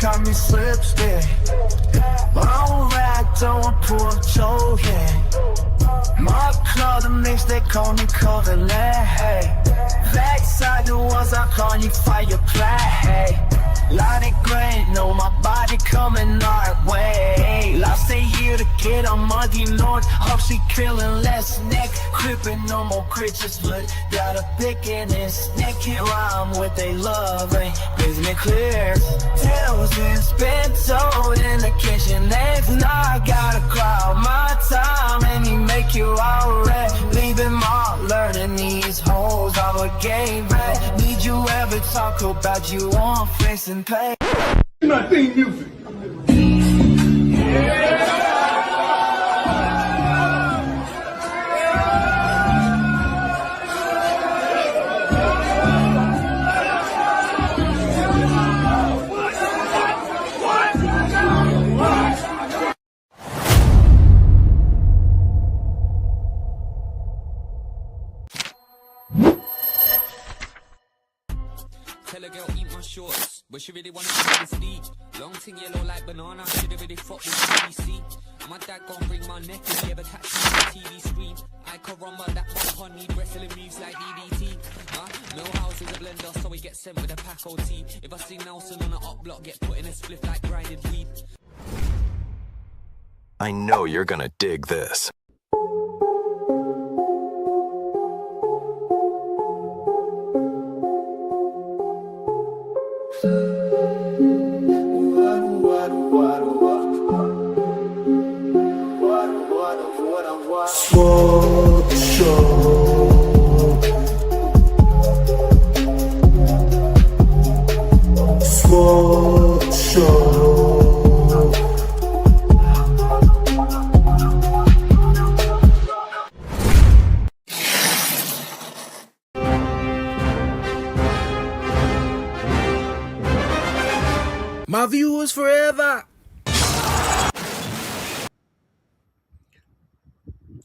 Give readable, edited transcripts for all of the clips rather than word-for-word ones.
got me slipstick. Alright, don't pull Joe, yeah. My club, the mix, they call me Covenant, hey. Backside the walls, I call you fireplace. Light it gray, know my body coming our way. Last day here to get on muddy north. Hope she killing less neck. Crippin' no more creatures, but got a pick in his neck. Can't rhyme with they love, ain't business clear. Tales been spent told in the kitchen. Next, now I gotta crowd my time and he make you alright. Leaving my learning these hoes of a game, right? Did you ever talk about you on face and pay? My theme music. Tell a girl eat my shorts, but she really wanna eat this deep. Long thing yellow like banana, should've really fucked with BBC. And my dad gon' bring my neck if he ever catch me on the TV screen. I can rumba that one on me, wrestling moves like DDT. Millhouse is a blender, so we get sent with a pack OT. If I see Nelson on an up block, get put in a spliff like grinded weed. I know you're gonna dig this. Swap show. Swap show. My viewers forever.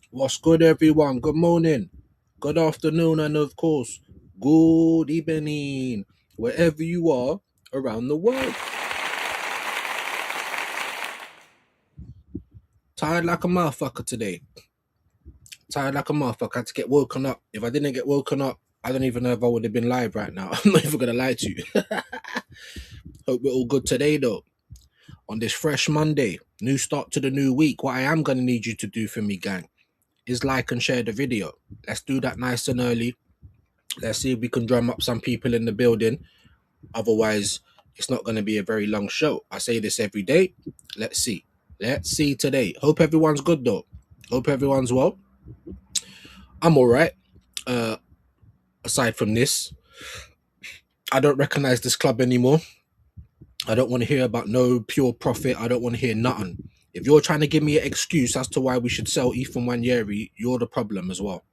What's good, everyone? Good morning, good afternoon, and of course, good evening, wherever you are around the world. Tired like a motherfucker today. Tired like a motherfucker. I had to get woken up. If I didn't get woken up, I don't even know if I would have been live right now. I'm not even gonna lie to you. Hope we're all good today, though. On this fresh Monday, new start to the new week. What I am gonna need you to do for me, gang, is like and share the video. Let's do that nice and early. Let's see if we can drum up some people in the building. Otherwise, it's not going to be a very long show. I say this every day. Let's see. Let's see today. Hope everyone's good, though. Hope everyone's well. I'm all right. Aside from this, I don't recognize this club anymore. I don't want to hear about no pure profit. I don't want to hear nothing. If you're trying to give me an excuse as to why we should sell Nwaneri, you're the problem as well.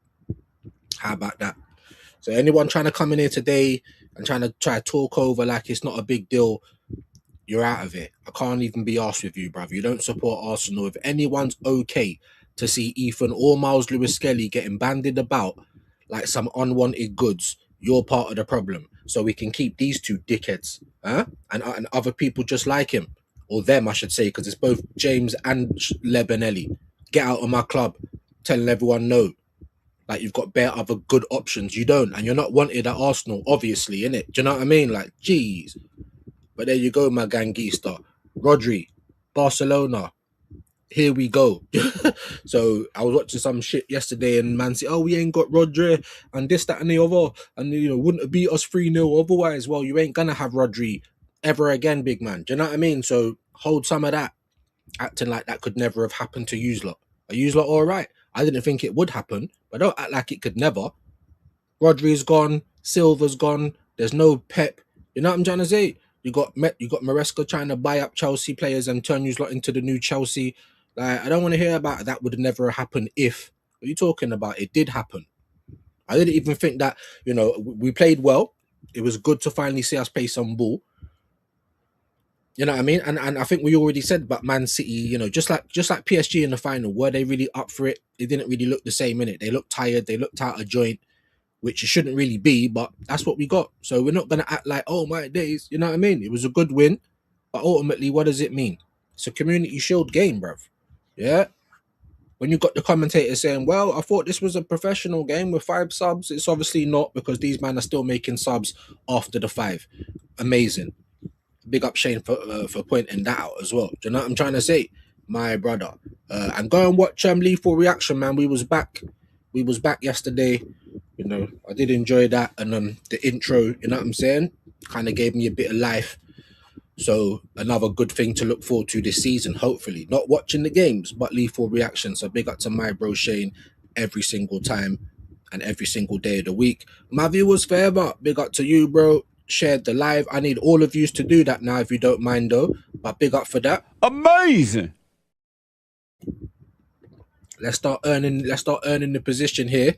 How about that? So anyone trying to come in here today and try to talk over like it's not a big deal, you're out of it. I can't even be arsed with you, bruv. You don't support Arsenal. If anyone's okay to see Ethan or Miles Lewis-Skelly getting bandied about like some unwanted goods, you're part of the problem. So we can keep these two dickheads, and other people just like him. Or them, I should say, because it's both James and Lebanelli. Get out of my club, telling everyone no. Like, you've got bare other good options. You don't, and you're not wanted at Arsenal, obviously, innit? Do you know what I mean? Like, jeez. But there you go, my gangista. Rodri, Barcelona. Here we go. So, I was watching some shit yesterday, and man said, oh, we ain't got Rodri, and this, that, and the other. And, you know, wouldn't have beat us 3-0 otherwise. Well, you ain't gonna have Rodri ever again, big man. Do you know what I mean? So hold some of that, acting like that could never have happened to you lot. Are you lot all right? I didn't think it would happen, but don't act like it could never. Rodri's gone, Silva's gone. There's no Pep. You know what I'm trying to say? You got Maresca trying to buy up Chelsea players and turn you lot into the new Chelsea. Like, I don't want to hear about that. Would have never happened if. What are you talking about? It did happen. I didn't even think that. You know, we played well. It was good to finally see us play some ball. You know what I mean? And I think we already said about Man City, you know, just like PSG in the final, were they really up for it? It didn't really look the same, innit? They looked tired, they looked out of joint, which it shouldn't really be, but that's what we got. So we're not going to act like, oh my days, you know what I mean? It was a good win. But ultimately, what does it mean? It's a community shield game, bruv. Yeah. When you got the commentator saying, well, I thought this was a professional game with 5 subs. It's obviously not, because these men are still making subs after the 5. Amazing. Big up Shane for pointing that out as well. Do you know what I'm trying to say? My brother. And go and watch Lethal Reaction, man. We was back yesterday. You know, I did enjoy that. And the intro, you know what I'm saying? Kind of gave me a bit of life. So another good thing to look forward to this season, hopefully. Not watching the games, but Lethal Reaction. So big up to my bro Shane every single time and every single day of the week. My viewers forever, big up to you, bro. Shared the live. I need all of you to do that now if you don't mind though. But big up for that. Amazing. Let's start earning the position here.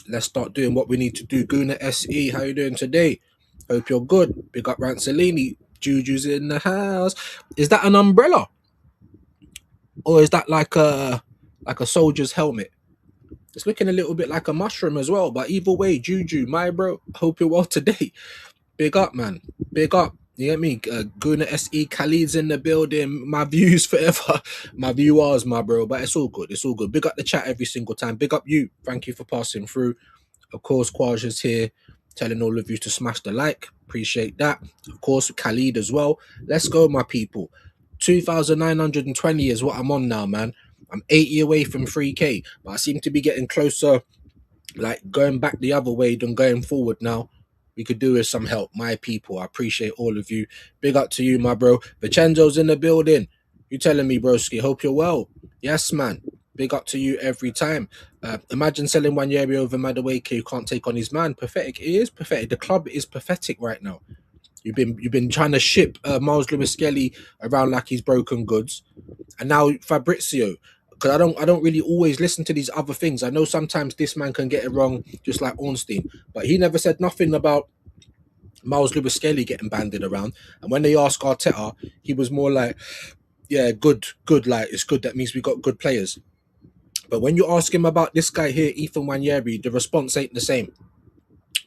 Let's start doing what we need to do. Guna SE, how you doing today? Hope you're good. Big up Rancelini. Juju's in the house. Is that an umbrella? Or is that like a soldier's helmet? It's looking a little bit like a mushroom as well. But either way, Juju, my bro, hope you're well today. Big up, man. Big up. You get me? Guna SE, Khalid's in the building. My views forever. My viewers, my bro. But it's all good. It's all good. Big up the chat every single time. Big up you. Thank you for passing through. Of course, Kwaja's here, telling all of you to smash the like. Appreciate that. Of course, Khalid as well. Let's go, my people. 2,920 is what I'm on now, man. I'm 80 away from 3K, but I seem to be getting closer, like going back the other way than going forward now. We could do with some help, my people. I appreciate all of you. Big up to you, my bro. Vincenzo's in the building. You telling me, broski? Hope you're well. Yes, man. Big up to you every time. Imagine selling Nwaneri over Madueke, who can't take on his man. Pathetic. It is pathetic. The club is pathetic right now. You've been trying to ship Miles Lewis Skelly around like he's broken goods, and now Fabrizio. Because I don't really always listen to these other things. I know sometimes this man can get it wrong, just like Ornstein, but he never said nothing about Miles Lewis Skelly getting banded around. And when they asked Arteta, he was more like, "Yeah, good. Like it's good. That means we got good players." But when you ask him about this guy here, Ethan Nwaneri, the response ain't the same.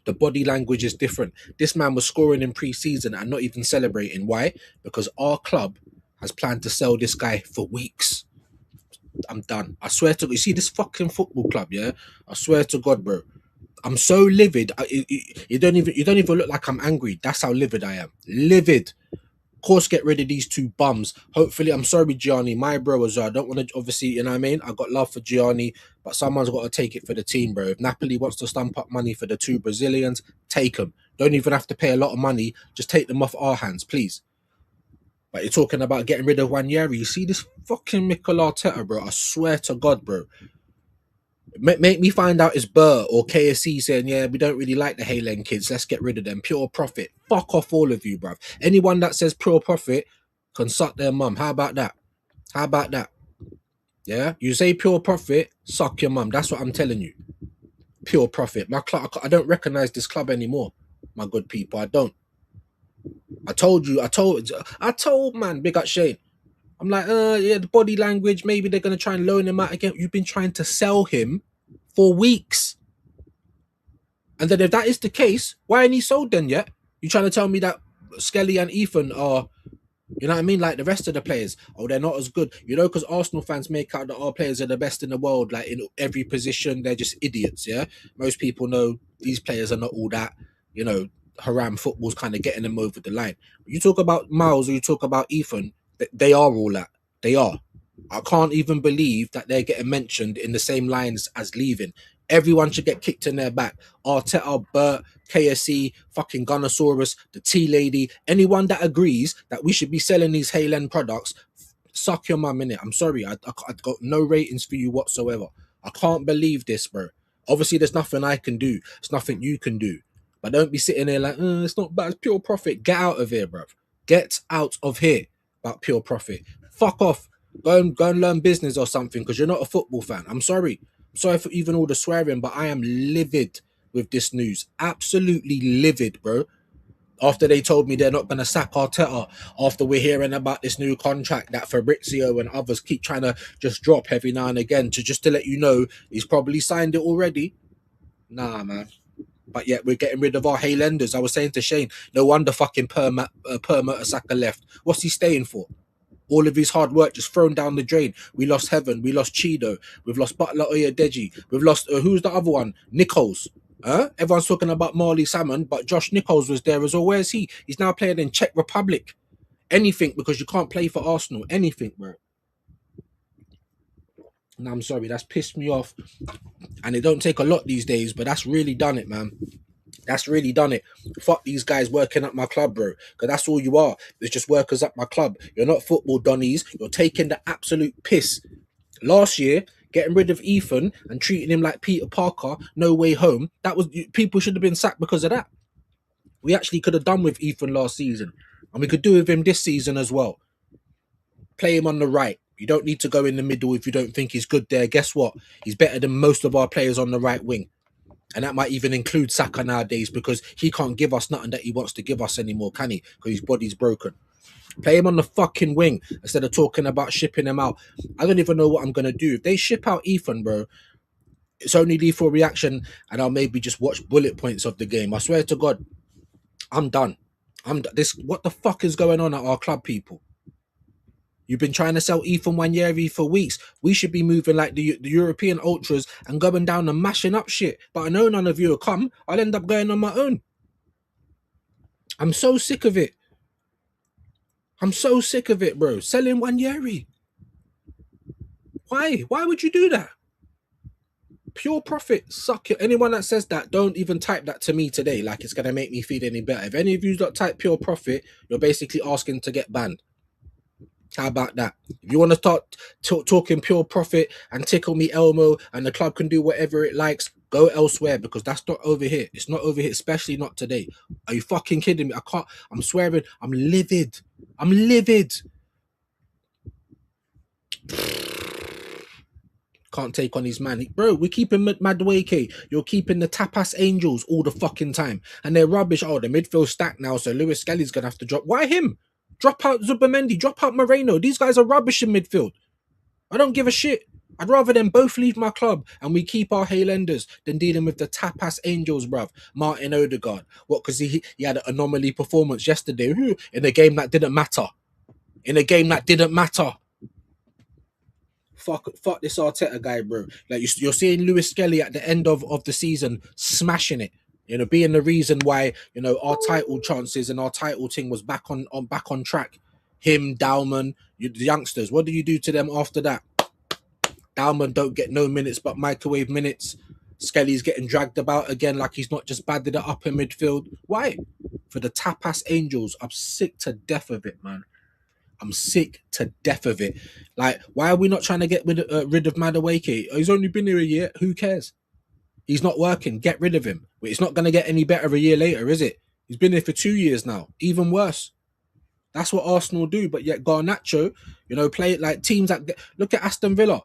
The body language is different. This man was scoring in pre-season and not even celebrating. Why? Because our club has planned to sell this guy for weeks. I'm done. I swear to God. You see this fucking football club, yeah? I swear to God, bro. I'm so livid. You don't even look like I'm angry. That's how livid I am. Livid. Of course, get rid of these 2 bums. Hopefully, I'm sorry, Gianni, my bro as well. I don't want to, obviously, you know what I mean? I got love for Gianni, but someone's got to take it for the team, bro. If Napoli wants to stump up money for the 2 Brazilians, take them. Don't even have to pay a lot of money. Just take them off our hands, please. But you're talking about getting rid of Nwaneri. You see this fucking Mikel Arteta, bro? I swear to God, bro. Make me find out it's Burr or KSC saying, yeah, we don't really like the Haaland kids. Let's get rid of them. Pure profit. Fuck off all of you, bruv. Anyone that says pure profit can suck their mum. How about that? How about that? Yeah? You say pure profit, suck your mum. That's what I'm telling you. Pure profit. My club, I don't recognize this club anymore, my good people. I don't. I told man, big up Shane. I'm like, yeah, the body language, maybe they're going to try and loan him out again. You've been trying to sell him for weeks. And then if that is the case, why ain't he sold then yet? You trying to tell me that Skelly and Ethan are, you know what I mean, like the rest of the players? Oh, they're not as good. You know, because Arsenal fans make out that our players are the best in the world, like in every position. They're just idiots, yeah? Most people know these players are not all that, you know, haram football's kind of getting them over the line. You talk about Miles or you talk about Ethan, they are all that. They are. I can't even believe that they're getting mentioned in the same lines as leaving. Everyone should get kicked in their back. Arteta, Bert, KSC, fucking Gunnosaurus, the tea lady, anyone that agrees that we should be selling these Haaland products, suck your mum in it. I'm sorry, I got no ratings for you whatsoever. I can't believe this, bro. Obviously, there's nothing I can do. It's nothing you can do. But don't be sitting there like, it's not bad, it's pure profit. Get out of here, bro. Get out of here about pure profit. Fuck off. Go and learn business or something because you're not a football fan. I'm sorry. I'm sorry for even all the swearing, but I am livid with this news. Absolutely livid, bro. After they told me they're not going to sack Arteta, after we're hearing about this new contract that Fabrizio and others keep trying to just drop every now and again to let you know he's probably signed it already. Nah, man. But yet we're getting rid of our Highlanders. I was saying to Shane, no wonder fucking Per Mertesacker left. What's he staying for? All of his hard work just thrown down the drain. We lost Heaven. We lost Chido. We've lost Butler Oyedeji. We've lost, who's the other one? Nichols. Everyone's talking about Marley Salmon, but Josh Nichols was there as well. Where's he? He's now playing in Czech Republic. Anything, because you can't play for Arsenal. Anything, bro. No, I'm sorry. That's pissed me off. And it don't take a lot these days, but that's really done it, man. That's really done it. Fuck these guys working at my club, bro. Because that's all you are. It's just workers at my club. You're not football donnies. You're taking the absolute piss. Last year, getting rid of Ethan and treating him like Peter Parker, no way home. That was, people should have been sacked because of that. We actually could have done with Ethan last season. And we could do with him this season as well. Play him on the right. You don't need to go in the middle if you don't think he's good there. Guess what? He's better than most of our players on the right wing. And that might even include Saka nowadays, because he can't give us nothing that he wants to give us anymore, can he? Because his body's broken. Play him on the fucking wing instead of talking about shipping him out. I don't even know what I'm going to do. If they ship out Ethan, bro, it's only lethal reaction, and I'll maybe just watch bullet points of the game. I swear to God, I'm done. What the fuck is going on at our club, people? You've been trying to sell Ethan Nwaneri for weeks. We should be moving like the European ultras and going down and mashing up shit. But I know none of you will come. I'll end up going on my own. I'm so sick of it. I'm so sick of it, bro. Selling Nwaneri. Why? Why would you do that? Pure profit. Suck it. Anyone that says that, don't even type that to me today. Like it's going to make me feel any better. If any of you don't type pure profit, you're basically asking to get banned. How about that? If you want to start talking pure profit and tickle me Elmo and the club can do whatever it likes, go elsewhere, because that's not over here. It's not over here, especially not today. Are you fucking kidding me? I can't. I'm swearing. I'm livid. I'm livid. Can't take on his man. Bro, we're keeping Madueke. You're keeping the Tapas Angels all the fucking time. And they're rubbish. Oh, the midfield stacked now, so Lewis Skelly's going to have to drop. Why him? Drop out Zubamendi, drop out Moreno. These guys are rubbish in midfield. I don't give a shit. I'd rather them both leave my club and we keep our Highlanders than dealing with the Tapas Angels, bruv. Martin Odegaard. What, because he had an anomaly performance yesterday in a game that didn't matter. In a game that didn't matter. Fuck this Arteta guy, bro. Like you're seeing Lewis Skelly at the end of the season smashing it. You know, being the reason why, you know, our title chances and our title thing was back on track. Him, Dowman, the youngsters. What do you do to them after that? Dowman don't get no minutes but microwave minutes. Skelly's getting dragged about again like he's not just badded it up in midfield. Why? For the Tapas Angels. I'm sick to death of it, man. I'm sick to death of it. Like, why are we not trying to get rid of Madueke? He's only been here a year. Who cares? He's not working. Get rid of him. It's not going to get any better a year later, is it? He's been here for 2 years now. Even worse. That's what Arsenal do. But yet Garnacho, you know, play it like teams that... Look at Aston Villa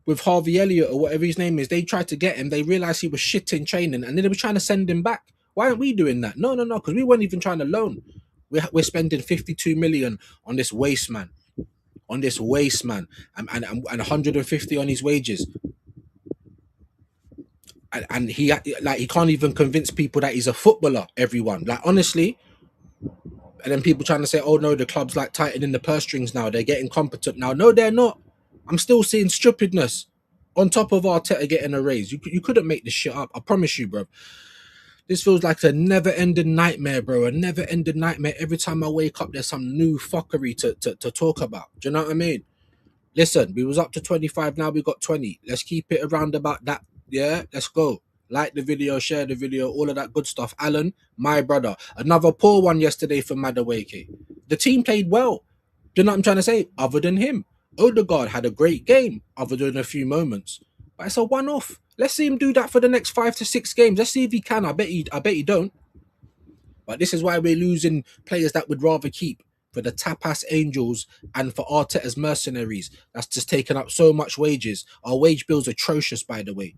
with Harvey Elliott or whatever his name is. They tried to get him. They realised he was shit in training and then they were trying to send him back. Why aren't we doing that? No, because we weren't even trying to loan. We're spending 52 million on this waste man. And 150 on his wages. And he can't even convince people that he's a footballer, everyone. Like, honestly. And then people trying to say, oh no, the club's like tightening the purse strings now. They're getting competent now. No, they're not. I'm still seeing stupidness on top of Arteta getting a raise. You couldn't make this shit up. I promise you, bro. This feels like a never-ending nightmare, bro. A never-ending nightmare. Every time I wake up, there's some new fuckery to talk about. Do you know what I mean? Listen, we was up to 25, now we got 20. Let's keep it around about that. Yeah, let's go. Like the video, share the video, all of that good stuff. Alan, my brother. Another poor one yesterday for Madueke. The team played well. Do you know what I'm trying to say? Other than him. Odegaard had a great game, other than a few moments. But it's a one-off. Let's see him do that for the next 5 to 6 games. Let's see if he can. I bet he don't. But this is why we're losing players that we'd rather keep for the Tapas Angels and for Arteta's mercenaries. That's just taken up so much wages. Our wage bill's atrocious, by the way.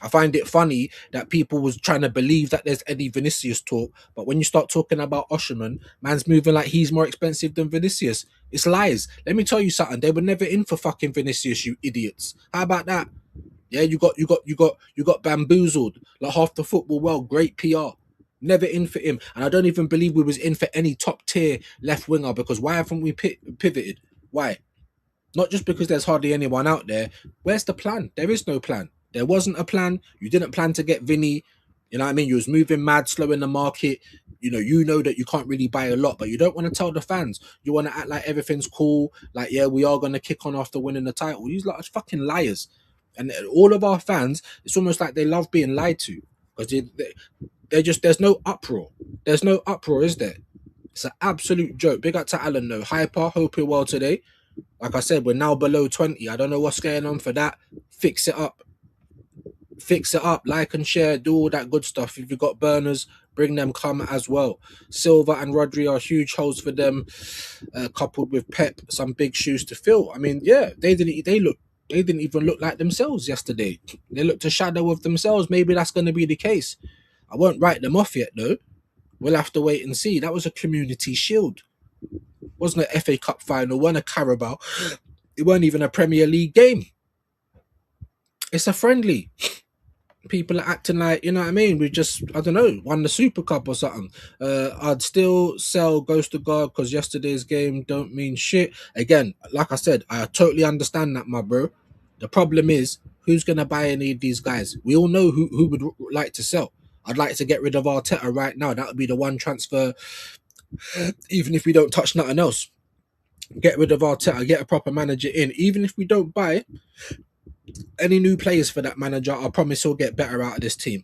I find it funny that people was trying to believe that there's any Vinicius talk, but when you start talking about Osherman, man's moving like he's more expensive than Vinicius. It's lies. Let me tell you something. They were never in for fucking Vinicius, you idiots. How about that? Yeah, you got bamboozled. Like half the football world, great PR. Never in for him, and I don't even believe we was in for any top tier left winger because why haven't we pivoted? Why? Not just because there's hardly anyone out there. Where's the plan? There is no plan. There wasn't a plan. You didn't plan to get Vinny. You know what I mean? You was moving mad slow in the market. You know that you can't really buy a lot, but you don't want to tell the fans. You want to act like everything's cool. Like, yeah, we are going to kick on after winning the title. These lot are fucking liars. And all of our fans, it's almost like they love being lied to. Because they're just, there's no uproar. There's no uproar, is there? It's an absolute joke. Big up to Alan, though. Hyper, hope you're well today. Like I said, we're now below 20. I don't know what's going on for that. Fix it up. Fix it up. Like and share. Do all that good stuff. If you've got burners, bring them, come as well. Silva and Rodri are huge holes for them. Coupled with Pep, some big shoes to fill. I mean, yeah, they didn't even look like themselves yesterday. They looked a shadow of themselves. Maybe that's going to be the case. I won't write them off yet, though. We'll have to wait and see. That was a Community Shield. Wasn't an FA Cup final, wasn't a Carabao. It wasn't even a Premier League game. It's a friendly. People are acting like, you know what I mean? We just, I don't know, won the Super Cup or something. I'd still sell Ghost of God because yesterday's game don't mean shit. Again, like I said, I totally understand that, my bro. The problem is, who's going to buy any of these guys? We all know who would like to sell. I'd like to get rid of Arteta right now. That would be the one transfer, even if we don't touch nothing else. Get rid of Arteta, get a proper manager in. Even if we don't buy any new players for that manager, I promise he'll get better out of this team.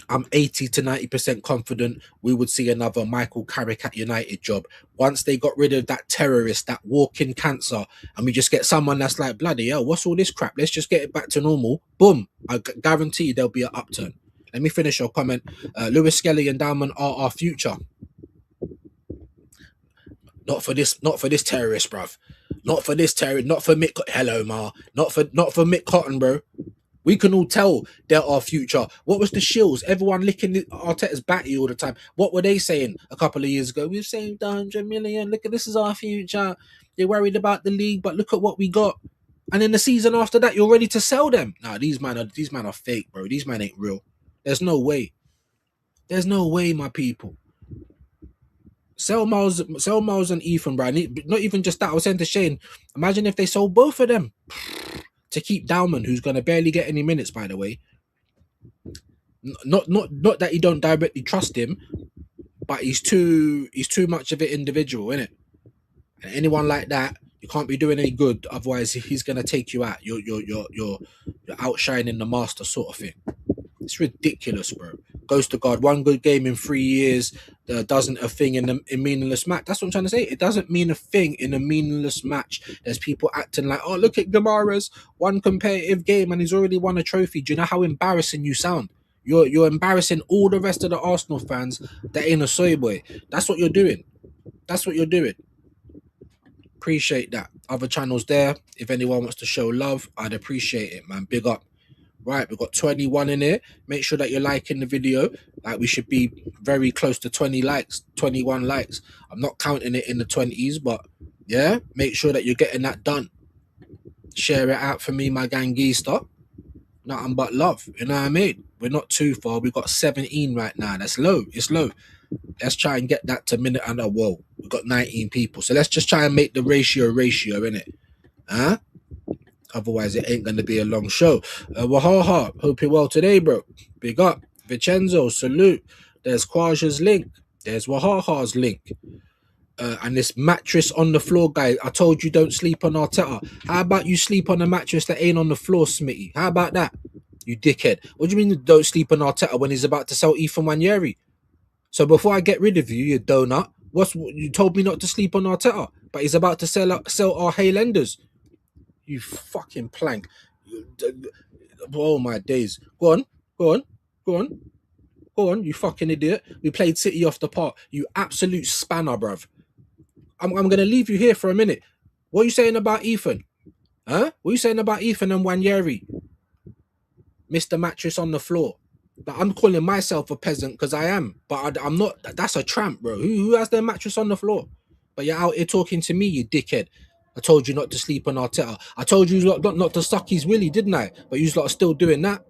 I'm 80 to 90% confident we would see another Michael Carrick at United job. Once they got rid of that terrorist, that walking cancer, and we just get someone that's like, bloody hell, what's all this crap? Let's just get it back to normal. Boom. I guarantee there'll be an upturn. Let me finish your comment. Lewis Skelly and Diamond are our future. Not for this terrorist, bruv. Not for this terrorist. Not for Mick. Hello, Ma. Not for Mick Cotton, bro. We can all tell they're our future. What was the shills? Everyone licking Arteta's batty all the time. What were they saying a couple of years ago? We've saved 100 million. Look at this is our future. They're worried about the league, but look at what we got. And in the season after that, you're ready to sell them. Nah, these man are fake, bro. These man ain't real. There's no way. There's no way, my people. Sell Miles and Ethan, bro. Not even just that. I was saying to Shane, imagine if they sold both of them to keep Dowman, who's gonna barely get any minutes, by the way. Not that you don't directly trust him, but he's too much of an individual, isn't it? And anyone like that, you can't be doing any good. Otherwise, he's gonna take you out. You're outshining the master, sort of thing. It's ridiculous, bro. Ghost of God, one good game in 3 years doesn't a thing in a meaningless match. That's what I'm trying to say. It doesn't mean a thing in a meaningless match. There's people acting like, oh, look at Gamara's one competitive game and he's already won a trophy. Do you know how embarrassing you sound? You're embarrassing all the rest of the Arsenal fans that ain't a soy boy. That's what you're doing. That's what you're doing. Appreciate that. Other channels there. If anyone wants to show love, I'd appreciate it, man. Big up. Right, we've got 21 in here. Make sure that you're liking the video. Like, we should be very close to 20 likes, 21 likes. I'm not counting it in the 20s, but yeah, make sure that you're getting that done. Share it out for me, my gangster. Nothing but love. You know what I mean? We're not too far. We've got 17 right now. That's low. It's low. Let's try and get that to minute and a whoa. We've got 19 people. So let's just try and make the ratio, innit? Huh? Otherwise, it ain't going to be a long show. Wahaha, hope you're well today, bro. Big up. Vincenzo, salute. There's Kwaja's link. There's Wahaha's link. And this mattress on the floor, guy. I told you don't sleep on Arteta. How about you sleep on a mattress that ain't on the floor, Smitty? How about that? You dickhead. What do you mean don't sleep on Arteta when he's about to sell Ethan Nwaneri? So before I get rid of you, you donut, you told me not to sleep on Arteta, but he's about to sell our Haylenders. You fucking plank. Oh my days. Go on, you fucking idiot. We played City off the park. You absolute spanner, bruv. I'm going to leave you here for a minute. What are you saying about Ethan? Huh? What are you saying about Ethan and Nwaneri? Mr. Mattress on the floor. Like, I'm calling myself a peasant because I am. But I'm not. That's a tramp, bro. Who has their mattress on the floor? But you're out here talking to me, you dickhead. I told you not to sleep on Arteta. I told you not to suck his willy, didn't I? But you lot are still doing that.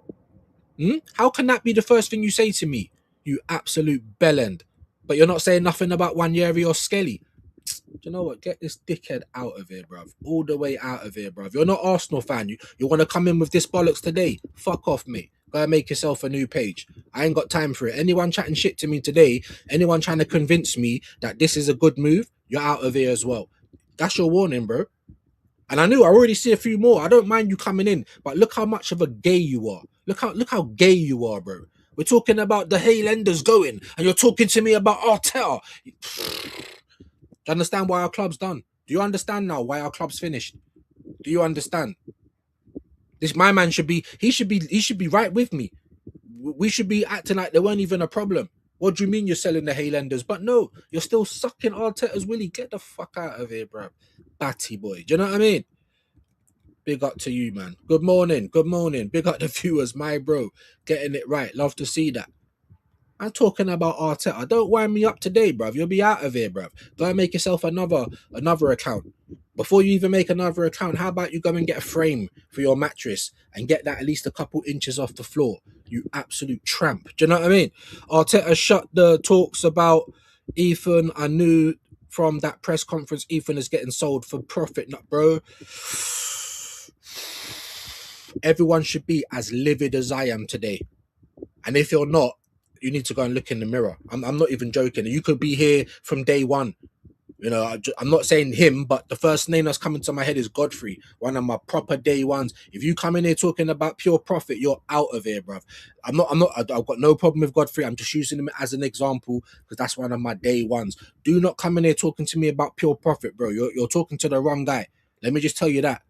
How can that be the first thing you say to me? You absolute bellend. But you're not saying nothing about Nwaneri or Skelly. Do you know what? Get this dickhead out of here, bruv. All the way out of here, bruv. You're not Arsenal fan. You want to come in with this bollocks today? Fuck off, mate. Go and make yourself a new page. I ain't got time for it. Anyone chatting shit to me today, anyone trying to convince me that this is a good move, you're out of here as well. That's your warning, bro. And I already see a few more. I don't mind you coming in, but look how much of a gay you are. Look how gay you are, bro. We're talking about the Highlanders going, and you're talking to me about Arteta. Do you understand why our club's done? Do you understand now why our club's finished? Do you understand? My man should be right with me. We should be acting like there weren't even a problem. What do you mean you're selling the Highlanders? But no, you're still sucking Arteta's willy. Get the fuck out of here, bro. Batty boy. Do you know what I mean? Big up to you, man. Good morning. Good morning. Big up the viewers, my bro. Getting it right. Love to see that. I'm talking about Arteta. Don't wind me up today, bruv. You'll be out of here, bruv. Go and make yourself another account. Before you even make another account, how about you go and get a frame for your mattress and get that at least a couple inches off the floor? You absolute tramp. Do you know what I mean? Arteta shut the talks about Ethan. I knew from that press conference Ethan is getting sold for profit. Not, bro. Everyone should be as livid as I am today. And if you're not, you need to go and look in the mirror. I'm not even joking. You could be here from day one. You know, I'm not saying him, but the first name that's coming to my head is Godfrey, one of my proper day ones. If you come in here talking about pure profit, you're out of here, bruv. I've got no problem with Godfrey. I'm just using him as an example because that's one of my day ones. Do not come in here talking to me about pure profit, bro. You're talking to the wrong guy. Let me just tell you that.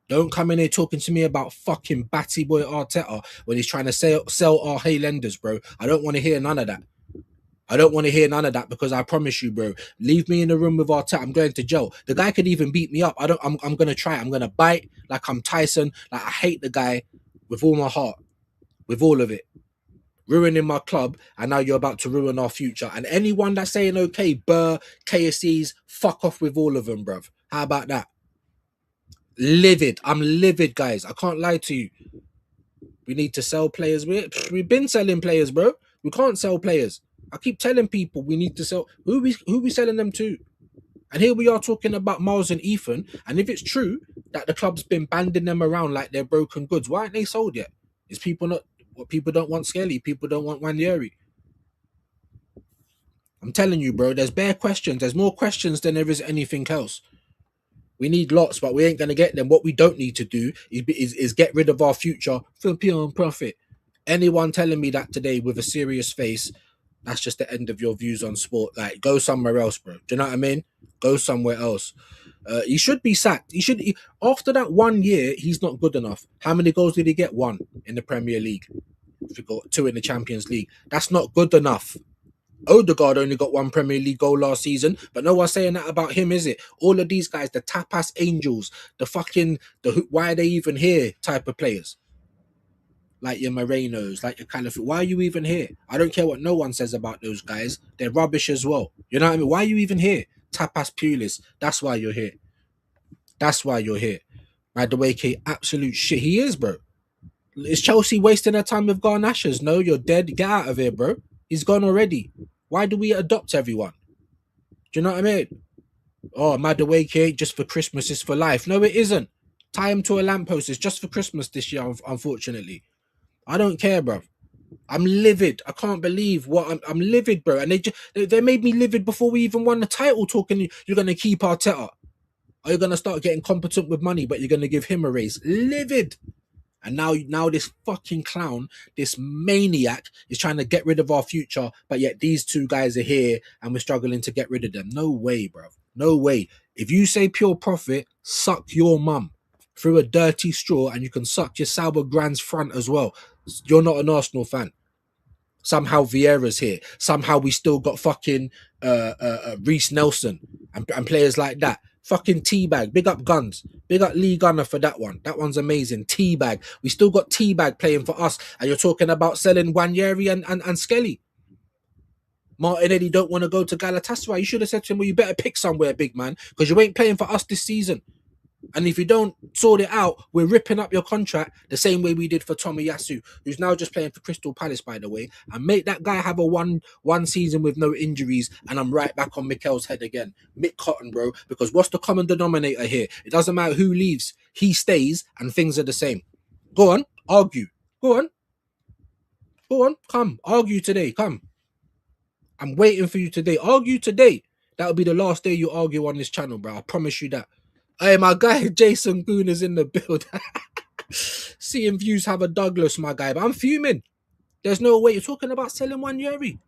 Don't come in here talking to me about fucking Batty Boy Arteta when he's trying to sell our Highlanders, bro. I don't want to hear none of that. I don't want to hear none of that because I promise you, bro, leave me in the room with Arteta. I'm going to jail. The guy could even beat me up. I'm going to try. I'm going to bite like I'm Tyson. Like I hate the guy with all my heart, with all of it. Ruining my club, and now you're about to ruin our future. And anyone that's saying, okay, Burr, KSEs, fuck off with all of them, bruv. How about that? Livid. I'm livid, guys. I can't lie to you. We need to sell players. We've been selling players, bro. We can't sell players. I keep telling people we need to sell. Who we selling them to? And here we are talking about Miles and Ethan. And if it's true that the club's been banding them around like they're broken goods, why aren't they sold yet? Is people not? What people don't want Skelly. People don't want Nwaneri. I'm telling you, bro. There's bare questions. There's more questions than there is anything else. We need lots, but we ain't going to get them. What we don't need to do is get rid of our future for pure profit. Anyone telling me that today with a serious face, that's just the end of your views on sport. Like, go somewhere else, bro. Do you know what I mean? Go somewhere else. He should be sacked. After that 1 year, he's not good enough. How many goals did he get? 1 in the Premier League. If you got 2 in the Champions League. That's not good enough. Odegaard only got 1 Premier League goal last season, but no one's saying that about him, is it? All of these guys, the tapas angels, why are they even here type of players, like your Morenos, like your kind of, why are you even here? I don't care what no one says about those guys. They're rubbish as well. You know what I mean? Why are you even here? Tapas Pulis. That's why you're here. That's why you're here. By the way, K, absolute shit. He is, bro. Is Chelsea wasting their time with Garnachers? No, you're dead. Get out of here, bro. He's gone already. Why do we adopt everyone? Do you know what I mean? Oh, Madueke ain't just for Christmas, it's for life. No, it isn't. Tie him to a lamppost. It's just for Christmas this year, unfortunately. I don't care, bro. I'm livid. I can't believe what I'm livid, bro. And they made me livid before we even won the title, talking you're going to keep Arteta. Are you going to start getting competent with money, but you're going to give him a raise? Livid. And now this fucking clown, this maniac is trying to get rid of our future, but yet these two guys are here and we're struggling to get rid of them. No way, bro. No way. If you say pure profit, suck your mum through a dirty straw and you can suck your sour grand's front as well. You're not an Arsenal fan. Somehow Vieira's here. Somehow we still got fucking Reece Nelson and players like that. Fucking Teabag. Big up Guns. Big up Lee Gunner for that one. That one's amazing. Teabag. We still got Teabag playing for us. And you're talking about selling Nwaneri and Skelly. Martinelli don't want to go to Galatasaray. You should have said to him, well, you better pick somewhere, big man, because you ain't playing for us this season. And if you don't sort it out, we're ripping up your contract the same way we did for Tomiyasu, who's now just playing for Crystal Palace, by the way, and make that guy have a one season with no injuries, and I'm right back on Mikel's head again. Mick Cotton, bro, because what's the common denominator here? It doesn't matter who leaves, he stays, and things are the same. Go on, argue. Go on, come, argue today, come. I'm waiting for you today. Argue today. That'll be the last day you argue on this channel, bro. I promise you that. Hey, my guy Jason Goon is in the build. Seeing views have a Douglas, my guy. But I'm fuming. There's no way you're talking about selling Nwaneri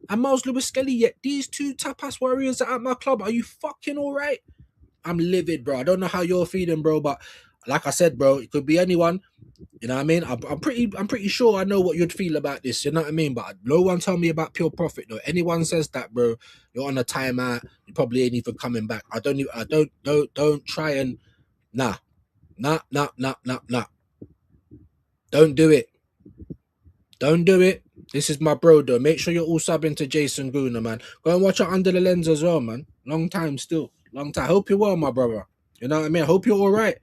and Miles Lewis Skelly yet. These two tapas warriors are at my club. Are you fucking all right? I'm livid, bro. I don't know how you're feeling, bro. But like I said, bro, it could be anyone. You know what I mean? I'm pretty sure I know what you'd feel about this. You know what I mean? But no one tell me about pure profit though. Anyone says that, bro, you're on a timeout. You probably ain't even coming back. Don't try and nah. Don't do it. Don't do it. This is my bro though. Make sure you're all subbing to Jason Gooner, man. Go and watch it Under the Lens as well, man. Long time still. Long time. Hope you're well, my brother. You know what I mean? I hope you're all right.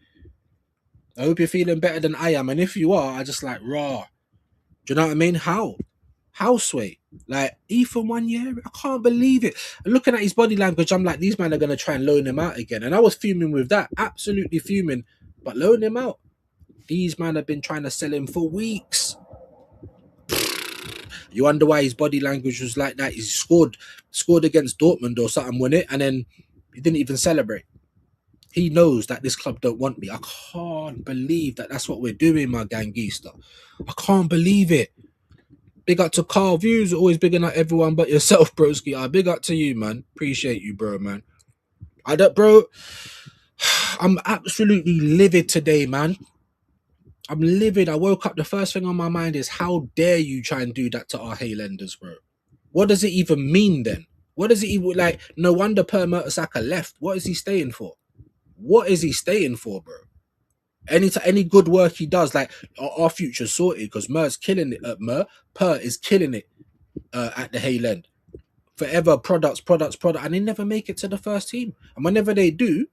I hope you're feeling better than I am. And if you are, I just like, raw. Do you know what I mean? How Sway? Like, Ethan 1 year? I can't believe it. And looking at his body language, I'm like, these men are going to try and loan him out again. And I was fuming with that. Absolutely fuming. But loan him out. These men have been trying to sell him for weeks. You wonder why his body language was like that. He scored against Dortmund or something, wasn't it? And then he didn't even celebrate. He knows that this club don't want me. I can't believe that that's what we're doing, my gangster. I can't believe it. Big up to Carl Views, always bigging up everyone but yourself, broski. Big up to you, man. Appreciate you, bro, man. I'm absolutely livid today, man. I'm livid. I woke up, the first thing on my mind is, how dare you try and do that to our Highlanders, bro? What does it even mean then? What does it even, like, no wonder Per Mertesacker left. What is he staying for? What is he staying for, bro? Any good work he does, like, our future's sorted, because Mer's killing it. Per is killing it at the Hayland. Forever products, and they never make it to the first team. And whenever they do,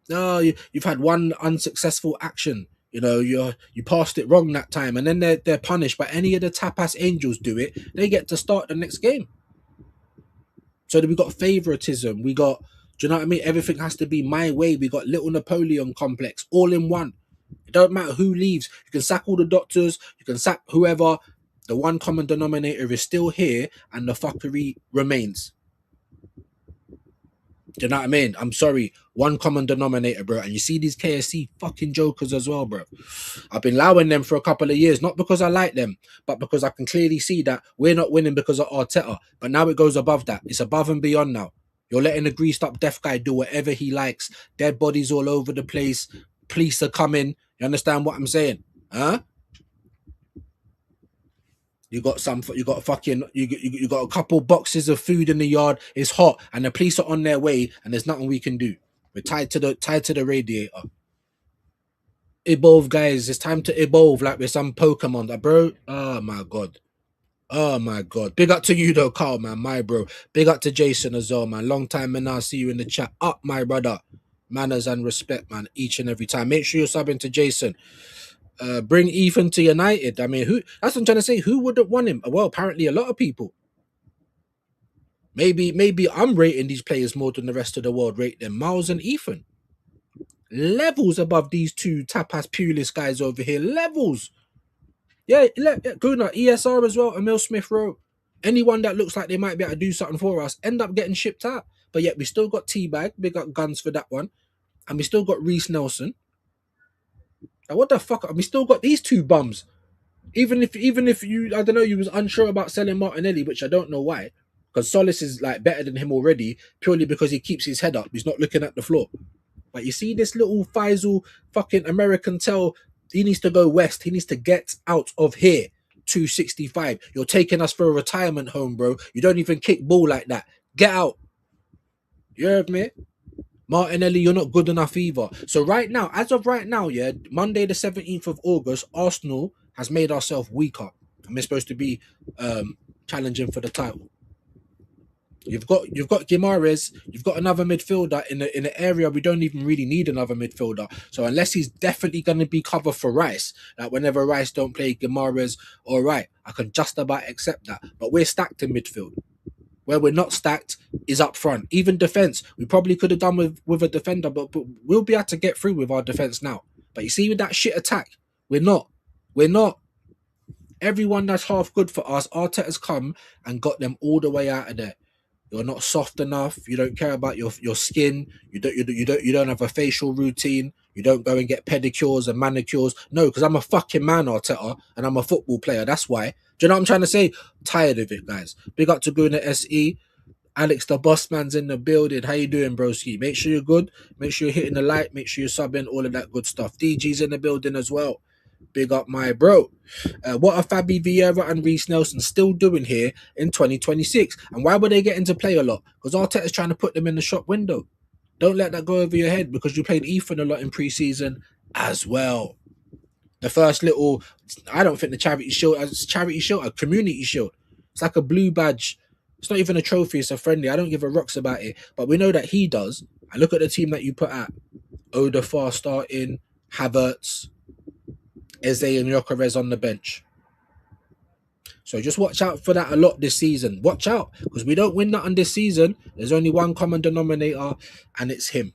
you've had one unsuccessful action. You know, you passed it wrong that time, and then they're punished. But any of the tapas angels do it, they get to start the next game. So we got favoritism. We got, do you know what I mean? Everything has to be my way. We got little Napoleon complex all in one. It don't matter who leaves. You can sack all the doctors. You can sack whoever. The one common denominator is still here, and the fuckery remains. Do you know what I mean? I'm sorry. One common denominator, bro. And you see these KSC fucking jokers as well, bro. I've been allowing them for a couple of years, not because I like them, but because I can clearly see that we're not winning because of Arteta. But now it goes above that. It's above and beyond now. You're letting a greased up deaf guy do whatever he likes. Dead bodies all over the place. Police are coming. You understand what I'm saying? Huh? You got a couple boxes of food in the yard. It's hot, and the police are on their way, and there's nothing we can do. We're tied to the radiator. Evolve, guys. It's time to evolve like we're some Pokemon, bro. Oh my god. Oh my god. Big up to you though, Carl, man, my bro. Big up to Jason as well, man. Long time, man. I'll see you in the chat. Up, my brother. Manners and respect, man. Each and every time. Make sure you're subbing to Jason. Bring Ethan to United. I mean, that's what I'm trying to say. Who wouldn't want him? Well, apparently a lot of people. Maybe I'm rating these players more than the rest of the world rate them. Miles and Ethan. Levels above these two tapas Pulis guys over here. Levels. Yeah, good enough. ESR as well. Emil Smith Rowe. Anyone that looks like they might be able to do something for us end up getting shipped out. But yet we still got Teabag. Big up Guns for that one. And we still got Reece Nelson. Like, what the fuck? We still got these two bums. Even if you, I don't know, you was unsure about selling Martinelli, which I don't know why. Because Solis is like better than him already, purely because he keeps his head up. He's not looking at the floor. But you see this little Faisal fucking American tell, he needs to go west. He needs to get out of here. 265. You're taking us for a retirement home, bro. You don't even kick ball like that. Get out. You heard me? Martinelli, you're not good enough either. So right now, as of right now, yeah, Monday the 17th of August, Arsenal has made ourselves weaker. And we're supposed to be challenging for the title. You've got Guimaraes, you've got another midfielder in an area we don't even really need another midfielder. So unless he's definitely going to be cover for Rice, like whenever Rice don't play Guimaraes, all right, I can just about accept that. But we're stacked in midfield. Where we're not stacked is up front. Even defense, we probably could have done with a defender, but we'll be able to get through with our defense now. But you see, with that shit attack, we're not. Everyone that's half good for us, Arteta's come and got them all the way out of there. You're not soft enough. You don't care about your skin. You don't have a facial routine. You don't go and get pedicures and manicures. No, because I'm a fucking man, Arteta, and I'm a football player. That's why. Do you know what I'm trying to say? Tired of it, guys. Big up to Guna SE. Alex the boss man's in the building. How you doing, broski? Make sure you're good. Make sure you're hitting the like. Make sure you're subbing. All of that good stuff. DG's in the building as well. Big up my bro. What are Fabi Vieira and Reece Nelson still doing here in 2026? And why were they getting to play a lot? Because Arteta's trying to put them in the shop window. Don't let that go over your head because you played Ethan a lot in pre-season as well. The first little, I don't think the charity shield, a community shield. It's like a blue badge. It's not even a trophy, it's a friendly. I don't give a rocks about it. But we know that he does. And look at the team that you put at. Odegaard starting, Havertz, Eze and Gyökeres on the bench. So just watch out for that a lot this season. Watch out, because we don't win nothing this season. There's only one common denominator, and it's him.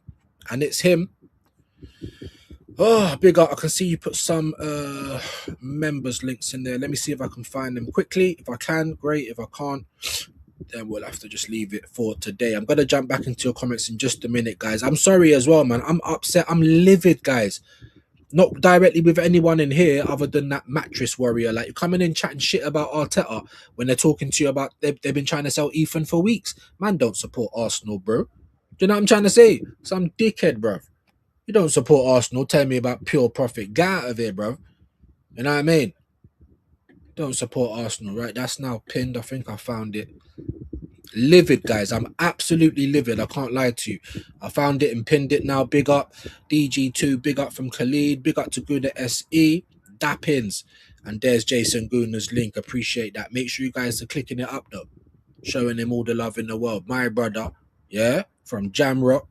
Oh, big up. I can see you put some members links in there. Let me see if I can find them quickly. If I can, great. If I can't, then we'll have to just leave it for today. I'm going to jump back into your comments in just a minute, guys. I'm sorry as well, man. I'm upset. I'm livid, guys. Not directly with anyone in here other than that mattress warrior. Like, you're coming in chatting shit about Arteta when they're talking to you about they've been trying to sell Ethan for weeks. Man, don't support Arsenal, bro. Do you know what I'm trying to say? Some dickhead, bro. You don't support Arsenal. Tell me about pure profit. Get out of here, bro. You know what I mean? Don't support Arsenal, right? That's now pinned. I think I found it. Livid, guys. I'm absolutely livid. I can't lie to you. I found it and pinned it now. Big up DG2. Big up from Khalid. Big up to Guna SE. Dappins. And there's Jason Guna's link. Appreciate that. Make sure you guys are clicking it up, though. Showing him all the love in the world. My brother, yeah, from Jamrock.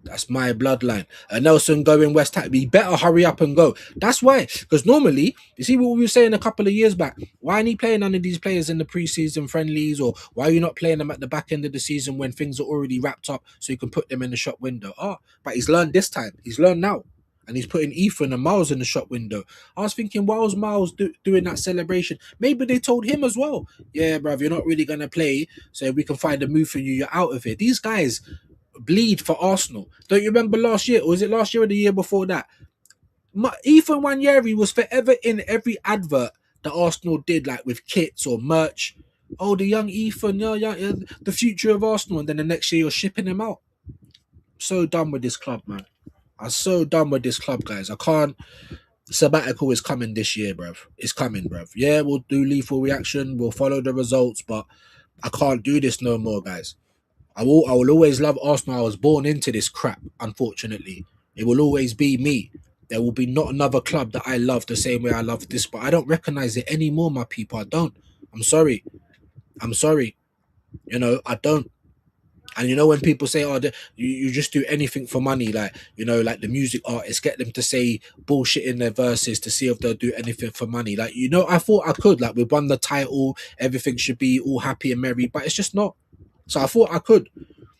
That's my bloodline. Nelson going West Ham. We better hurry up and go. That's why. Because normally, you see what we were saying a couple of years back. Why aren't he playing none of these players in the preseason friendlies? Or why are you not playing them at the back end of the season when things are already wrapped up so you can put them in the shop window? Oh, but he's learned this time. He's learned now. And he's putting Ethan and Miles in the shop window. I was thinking, why was Miles doing that celebration? Maybe they told him as well. Yeah, bruv, you're not really going to play. So if we can find a move for you, you're out of here. These guys bleed for Arsenal. Don't you remember last year? Or was it last year or the year before that? Ethan Nwaneri was forever in every advert that Arsenal did, like with kits or merch. Oh, the young Ethan, the future of Arsenal. And then the next year you're shipping him out. So done with this club, man. I'm so done with this club, guys. I can't. Sabbatical is coming this year, bruv. It's coming, bruv. Yeah, we'll do lethal reaction. We'll follow the results, but I can't do this no more, guys. I will always love Arsenal. I was born into this crap, unfortunately. It will always be me. There will be not another club that I love the same way I love this, but I don't recognize it anymore, my people. I don't. I'm sorry. You know, I don't. And you know when people say, oh, you just do anything for money, like, you know, like the music artists, get them to say bullshit in their verses to see if they'll do anything for money. Like, you know, I thought I could. Like, we won the title, everything should be all happy and merry, but it's just not. So I thought I could.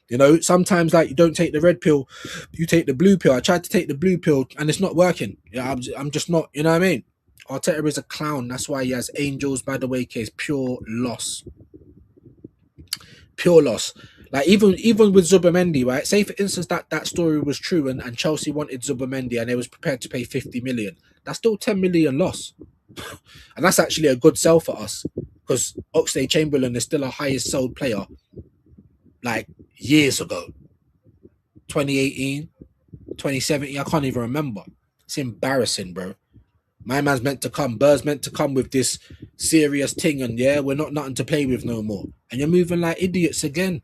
You know, sometimes, like, you don't take the red pill, you take the blue pill. I tried to take the blue pill and it's not working. Yeah, I'm just not, you know what I mean? Arteta is a clown. That's why he has Angels, by the way, case. Pure loss. Pure loss. Like, even with Zubimendi, right? Say, for instance, that story was true and Chelsea wanted Zubimendi and they was prepared to pay 50 million. That's still 10 million loss. And that's actually a good sell for us because Oxlade-Chamberlain is still our highest sold player, like, years ago. 2018, 2017, I can't even remember. It's embarrassing, bro. My man's meant to come. Burr's meant to come with this serious thing and, yeah, we're not nothing to play with no more. And you're moving like idiots again.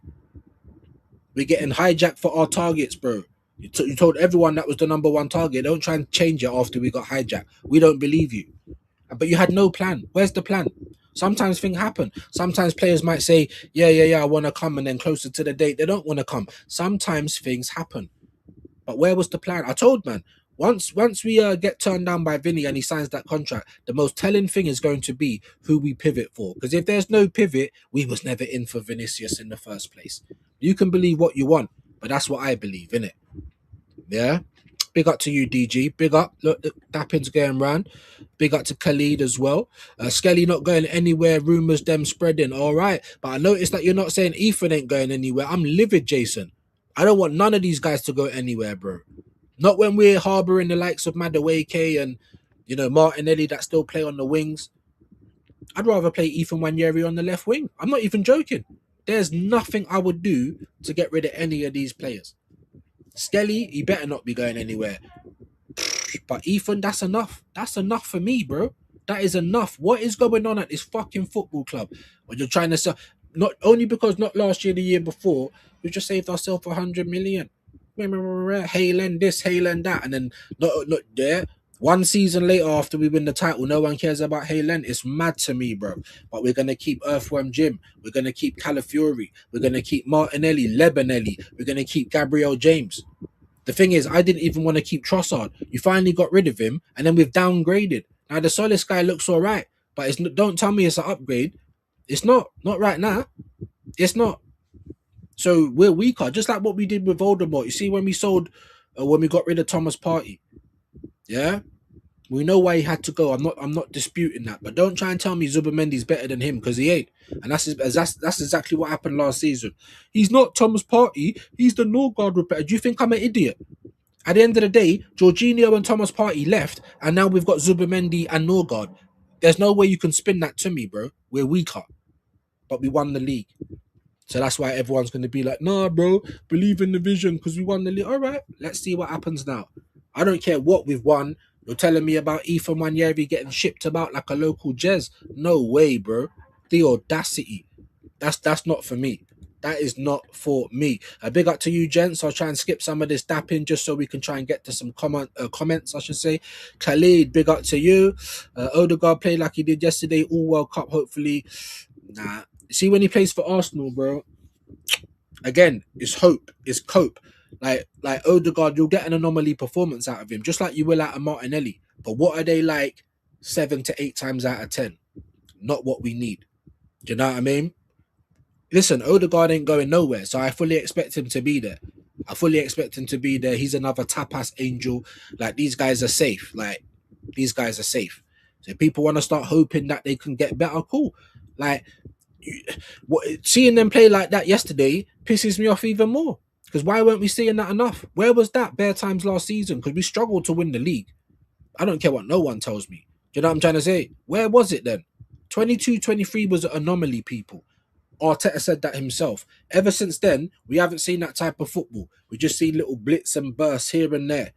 We're getting hijacked for our targets, bro. You told everyone that was the number one target. Don't try and change it after we got hijacked. We don't believe you. But you had no plan. Where's the plan? Sometimes things happen. Sometimes players might say, yeah, I want to come, and then closer to the date, they don't want to come. Sometimes things happen. But where was the plan? I told man, once we get turned down by Vinny and he signs that contract, the most telling thing is going to be who we pivot for. Because if there's no pivot, we was never in for Vinicius in the first place. You can believe what you want, but that's what I believe, innit? Yeah. Big up to you, DG. Big up. Look, the Dappin's going round. Big up to Khalid as well. Skelly not going anywhere. Rumours them spreading. All right. But I noticed that you're not saying Ethan ain't going anywhere. I'm livid, Jason. I don't want none of these guys to go anywhere, bro. Not when we're harbouring the likes of Madueke and, you know, Martinelli that still play on the wings. I'd rather play Ethan Nwaneri on the left wing. I'm not even joking. There's nothing I would do to get rid of any of these players. Skelly, he better not be going anywhere. But Ethan, that's enough. That's enough for me, bro. That is enough. What is going on at this fucking football club when you're trying to sell? Not only because not last year, the year before, we just saved ourselves 100 million. Haaland this, Haaland that, and then not there. One season later, after we win the title, no one cares about Haaland. It's mad to me, bro. But we're gonna keep Earthworm Jim. We're gonna keep Calafiori. We're gonna keep Martinelli, Lebanelli. We're gonna keep Gabriel James. The thing is, I didn't even want to keep Trossard. You finally got rid of him, and then we've downgraded. Now the Solis guy looks all right, but it's don't tell me it's an upgrade. It's not right now. It's not. So we're weaker, just like what we did with Voldemort. You see, when we got rid of Thomas Partey, yeah, we know why he had to go. I'm not disputing that, but don't try and tell me Zubimendi's better than him, because he ain't. And that's exactly what happened last season. He's not Thomas Partey. He's the Norgard repair. Do you think I'm an idiot? At the end of the day, Jorginho and Thomas Partey left, and now we've got Zubimendi and Norgard. There's no way you can spin that to me, bro. We're weaker, but we won the league. So that's why everyone's going to be like, nah, bro, believe in the vision because we won the league. All right, let's see what happens now. I don't care what we've won. You're telling me about Ethan Nwaneri getting shipped about like a local Jez. No way, bro. The audacity. That's not for me. That is not for me. A big up to you, gents. I'll try and skip some of this dapping just so we can try and get to some comments, I should say. Khalid, big up to you. Odegaard played like he did yesterday. All World Cup, hopefully. Nah. See, when he plays for Arsenal, bro, again, it's hope, it's cope. Like Odegaard, you'll get an anomaly performance out of him, just like you will out of Martinelli. But what are they like 7 to 8 times out of 10? Not what we need. Do you know what I mean? Listen, Odegaard ain't going nowhere, so I fully expect him to be there. He's another tapas angel. Like, these guys are safe. So if people want to start hoping that they can get better, cool. Like, seeing them play like that yesterday pisses me off even more. Because why weren't we seeing that enough? Where was that bare times last season? Because we struggled to win the league. I don't care what no one tells me. Do you know what I'm trying to say? Where was it then? 22-23 was an anomaly, people. Arteta said that himself. Ever since then, we haven't seen that type of football. We just see little blitz and bursts here and there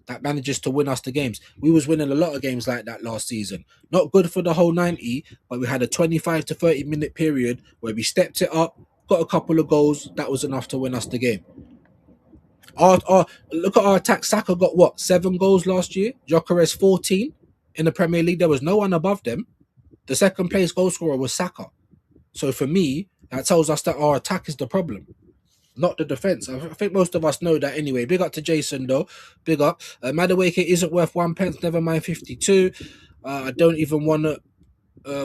that manages to win us the games. We was winning a lot of games like that last season. Not good for the whole 90, but we had a 25 to 30 minute period where we stepped it up, got a couple of goals. That was enough to win us the game. Look at our attack. Saka got what? 7 goals last year. Gyökeres 14 in the Premier League. There was no one above them. The second place goal scorer was Saka. So for me, that tells us that our attack is the problem, not the defense. I think most of us know that anyway. Big up to Jason though. Big up. Madueke isn't worth 1 pence. Never mind 52. I don't even want to.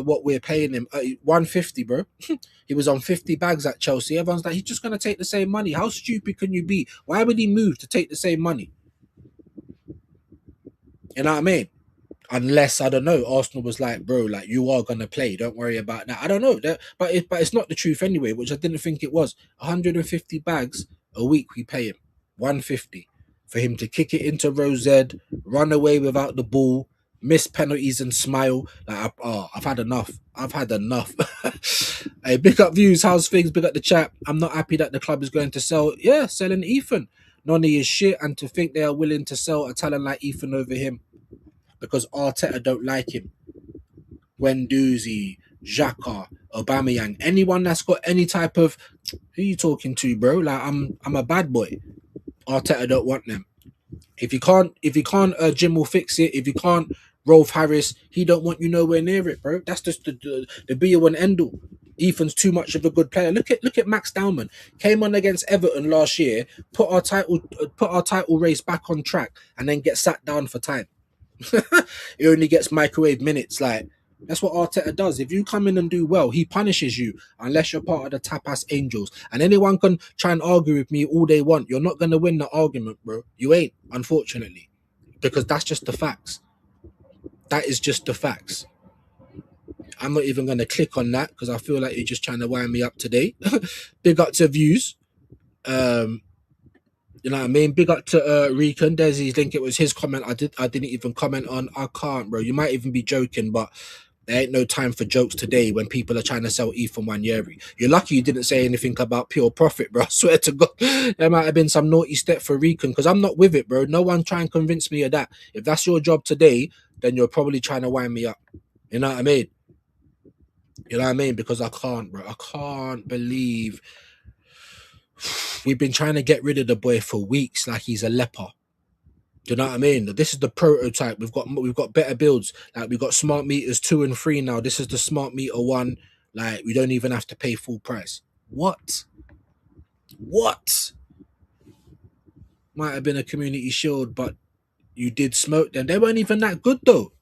What we're paying him, 150, bro. He was on 50 bags at Chelsea. Everyone's like, he's just gonna take the same money. How stupid can you be? Why would he move to take the same money? You know what I mean? Unless, I don't know, Arsenal was like, bro, like, you are gonna play. Don't worry about that. I don't know that, but it's not the truth anyway, which I didn't think it was. 150 bags a week we pay him. 150 for him to kick it into Rose, run away without the ball, miss penalties and smile. Like, I've had enough. Hey, big up views. How's things? Big up the chat. I'm not happy that the club is going to sell. Yeah, selling Ethan. Noni is shit, and to think they are willing to sell a talent like Ethan over him because Arteta don't like him. Guendouzi, Xhaka, Aubameyang, anyone that's got any type of, who you talking to, bro? Like, I'm a bad boy. Arteta don't want them. If you can't, Jim will fix it. If you can't Rolf Harris, he don't want you nowhere near it, bro. That's just the be all and end all. Ethan's too much of a good player. Look at Max Dowman. Came on against Everton last year, put our title race back on track, and then get sat down for time. He only gets microwave minutes. Like, that's what Arteta does. If you come in and do well, he punishes you unless you're part of the tapas angels. And anyone can try and argue with me all they want. You're not gonna win the argument, bro. You ain't, unfortunately, because that's just the facts. That is just the facts. I'm not even going to click on that because I feel like you're just trying to wind me up today. Big up to Views. You know what I mean? Big up to Recon. There's his link. It was his comment. I didn't even comment on. I can't, bro. You might even be joking, but there ain't no time for jokes today when people are trying to sell Ethan Nwaneri. You're lucky you didn't say anything about pure profit, bro. I swear to God. There might have been some naughty step for Recon because I'm not with it, bro. No one try and convince me of that. If that's your job today, then you're probably trying to wind me up. You know what I mean? You know what I mean? Because I can't, bro. I can't believe we've been trying to get rid of the boy for weeks like he's a leper. Do you know what I mean? This is the prototype. We've got better builds. Like, we've got smart meters 2 and 3 now. This is the smart meter 1. Like, we don't even have to pay full price. What? Might have been a community shield, but you did smoke them. They weren't even that good though.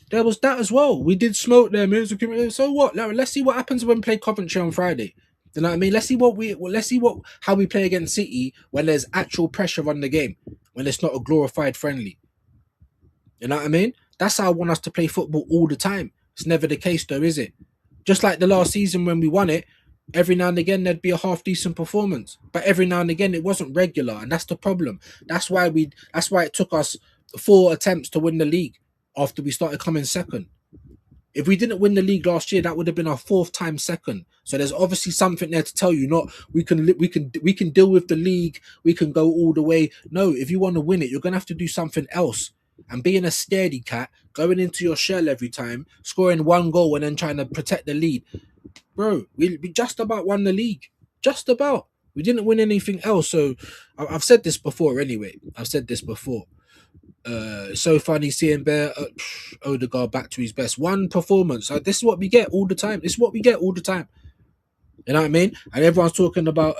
There was that as well. We did smoke them. It was a community. So what? Let's see what happens when we play Coventry on Friday. You know what I mean? Let's see how we play against City when there's actual pressure on the game, when it's not a glorified friendly. You know what I mean? That's how I want us to play football all the time. It's never the case though, is it? Just like the last season when we won it, every now and again there'd be a half decent performance, but every now and again it wasn't regular, and that's the problem. That's why it took us 4 attempts to win the league after we started coming second. If we didn't win the league last year, that would have been our 4th time second. So there's obviously something there to tell you. Not we can deal with the league, we can go all the way. No, if you want to win it, you're gonna have to do something else. And being a scaredy cat, going into your shell every time, scoring 1 goal and then trying to protect the lead, bro, we just about won the league. Just about. We didn't win anything else. So I've said this before anyway. So funny seeing Bear Odegaard back to his best. 1 performance. This is what we get all the time. You know what I mean? And everyone's talking about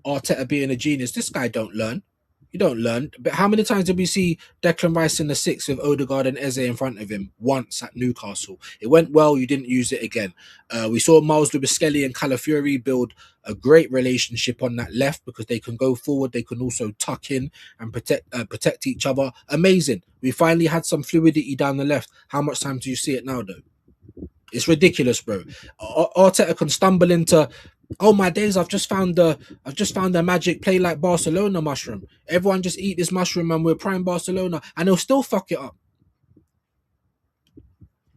Arteta being a genius. This guy don't learn. You don't learn. But how many times did we see Declan Rice in the 6 with Odegaard and Eze in front of him? Once at Newcastle. It went well. You didn't use it again. We saw Miles Lewis-Skelly and Calafiori build a great relationship on that left because they can go forward. They can also tuck in and protect each other. Amazing. We finally had some fluidity down the left. How much time do you see it now, though? It's ridiculous, bro. Arteta can stumble into, oh my days, I've just found the magic play like Barcelona mushroom. Everyone just eat this mushroom and we're prime Barcelona, and they'll still fuck it up.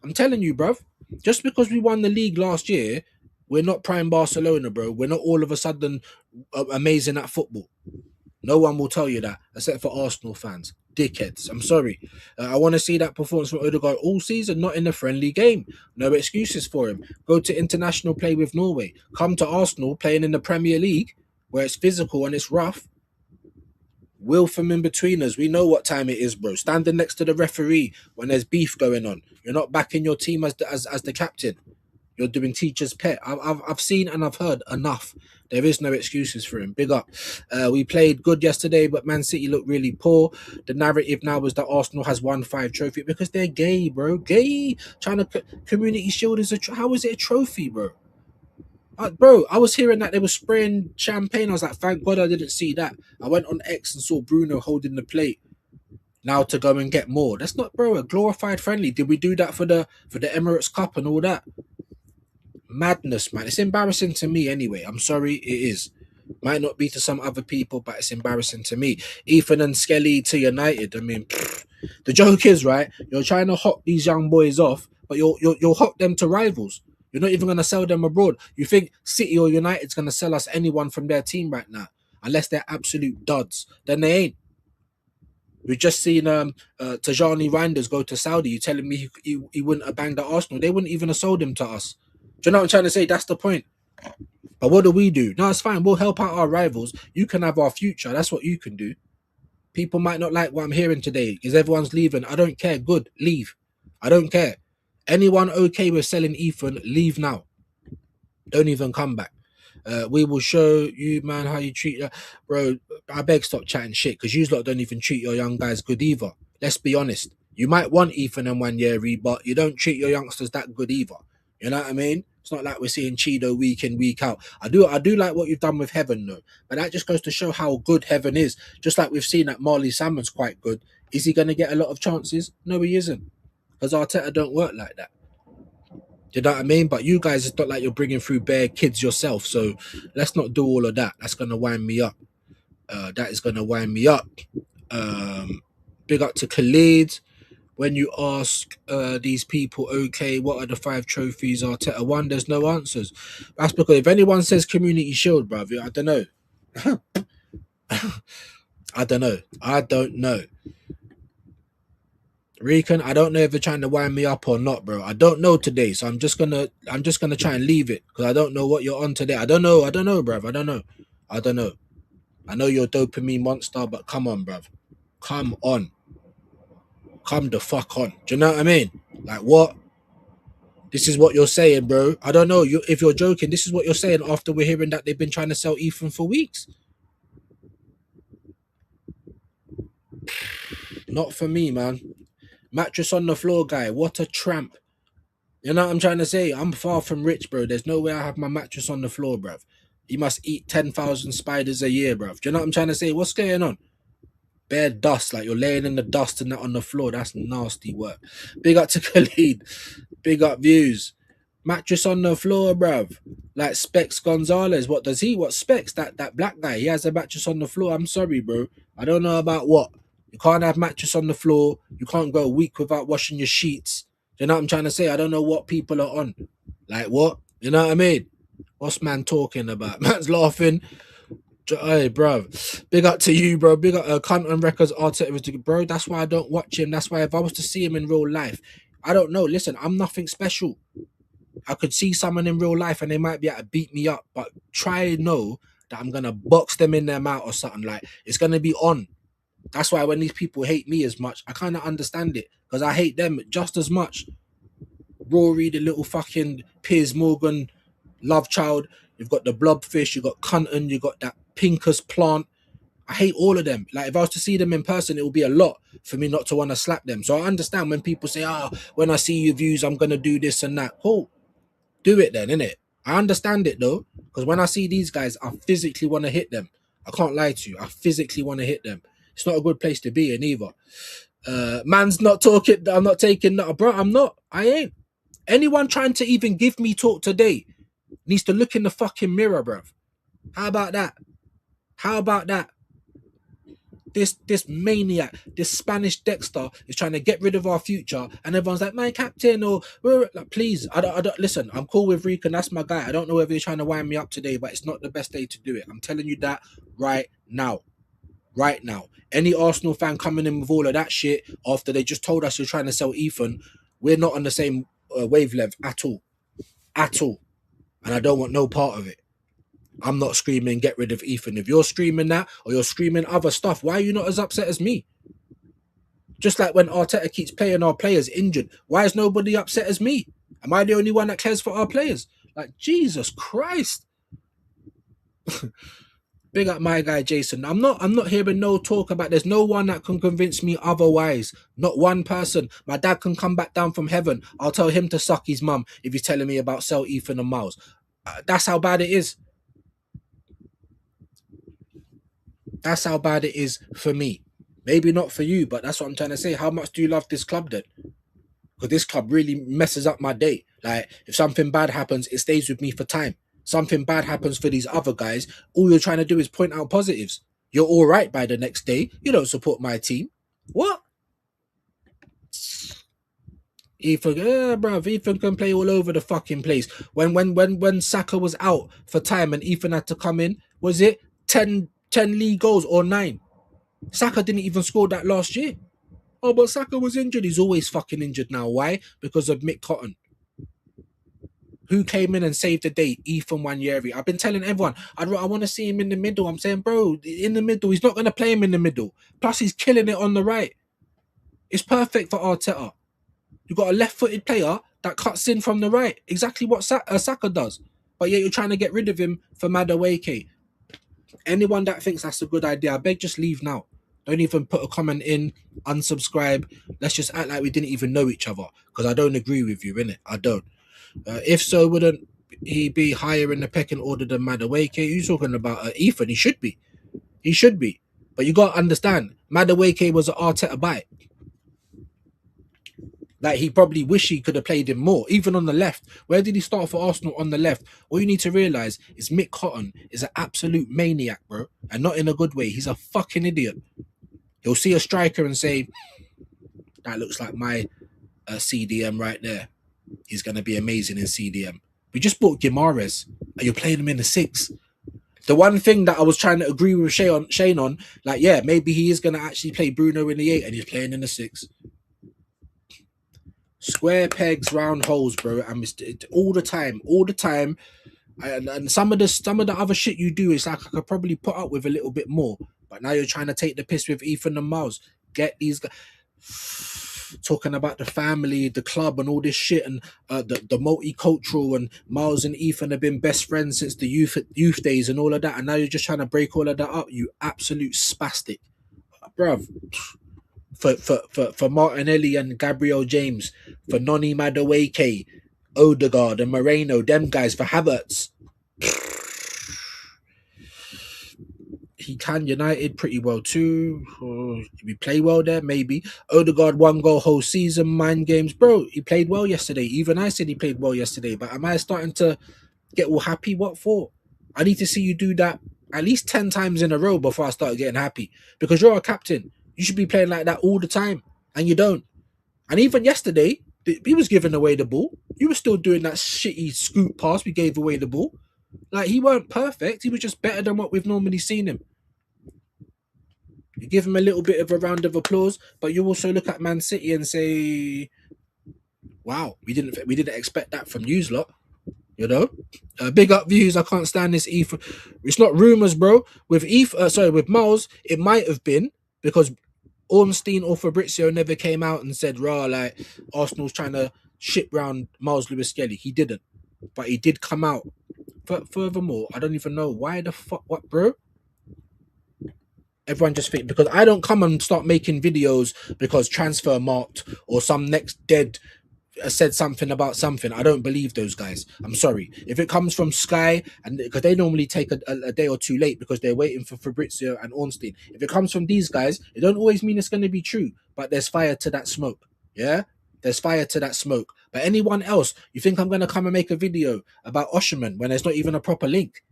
I'm telling you, bruv. Just because we won the league last year, we're not prime Barcelona, bro. We're not all of a sudden amazing at football. No one will tell you that, except for Arsenal fans. Dickheads. I'm sorry. I want to see that performance from Odegaard all season, not in a friendly game. No excuses for him. Go to international play with Norway. Come to Arsenal playing in the Premier League, where it's physical and it's rough. Will from in between us. We know what time it is, bro. Standing next to the referee when there's beef going on. You're not backing your team as the captain. You're doing teacher's pet. I've seen and I've heard enough. There is no excuses for him. Big up. We played good yesterday, but Man City looked really poor. The narrative now is that Arsenal has won 5 trophies because they're gay, bro. Gay. Trying to community shield is how is it a trophy, bro? Bro, I was hearing that they were spraying champagne. I was like, thank God I didn't see that. I went on X and saw Bruno holding the plate. Now to go and get more. That's not, bro, a glorified friendly. Did we do that for the Emirates Cup and all that? Madness, man. It's embarrassing to me anyway. I'm sorry, it is. Might not be to some other people, but it's embarrassing to me. Ethan and Skelly to United. I mean, the joke is, right, you're trying to hawk these young boys off, but you'll hawk them to rivals. You're not even going to sell them abroad. You think City or United's going to sell us anyone from their team right now? Unless they're absolute duds. Then they ain't. We've just seen Tajani Reinders go to Saudi. You telling me he wouldn't have banged at Arsenal? They wouldn't even have sold him to us. Do you know what I'm trying to say? That's the point. But what do we do? No, it's fine. We'll help out our rivals. You can have our future. That's what you can do. People might not like what I'm hearing today because everyone's leaving. I don't care. Good, leave. I don't care. Anyone okay with selling Ethan, leave now. Don't even come back. We will show you, man, how you treat your... Bro, I beg stop chatting shit because you lot don't even treat your young guys good either. Let's be honest. You might want Ethan and Nwaneri, but you don't treat your youngsters that good either. You know what I mean? It's not like we're seeing Chido week in, week out. I do like what you've done with Heaven, though. But that just goes to show how good Heaven is. Just like we've seen that Marley Salmon's quite good. Is he going to get a lot of chances? No, he isn't. Because Arteta don't work like that. You know what I mean? But you guys, it's not like you're bringing through bare kids yourself. So let's not do all of that. That's going to wind me up. That is going to wind me up. Big up to Khalid. When you ask these people, okay, what are the 5 trophies Arteta won? There's no answers. That's because if anyone says Community Shield, bruv, I don't know. I don't know. Rican, I don't know if you're trying to wind me up or not, bro. I don't know today, so I'm just gonna try and leave it because I don't know what you're on today. I don't know, bruv. I don't know. I know you're a dopamine monster, but come on, bruv. Come on. Come the fuck on. Do you know what I mean? Like, what? This is what you're saying, bro. I don't know. If you're joking, this is what you're saying after we're hearing that they've been trying to sell Ethan for weeks. Not for me, man. Mattress on the floor guy. What a tramp. You know what I'm trying to say? I'm far from rich, bro. There's no way I have my mattress on the floor, bruv. You must eat 10,000 spiders a year, bruv. Do you know what I'm trying to say? What's going on? Bare dust, like you're laying in the dust and that on the floor. That's nasty work. Big up to Khalid. Big up views. Mattress on the floor, bruv. Like Specs Gonzalez. What does he? What Specs? That black guy. He has a mattress on the floor. I'm sorry, bro. I don't know about what. You can't have mattress on the floor. You can't go a week without washing your sheets. Do you know what I'm trying to say? I don't know what people are on. Like what? You know what I mean? What's man talking about? Man's laughing. Hey, bro. Big up to you, bro. Big up Cunt on Records Arteta, bro. That's why I don't watch him. That's why if I was to see him in real life, I don't know. Listen, I'm nothing special. I could see someone in real life and they might be able to beat me up, but try and know that I'm gonna box them in their mouth or something. Like it's gonna be on. That's why when these people hate me as much, I kind of understand it because I hate them just as much. Rory, the little fucking Piers Morgan love child. You've got the blobfish. You've got Cunton. You got that Pincus plant. I hate all of them. Like if I was to see them in person, it would be a lot for me not to want to slap them. So I understand when people say, when I see your views, I'm gonna do this and that. Cool, do it then, innit? I understand it though, because when I see these guys, I physically want to hit them. I can't lie to you. I physically want to hit them. It's not a good place to be in either. Man's not talking. I'm not taking that, bro. I'm not. I ain't. Anyone trying to even give me talk today needs to look in the fucking mirror, bro. How about that? How about that? This maniac, this Spanish Dexter is trying to get rid of our future, and everyone's like, "My captain," or like, please. I don't listen. I'm cool with Rican. That's my guy. I don't know whether you're trying to wind me up today, but it's not the best day to do it. I'm telling you that right now. Right now. Any Arsenal fan coming in with all of that shit after they just told us you're trying to sell Ethan, we're not on the same wavelength at all. At all. And I don't want no part of it. I'm not screaming get rid of Ethan. If you're screaming that or you're screaming other stuff, why are you not as upset as me? Just like when Arteta keeps playing our players injured, why is nobody upset as me? Am I the only one that cares for our players? Like, Jesus Christ. Big up my guy Jason. I'm not hearing no talk about. There's no one that can convince me otherwise. Not one person. My dad can come back down from heaven. I'll tell him to suck his mum if he's telling me about sell Ethan and Miles. That's how bad it is. That's how bad it is for me. Maybe not for you, but that's what I'm trying to say. How much do you love this club then? Because this club really messes up my day. Like, if something bad happens, it stays with me for time. Something bad happens for these other guys, all you're trying to do is point out positives. You're all right by the next day. You don't support my team. What? Ethan, bruv, Ethan can play all over the fucking place. When Saka was out for time and Ethan had to come in, was it 10 league goals or 9? Saka didn't even score that last year. Oh, but Saka was injured. He's always fucking injured now. Why? Because of Mick Cotton. Who came in and saved the day? Ethan Nwaneri. I've been telling everyone, I want to see him in the middle. I'm saying, bro, in the middle. He's not going to play him in the middle. Plus, he's killing it on the right. It's perfect for Arteta. You've got a left-footed player that cuts in from the right. Exactly what Saka does. But yet you're trying to get rid of him for Madueke. Anyone that thinks that's a good idea, I beg just leave now. Don't even put a comment in, unsubscribe. Let's just act like we didn't even know each other. Because I don't agree with you, innit? I don't. If so, wouldn't he be higher in the pecking order than Madueke? You're talking about Ethan. He should be. He should be. But you got to understand, Madueke was an Arteta buy. Like, he probably wish he could have played him more, even on the left. Where did he start for Arsenal on the left? All you need to realise is Mick Cotton is an absolute maniac, bro. And not in a good way. He's a fucking idiot. He'll see a striker and say, that looks like my CDM right there. He's going to be amazing in CDM. We just bought Guimaraes and you're playing him in the 6. The one thing that I was trying to agree with Shane on, like, yeah, maybe he is going to actually play Bruno in the 8 and he's playing in the 6. Square pegs, round holes, bro. And all the time. And some of the other shit you do is like I could probably put up with a little bit more. But now you're trying to take the piss with Ethan and Miles. Get these guys talking about the family, the club, and all this shit, and the multicultural. And Miles and Ethan have been best friends since the youth days and all of that. And now you're just trying to break all of that up. You absolute spastic, bruv. For Martinelli and Gabriel James, for Noni Madueke, Odegaard and Moreno, them guys, for Havertz. He can United pretty well too. We play well there, maybe. Odegaard 1 goal whole season, mind games. Bro, he played well yesterday. Even I said he played well yesterday. But am I starting to get all happy? What for? I need to see you do that at least 10 times in a row before I start getting happy. Because you're a captain. You should be playing like that all the time. And you don't. And even yesterday, he was giving away the ball. You were still doing that shitty scoop pass. We gave away the ball. Like, he weren't perfect. He was just better than what we've normally seen him. You give him a little bit of a round of applause, but you also look at Man City and say, wow, we didn't expect that from yous lot. You know? Big up views. I can't stand this Ethan. It's not rumours, bro. With with Miles, it might have been because Ornstein or Fabrizio never came out and said, like, Arsenal's trying to ship round Miles Lewis Skelly. He didn't. But he did come out. Furthermore, I don't even know why the fuck, what, bro? Everyone just think, because I don't come and start making videos because transfer marked or some next dead said something about something. I don't believe those guys. I'm sorry. If it comes from Sky, and because they normally take a day or two late because they're waiting for Fabrizio and Ornstein. If it comes from these guys, it don't always mean it's going to be true. But there's fire to that smoke. Yeah? There's fire to that smoke. But anyone else, you think I'm going to come and make a video about Osherman when there's not even a proper link?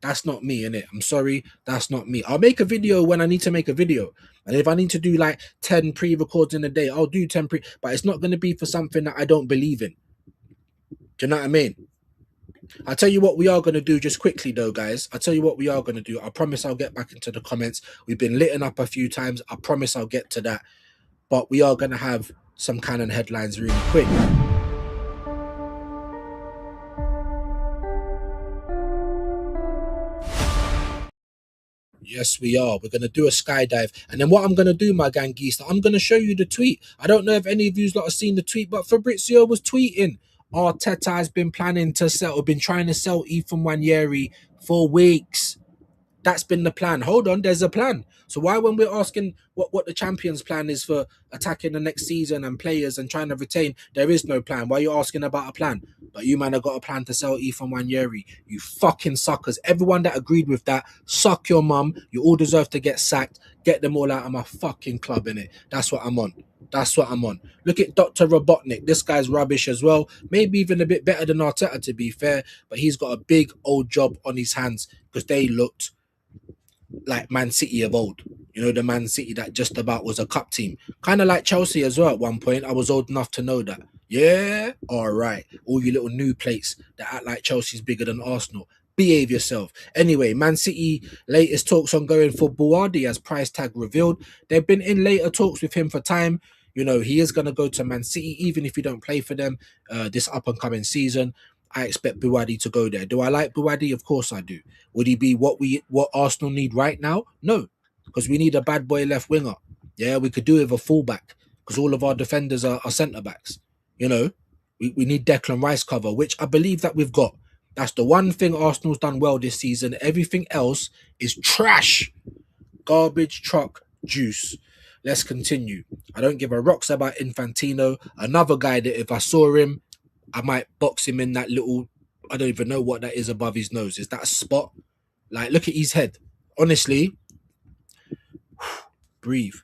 That's not me, innit? I'm sorry, that's not me. I'll make a video when I need to make a video. And if I need to do like 10 pre-records in a day, I'll do 10 but it's not going to be for something that I don't believe in. Do you know what I mean? I'll tell you what we are going to do just quickly though, guys. I'll tell you what we are going to do. I promise I'll get back into the comments. We've been litting up a few times. I promise I'll get to that. But we are going to have some canon headlines really quick. Yes, we are. We're going to do a skydive. And then what I'm going to do, my gang geese, I'm going to show you the tweet. I don't know if any of you lot have seen the tweet, but Fabrizio was tweeting. Arteta has been planning to sell, or been trying to sell Ethan Nwaneri for weeks. That's been the plan. Hold on, there's a plan. So why, when we're asking what the champions plan is for attacking the next season and players and trying to retain, there is no plan. Why are you asking about a plan? But you man have got a plan to sell Ethan Nwaneri. You fucking suckers. Everyone that agreed with that, suck your mum. You all deserve to get sacked. Get them all out of my fucking club, innit? That's what I'm on. That's what I'm on. Look at Dr. Robotnik. This guy's rubbish as well. Maybe even a bit better than Arteta, to be fair. But he's got a big old job on his hands because they looked like Man City of old. You know, the Man City that just about was a cup team. Kind of like Chelsea as well at one point. I was old enough to know that. Yeah? All right. All you little new plates that act like Chelsea's bigger than Arsenal. Behave yourself. Anyway, Man City latest talks ongoing for Buardi as price tag revealed. They've been in later talks with him for time. You know, he is going to go to Man City, even if he don't play for them this up-and-coming season. I expect Buwadi to go there. Do I like Buwadi? Of course I do. Would he be what Arsenal need right now? No, because we need a bad boy left winger. Yeah, we could do it with a fullback because all of our defenders are centre-backs. You know, we need Declan Rice cover, which I believe that we've got. That's the one thing Arsenal's done well this season. Everything else is trash. Garbage truck juice. Let's continue. I don't give a rocks about Infantino. Another guy that if I saw him, I might box him in that little, I don't even know what that is above his nose. Is that a spot? Like, look at his head. Honestly, breathe.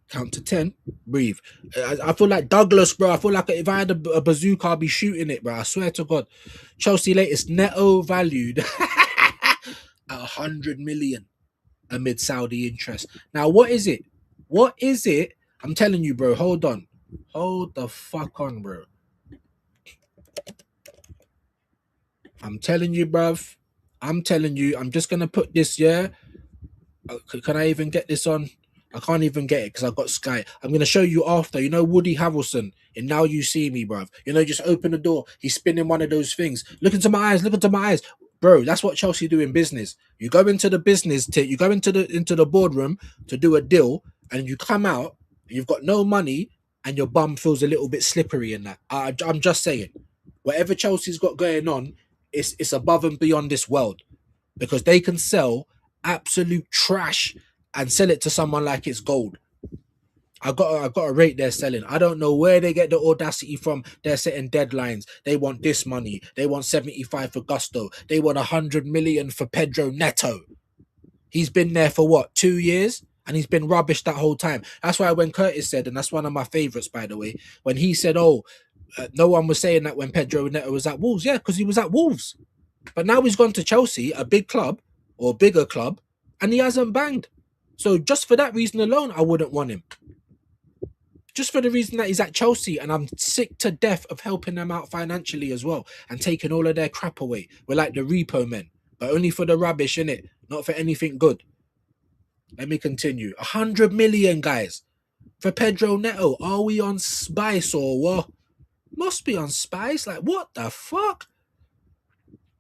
Count to 10, breathe. I feel like Douglas, bro. I feel like if I had a bazooka, I'd be shooting it, bro. I swear to God. Chelsea latest Neto valued at 100 million amid Saudi interest. Now, what is it? What is it? I'm telling you, bro. Hold on. Hold the fuck on, bro. I'm telling you, bruv. I'm telling you. I'm just going to put this, yeah? Can I even get this on? I can't even get it because I've got Sky. I'm going to show you after. You know Woody Harrelson in Now You See Me, bruv. You know, just open the door. He's spinning one of those things. Look into my eyes. Look into my eyes. Bro, that's what Chelsea do in business. You go into the business, you go into the boardroom to do a deal, and you come out, and you've got no money, and your bum feels a little bit slippery in that. I'm just saying. Whatever Chelsea's got going on, it's above and beyond this world. Because they can sell absolute trash and sell it to someone like it's gold. I got to rate their selling. I don't know where they get the audacity from. They're setting deadlines. They want this money. They want 75 for Gusto. They want 100 million for Pedro Neto. He's been there for what, 2 years? And he's been rubbish that whole time. That's why when Curtis said, and that's one of my favourites, by the way, when he said, no one was saying that when Pedro Neto was at Wolves. Yeah, because he was at Wolves. But now he's gone to Chelsea, a big club or bigger club, and he hasn't banged. So just for that reason alone, I wouldn't want him. Just for the reason that he's at Chelsea, and I'm sick to death of helping them out financially as well and taking all of their crap away. We're like the repo men, but only for the rubbish, innit? Not for anything good. Let me continue. 100 million, guys, for Pedro Neto. Are we on Spice or what? Must be on Spice. Like, what the fuck?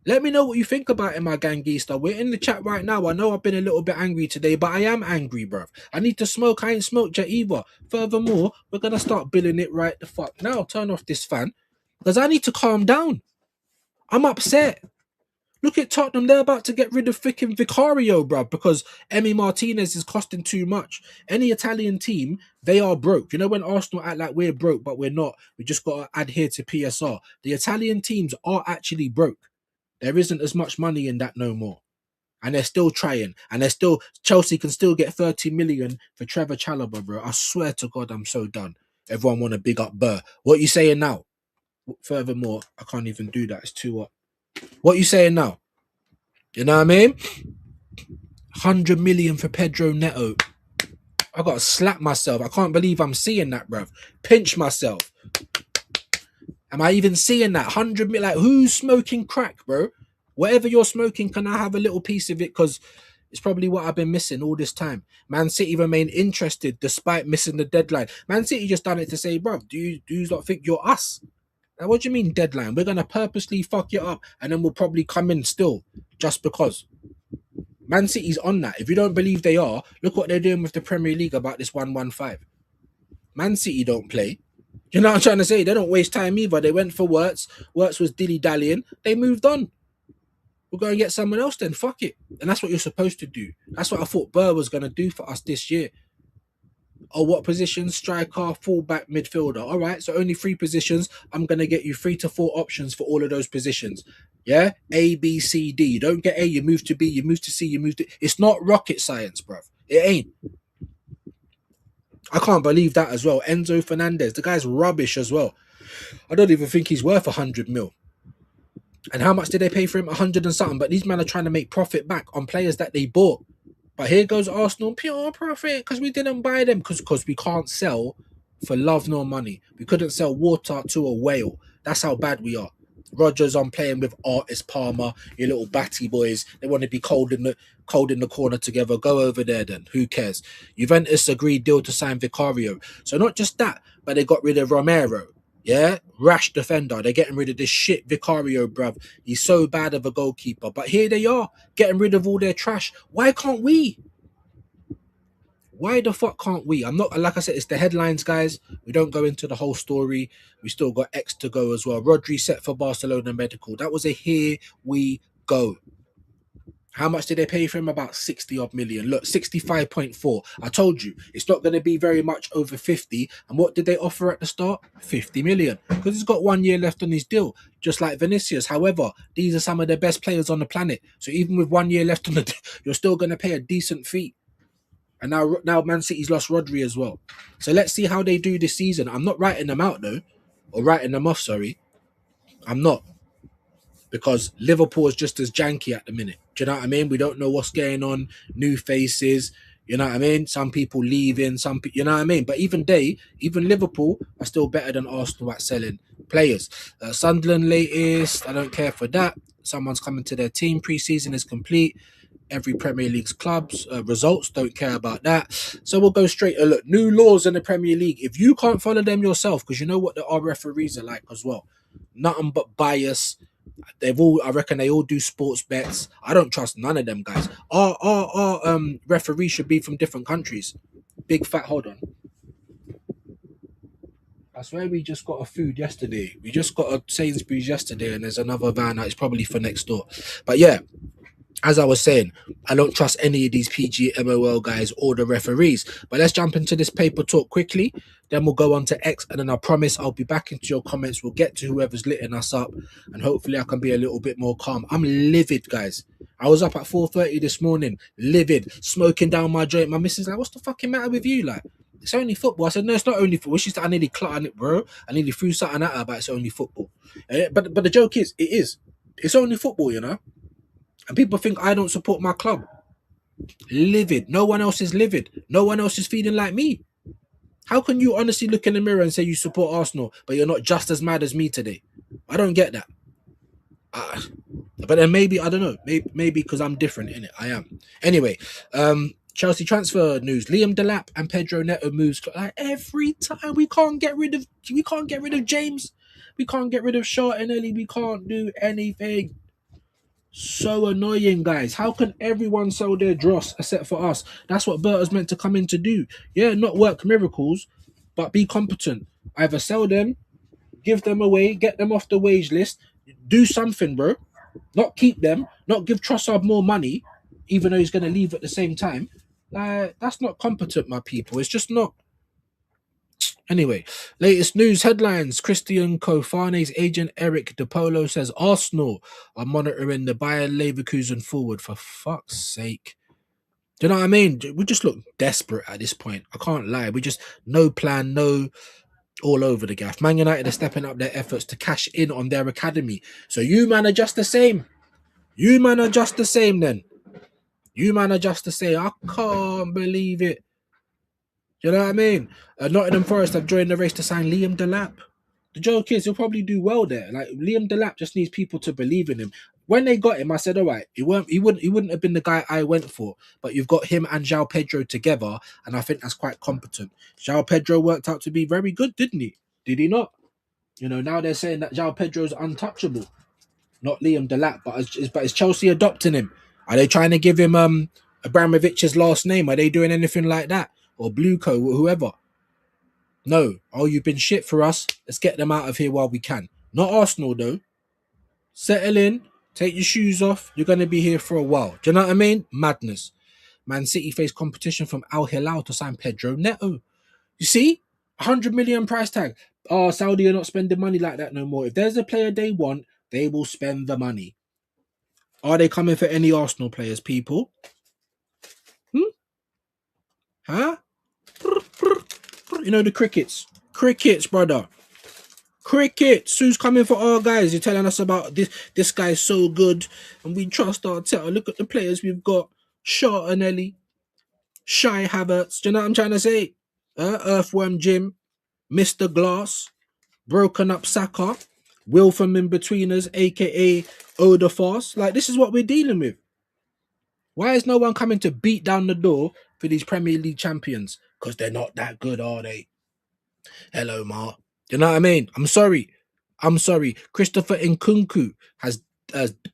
Let me know what you think about it, my gangista. We're in the chat right now. I know I've been a little bit angry today, but I am angry, bruv. I need to smoke. I ain't smoked yet either. Furthermore, we're going to start billing it right the fuck now. Turn off this fan because I need to calm down. I'm upset. Look at Tottenham. They're about to get rid of freaking Vicario, bruv, because Emi Martinez is costing too much. Any Italian team, they are broke. You know when Arsenal act like we're broke, but we're not. We just got to adhere to PSR. The Italian teams are actually broke. There isn't as much money in that no more. And they're still trying. And Chelsea can still get 30 million for Trevor Chalobah, bro. I swear to God, I'm so done. Everyone want to big up Burr. What you saying now? Furthermore, I can't even do that. It's too hot. What you saying now? You know what I mean? 100 million for Pedro Neto. I got to slap myself. I can't believe I'm seeing that, bro. Pinch myself. Am I even seeing that? 100 million? Like, who's smoking crack, bro? Whatever you're smoking, can I have a little piece of it? Because it's probably what I've been missing all this time. Man City remain interested despite missing the deadline. Man City just done it to say, bro, do you not think you're us? Now, what do you mean deadline? We're going to purposely fuck it up and then we'll probably come in still just because. Man City's on that. If you don't believe they are, look what they're doing with the Premier League about this 115. Man City don't play. You know what I'm trying to say? They don't waste time either. They went for Wirtz. Wirtz was dilly-dallying. They moved on. We'll go and get someone else then. Fuck it. And that's what you're supposed to do. That's what I thought Burr was going to do for us this year. Oh, what position? Striker, fullback, midfielder. All right, so only 3 positions. I'm going to get you 3 to 4 options for all of those positions. Yeah? A, B, C, D. You don't get A, you move to B, you move to C, you move to... It's not rocket science, bruv. It ain't. I can't believe that as well. Enzo Fernandez, the guy's rubbish as well. I don't even think he's worth 100 mil. And how much did they pay for him? 100 and something. But these men are trying to make profit back on players that they bought. But here goes Arsenal, pure profit because we didn't buy them because we can't sell for love nor money. We couldn't sell water to a whale. That's how bad we are. Rogers on playing with Artist Palmer, your little batty boys. They want to be cold in the corner together. Go over there then. Who cares? Juventus agreed deal to sign Vicario. So not just that, but they got rid of Romero. Yeah, rash defender. They're getting rid of this shit Vicario, bruv. He's so bad of a goalkeeper. But here they are, getting rid of all their trash. Why can't we? Why the fuck can't we? I'm not, like I said, it's the headlines, guys. We don't go into the whole story. We still got X to go as well. Rodri set for Barcelona medical. That was a here we go. How much did they pay for him? About 60 odd million. Look, 65.4. I told you, it's not going to be very much over 50. And what did they offer at the start? 50 million. Because he's got 1 year left on his deal, just like Vinicius. However, these are some of the best players on the planet. So even with 1 year left on the deal, you're still going to pay a decent fee. And now Man City's lost Rodri as well. So let's see how they do this season. I'm not writing them out though. Or writing them off, sorry. I'm not. Because Liverpool is just as janky at the minute. Do you know what I mean? We don't know what's going on. New faces. You know what I mean? Some people leaving. Some people, you know what I mean? But even Liverpool are still better than Arsenal at selling players. Sunderland latest. I don't care for that. Someone's coming to their team. Pre-season is complete. Every Premier League's clubs results, don't care about that. So we'll go straight to look. New laws in the Premier League. If you can't follow them yourself, because you know what our referees are like as well. Nothing but bias. I reckon they all do sports bets. I don't trust none of them guys. Our referees should be from different countries. Big fat, hold on. I swear we just got a food yesterday. We just got a Sainsbury's yesterday, and there's another van that is probably for next door. But yeah, as I was saying, I don't trust any of these PGMOL guys or the referees. But let's jump into this paper talk quickly. Then we'll go on to X. And then I promise I'll be back into your comments. We'll get to whoever's litting us up. And hopefully I can be a little bit more calm. I'm livid, guys. I was up at 4:30 this morning. Livid. Smoking down my joint. My missus like, what's the fucking matter with you? Like, it's only football. I said, no, it's not only football. She's like, I nearly cluttered it, bro. I nearly threw something at her about it's only football. But the joke is, it is. It's only football, you know. And people think I don't support my club. Livid. No one else is livid. No one else is feeling like me. How can you honestly look in the mirror and say you support Arsenal, but you're not just as mad as me today? I don't get that. But then maybe, I don't know. Maybe because I'm different in it. I am. Anyway, Chelsea transfer news. Liam Delap and Pedro Neto moves. Like every time we can't get rid of James. We can't get rid of Martinelli. We can't do anything. So annoying, guys. How can everyone sell their dross except for us? That's what Berta's meant to come in to do. Yeah, not work miracles, but be competent. Either sell them, give them away, get them off the wage list, do something, bro. Not keep them, not give Trossard more money, even though he's going to leave at the same time. That's not competent, my people. It's just not. Anyway, latest news headlines. Christian Kofane's agent Eric DePolo says Arsenal are monitoring the Bayer Leverkusen forward. For fuck's sake. Do you know what I mean? We just look desperate at this point. I can't lie. We just, no plan, no all over the gaff. Man United are stepping up their efforts to cash in on their academy. So you man are just the same. You man are just the same then. You man are just the same. I can't believe it. You know what I mean? Nottingham Forest have joined the race to sign Liam Delap. The joke is he'll probably do well there. Like Liam Delap just needs people to believe in him. When they got him, I said, all right, he wouldn't have been the guy I went for. But you've got him and João Pedro together, and I think that's quite competent. João Pedro worked out to be very good, didn't he? Did he not? You know, now they're saying that João Pedro's untouchable. Not Liam Delap, but is Chelsea adopting him? Are they trying to give him Abramovich's last name? Are they doing anything like that? Or Blueco, or whoever. No. Oh, you've been shit for us. Let's get them out of here while we can. Not Arsenal, though. Settle in. Take your shoes off. You're going to be here for a while. Do you know what I mean? Madness. Man City face competition from Al Hilal to sign Pedro Neto. You see? 100 million price tag. Oh, Saudi are not spending money like that no more. If there's a player they want, they will spend the money. Are they coming for any Arsenal players, people? Huh? You know the crickets. Crickets, brother. Crickets. Who's coming for our guys? You're telling us about this guy's so good and we trust Arteta. Look at the players we've got. Martinelli. Shy Havertz. Do you know what I'm trying to say? Earthworm Jim. Mr. Glass. Broken up Saka. Will from in between us, aka Oda Fast. Like, this is what we're dealing with. Why is no one coming to beat down the door for these Premier League champions? Because they're not that good, are they? Hello, Mark. You know what I mean? I'm sorry. I'm sorry. Christopher Nkunku has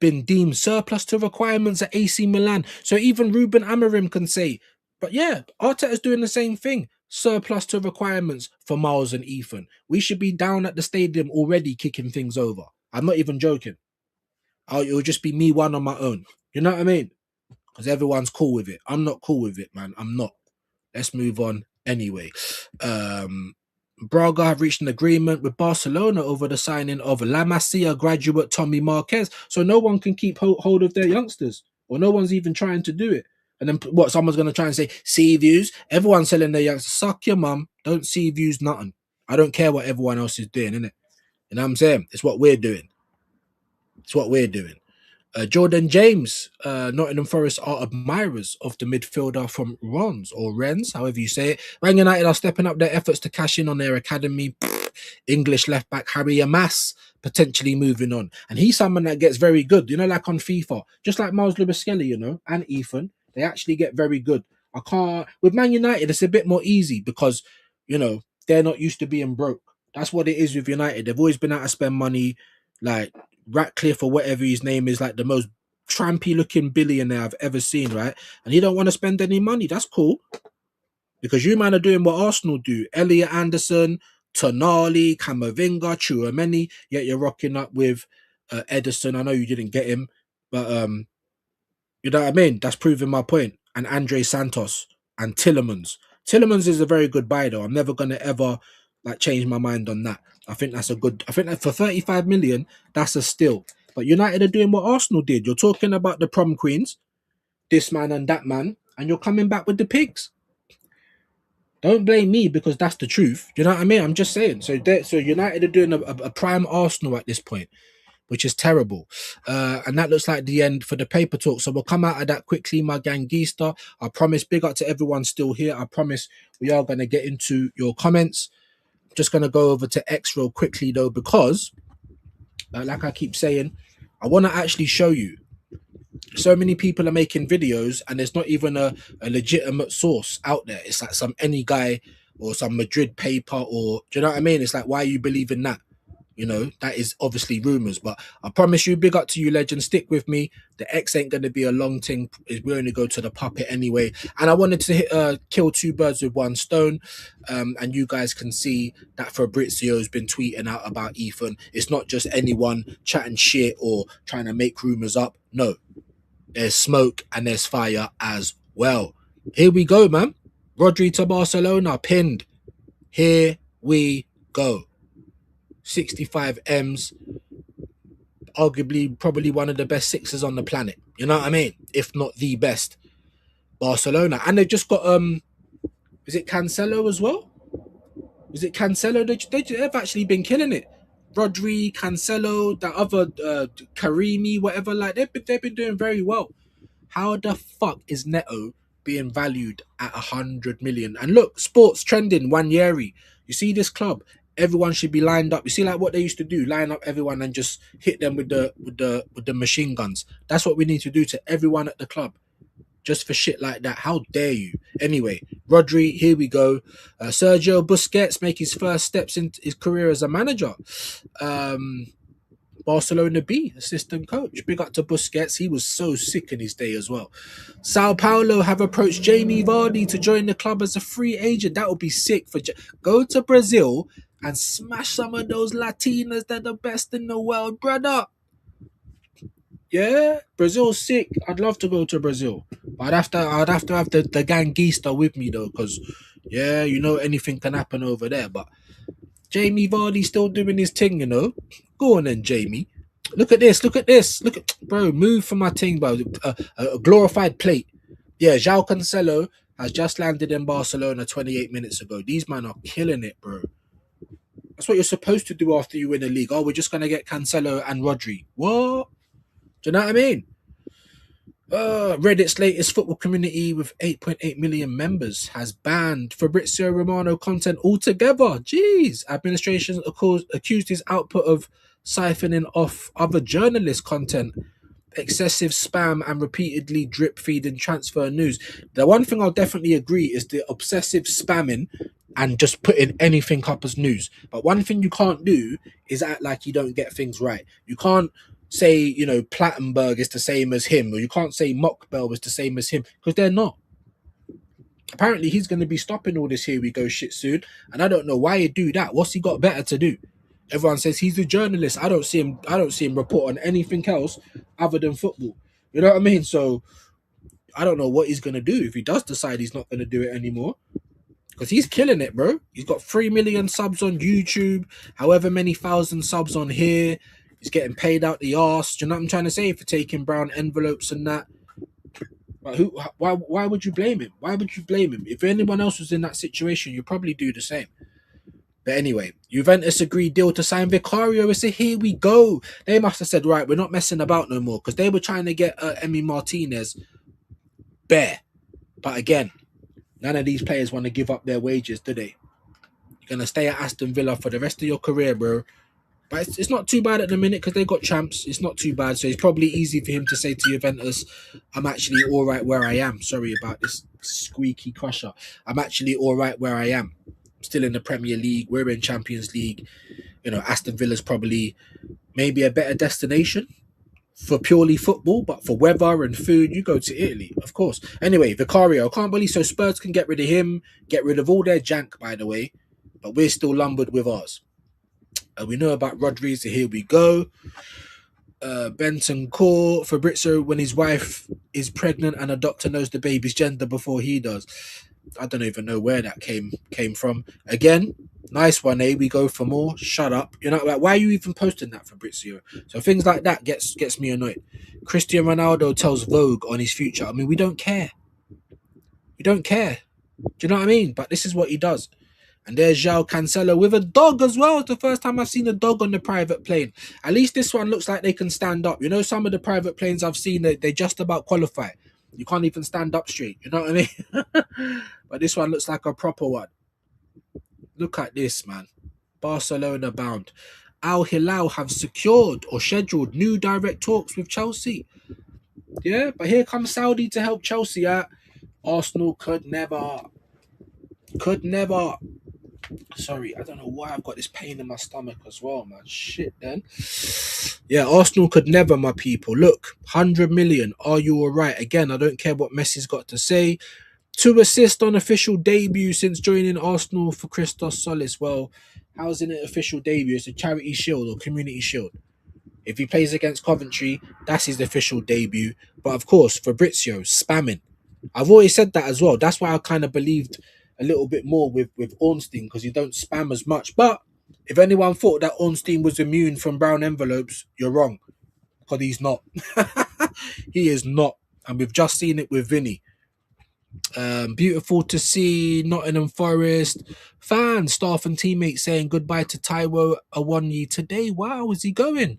been deemed surplus to requirements at AC Milan. So even Ruben Amorim can say, but yeah, Arteta's doing the same thing. Surplus to requirements for Miles and Ethan. We should be down at the stadium already kicking things over. I'm not even joking. It'll just be me one on my own. You know what I mean? Because everyone's cool with it. I'm not cool with it, man. I'm not. Let's move on anyway. Braga have reached an agreement with Barcelona over the signing of La Masia graduate Tommy Marquez. So no one can keep hold of their youngsters, or no one's even trying to do it. And then what? Someone's going to try and say, see views. Everyone's selling their youngsters. Suck your mum. Don't see views, nothing. I don't care what everyone else is doing, innit? You know what I'm saying? It's what we're doing. It's what we're doing. Jordan James, Nottingham Forest are admirers of the midfielder from Rennes, however you say it. Man United are stepping up their efforts to cash in on their academy. English left back Harry Amas potentially moving on, and he's someone that gets very good. You know, like on FIFA, just like Miles Lewis Skelly, you know, and Ethan, they actually get very good. I can't with Man United. It's a bit more easy because you know they're not used to being broke. That's what it is with United. They've always been able to spend money, like Ratcliffe or whatever his name is, like the most trampy looking billionaire I've ever seen, right? And he don't want to spend any money. That's cool. Because you man are doing what Arsenal do. Elliot Anderson, Tonali, Camavinga, Chouameni, yet you're rocking up with Edison. I know you didn't get him, but you know what I mean? That's proving my point. And Andre Santos and Tillemans. Tillemans is a very good buy though. I'm never gonna ever like change my mind on that. I think that's a good. I think that for 35 million, that's a steal. But United are doing what Arsenal did. You're talking about the prom queens, this man and that man, and you're coming back with the pigs. Don't blame me because that's the truth. You know what I mean? I'm just saying. So United are doing a prime Arsenal at this point, which is terrible. And that looks like the end for the paper talk. So we'll come out of that quickly, my gangista. I promise, big up to everyone still here. I promise we are going to get into your comments. Just going to go over to X real quickly though, because like I keep saying, I want to actually show you. So many people are making videos and there's not even a legitimate source out there. It's like some any guy or some Madrid paper, or do you know what I mean? It's like, why you believe in that? You know, that is obviously rumors, but I promise you, big up to you, legend. Stick with me. The X ain't going to be a long thing. We only go to the puppet anyway. And I wanted to kill two birds with one stone. And you guys can see that Fabrizio's been tweeting out about Ethan. It's not just anyone chatting shit or trying to make rumors up. No, there's smoke and there's fire as well. Here we go, man. Rodri to Barcelona, pinned. Here we go. 65 M's, arguably probably one of the best sixers on the planet. You know what I mean? If not the best. Barcelona. And they've just got, is it Cancelo as well? Is it Cancelo? They've actually been killing it. Rodri, Cancelo, that other Karimi, whatever, like they've been doing very well. How the fuck is Neto being valued at 100 million? And look, sports trending, Nwaneri. You see this club? Everyone should be lined up. You see, like what they used to do, line up everyone and just hit them with the machine guns. That's what we need to do to everyone at the club, just for shit like that. How dare you? Anyway, Rodri, here we go. Sergio Busquets make his first steps in his career as a manager. Barcelona B, assistant coach. Big up to Busquets. He was so sick in his day as well. Sao Paulo have approached Jamie Vardy to join the club as a free agent. That would be sick. Go to Brazil and smash some of those Latinas. They're the best in the world, brother. Yeah, Brazil's sick. I'd love to go to Brazil. But I'd have to have the gangista with me though, because yeah, you know anything can happen over there. But Jamie Vardy's still doing his thing, you know. Go on then, Jamie. Look at this. Look at this. Look at, bro, move for my thing, bro. A glorified plate. Yeah, João Cancelo has just landed in Barcelona 28 minutes ago. These men are killing it, bro. That's what you're supposed to do after you win a league. Oh, we're just going to get Cancelo and Rodri. What? Do you know what I mean? Reddit's latest football community with 8.8 million members has banned Fabrizio Romano content altogether. Jeez. Administration accused his output of siphoning off other journalist content, excessive spam, and repeatedly drip feeding transfer news. The one thing I'll definitely agree is the obsessive spamming and just putting anything up as news. But one thing you can't do is act like you don't get things right. You can't say, you know, Plattenberg is the same as him, or you can't say Mockbell is the same as him, because they're not. Apparently he's going to be stopping all this here we go shit soon, and I don't know why he do that. What's he got better to do? Everyone says he's a journalist. I don't see him report on anything else other than football. You know what I mean? So I don't know what he's going to do if he does decide he's not going to do it anymore, because he's killing it, bro. He's got 3 million subs on YouTube, however many thousand subs on here. He's getting paid out the arse. Do you know what I'm trying to say? For taking brown envelopes and that. But why would you blame him? Why would you blame him? If anyone else was in that situation, you'd probably do the same. But anyway, Juventus agreed deal to sign Vicario. It's a here we go. They must have said, right, we're not messing about no more, because they were trying to get Emi Martinez bare. But again, none of these players want to give up their wages, do they? You're going to stay at Aston Villa for the rest of your career, bro. But it's not too bad at the minute because they got champs. It's not too bad. So it's probably easy for him to say to Juventus, I'm actually all right where I am. Sorry about this squeaky crusher. I'm actually all right where I am. I'm still in the Premier League. We're in Champions League. You know, Aston Villa's probably maybe a better destination for purely football, but for weather and food, you go to Italy, of course. Anyway, Vicario, I can't believe so Spurs can get rid of him, get rid of all their jank, by the way, but we're still lumbered with ours. We know about Rodri, so here we go. Benton Core, Fabrizio, when his wife is pregnant and a doctor knows the baby's gender before he does. I don't even know where that came from. Again, nice one, eh? We go for more. Shut up. You're not like, why are you even posting that, Fabrizio? So things like that gets me annoyed. Cristiano Ronaldo tells Vogue on his future. I mean, we don't care. We don't care. Do you know what I mean? But this is what he does. And there's João Cancelo with a dog as well. It's the first time I've seen a dog on the private plane. At least this one looks like they can stand up. You know, some of the private planes I've seen, they just about qualify. You can't even stand up straight. You know what I mean? But this one looks like a proper one. Look at this, man. Barcelona bound. Al Hilal have secured or scheduled new direct talks with Chelsea. Yeah, but here comes Saudi to help Chelsea out. Arsenal could never. Sorry, I don't know why I've got this pain in my stomach as well, man. Shit, then. Yeah, Arsenal could never, my people. Look, 100 million. Are you all right? Again, I don't care what Messi's got to say. 2 assists on official debut since joining Arsenal for Christos Solis. Well, how's it an official debut? It's a charity shield or community shield. If he plays against Coventry, that's his official debut. But of course, Fabrizio, spamming. I've always said that as well. That's why I kind of believed a little bit more with Ornstein, because you don't spam as much. But if anyone thought that Ornstein was immune from brown envelopes, you're wrong, because he's not. He is not. And we've just seen it with Vinny. Beautiful to see Nottingham Forest fans, staff and teammates saying goodbye to Taiwo Awoniyi today. Wow, is he going?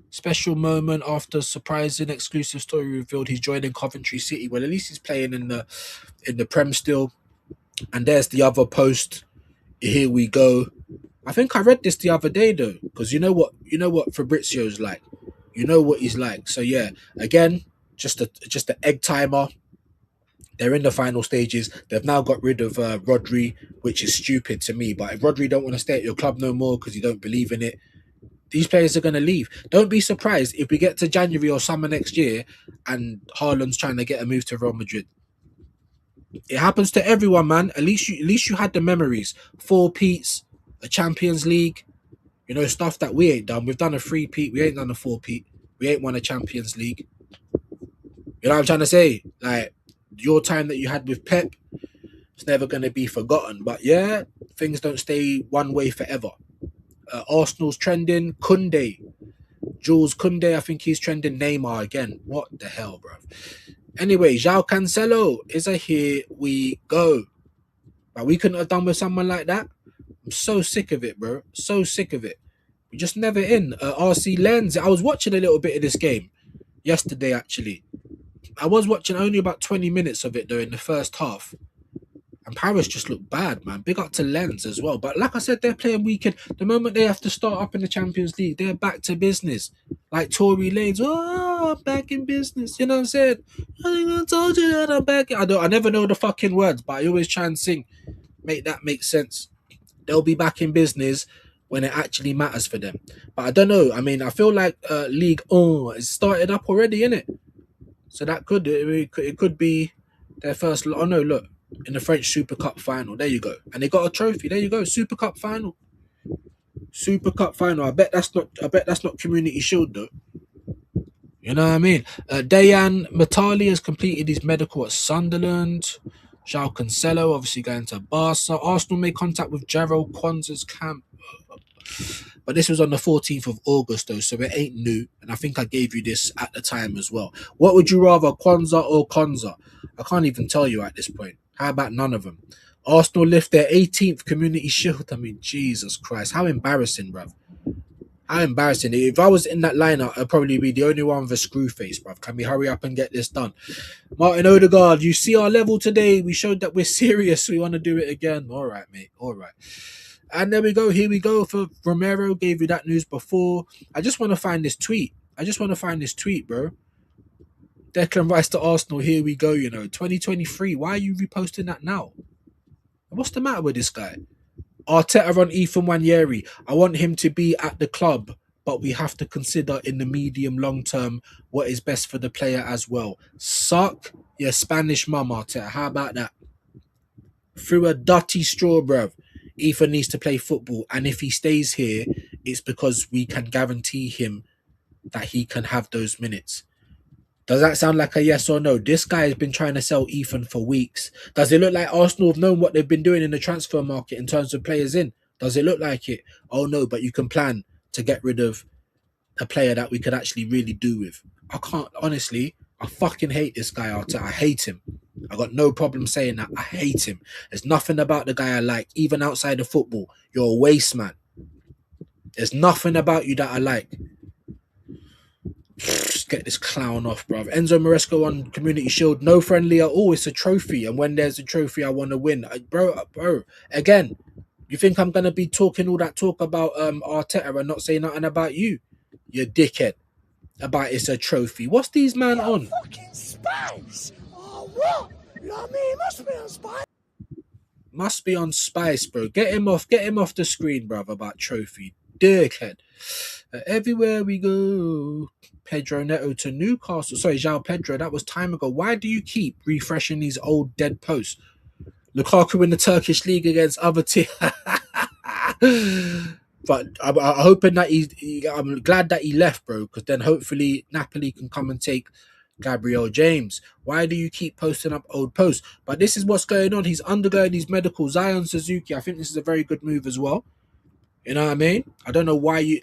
Special moment after surprising exclusive story revealed he's joining Coventry City. Well, at least he's playing in the Prem still. And there's the other post. Here we go. I think I read this the other day though, because you know what Fabrizio's like. You know what he's like. So yeah, again, just the egg timer. They're in the final stages. They've now got rid of Rodri, which is stupid to me. But if Rodri don't want to stay at your club no more because you don't believe in it, these players are going to leave. Don't be surprised if we get to January or summer next year and Haaland's trying to get a move to Real Madrid. It happens to everyone, man. At least you had the memories. 4 peats, a Champions League, you know, stuff that we ain't done. We've done a 3-peat. We ain't done a 4-peat. We ain't won a Champions League. You know what I'm trying to say? Like, your time that you had with Pep, it's never going to be forgotten. But yeah, things don't stay one way forever. Arsenal's trending. Koundé. Jules Koundé, I think he's trending. Neymar again. What the hell, bro? Anyway, João Cancelo is a here we go. But we couldn't have done with someone like that. I'm so sick of it, bro. So sick of it. We just never in. RC Lens. I was watching a little bit of this game yesterday, actually. I was watching only about 20 minutes of it, though, in the first half. And Paris just look bad, man. Big up to Lens as well. But like I said, they're playing weekend. The moment they have to start up in the Champions League, they're back to business. Like Tory Lanez, oh, I'm back in business. You know what I'm saying? I told you that I'm back. I never know the fucking words, but I always try and sing. Make that make sense. They'll be back in business when it actually matters for them. But I don't know. I mean, I feel like League it's started up already, innit? So that it could be their first. Oh no, look. In the French Super Cup final. There you go. And they got a trophy. There you go. Super Cup final. Super Cup final. I bet that's not Community Shield though. You know what I mean? Dejan Matali has completed his medical at Sunderland. João Cancelo obviously going to Barca. Arsenal made contact with Jarrell Kwanzaa's camp. But this was on the 14th of August though, so it ain't new. And I think I gave you this at the time as well. What would you rather, Kwanzaa or Konza? I can't even tell you at this point. How about none of them? Arsenal lift their 18th Community Shield. I mean, Jesus Christ. How embarrassing, bruv. How embarrassing. If I was in that lineup, I'd probably be the only one with a screw face, bruv. Can we hurry up and get this done? Martin Odegaard, you see our level today. We showed that we're serious. We want to do it again. All right, mate. All right. And there we go. Here we go. For Romero, gave you that news before. I just want to find this tweet. Bro. Declan Rice to Arsenal. Here we go. 2023. Why are you reposting that now? What's the matter with this guy? Arteta on Ethan Nwaneri. I want him to be at the club, but we have to consider in the medium long term what is best for the player as well. Suck your Spanish mum, Arteta. How about that? Through a dirty straw, bruv. Ethan needs to play football, and if he stays here, it's because we can guarantee him that he can have those minutes. Does that sound like a yes or no? This guy has been trying to sell Ethan for weeks. Does it look like Arsenal have known what they've been doing in the transfer market in terms of players in? Does it look like it? Oh no, but you can plan to get rid of a player that we could actually really do with. I can't, honestly, I fucking hate this guy, Arteta. I hate him. I got no problem saying that. I hate him. There's nothing about the guy I like, even outside of football. You're a waste man. There's nothing about you that I like. Just get this clown off, bruv. Enzo Maresco on Community Shield. No friendly at all. It's a trophy. And when there's a trophy, I want to win. Bro. Again, you think I'm going to be talking all that talk about Arteta and not say nothing about you? You dickhead. About it's a trophy. What's these man on? Fucking spice. Oh, what? You know what I mean? Must be on spice. Must be on spice, bro. Get him off the screen, bruv, about trophy. Dickhead. Everywhere we go. Pedro Neto to Newcastle. Sorry, João Pedro. That was time ago. Why do you keep refreshing these old dead posts? Lukaku in the Turkish league against other teams. But I'm hoping that I'm glad that he left, bro, because then hopefully Napoli can come and take Gabriel James. Why do you keep posting up old posts? But this is what's going on. He's undergoing his medical. Zion Suzuki, I think this is a very good move as well. You know what I mean? I don't know why you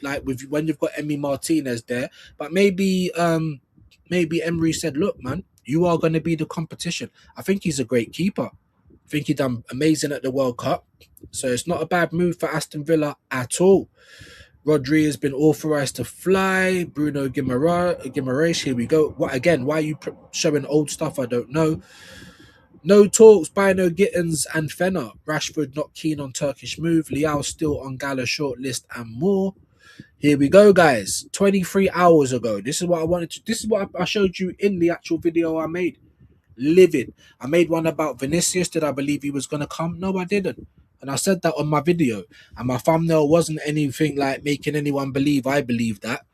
when you've got Emi Martinez there, but maybe Emery said, look, man, you are going to be the competition. I think he's a great keeper. I think he done amazing at the World Cup. So it's not a bad move for Aston Villa at all. Rodri has been authorised to fly. Bruno Guimaraes, here we go. Why are you showing old stuff? I don't know. No talks, Bino Gittins and Fenner. Rashford not keen on Turkish move. Liao still on Gala shortlist and more. Here we go, guys. 23 hours ago. This is what I wanted to. This is what I showed you in the actual video I made. Livid. I made one about Vinicius. Did I believe he was going to come? No, I didn't. And I said that on my video. And my thumbnail wasn't anything like making anyone believe I believe that.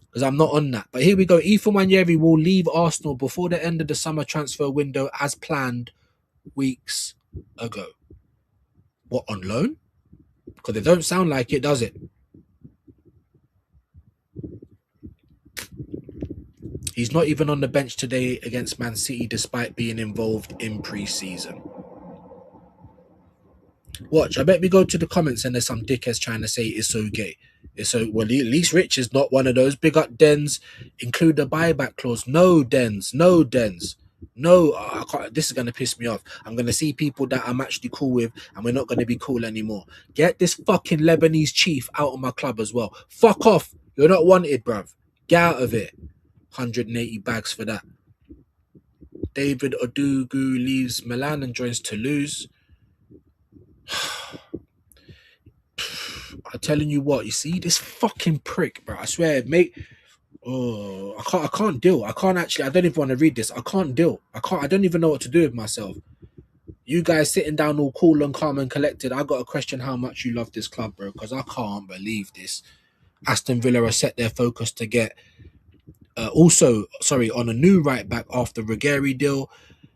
Because I'm not on that. But here we go. Ethan Nwaneri will leave Arsenal before the end of the summer transfer window as planned weeks ago. What, on loan? Because it don't sound like it, does it? He's not even on the bench today against Man City despite being involved in pre-season. Watch, I bet we go to the comments and there's some dickheads trying to say it's okay. It's so well, at least Rich is not one of those. Big up Dens, include the buyback clause. No, Dens. No, Dens. No, I can't. This is going to piss me off. I'm going to see people that I'm actually cool with and we're not going to be cool anymore. Get this fucking Lebanese chief out of my club as well. Fuck off. You're not wanted, bruv. Get out of it. 180 bags for that. David Odugu leaves Milan and joins Toulouse. I'm telling you what, you see this fucking prick, bro. I swear, mate. Oh, I can't deal. I can't actually. I don't even want to read this. I can't deal. I don't even know what to do with myself. You guys sitting down all cool and calm and collected. I got to question how much you love this club, bro, because I can't believe this. Aston Villa are set their focus to get on a new right back after Rodri deal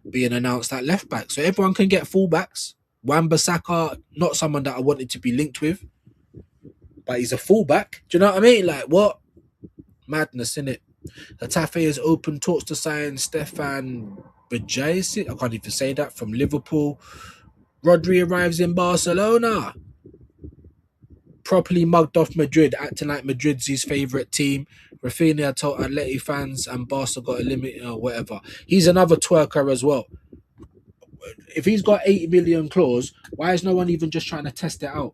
being announced at left back. So everyone can get fullbacks. Wan-Bissaka, not someone that I wanted to be linked with, but he's a fullback. Do you know what I mean? Like, what? Madness, innit? Hetafe has open talks to sign Stefan Bajaj. I can't even say that, from Liverpool. Rodri arrives in Barcelona. Properly mugged off Madrid, acting like Madrid's his favourite team. Rafinha told Atleti fans and Barca got eliminated or whatever. He's another twerker as well. If he's got 80 million clause, why is no one even just trying to test it out?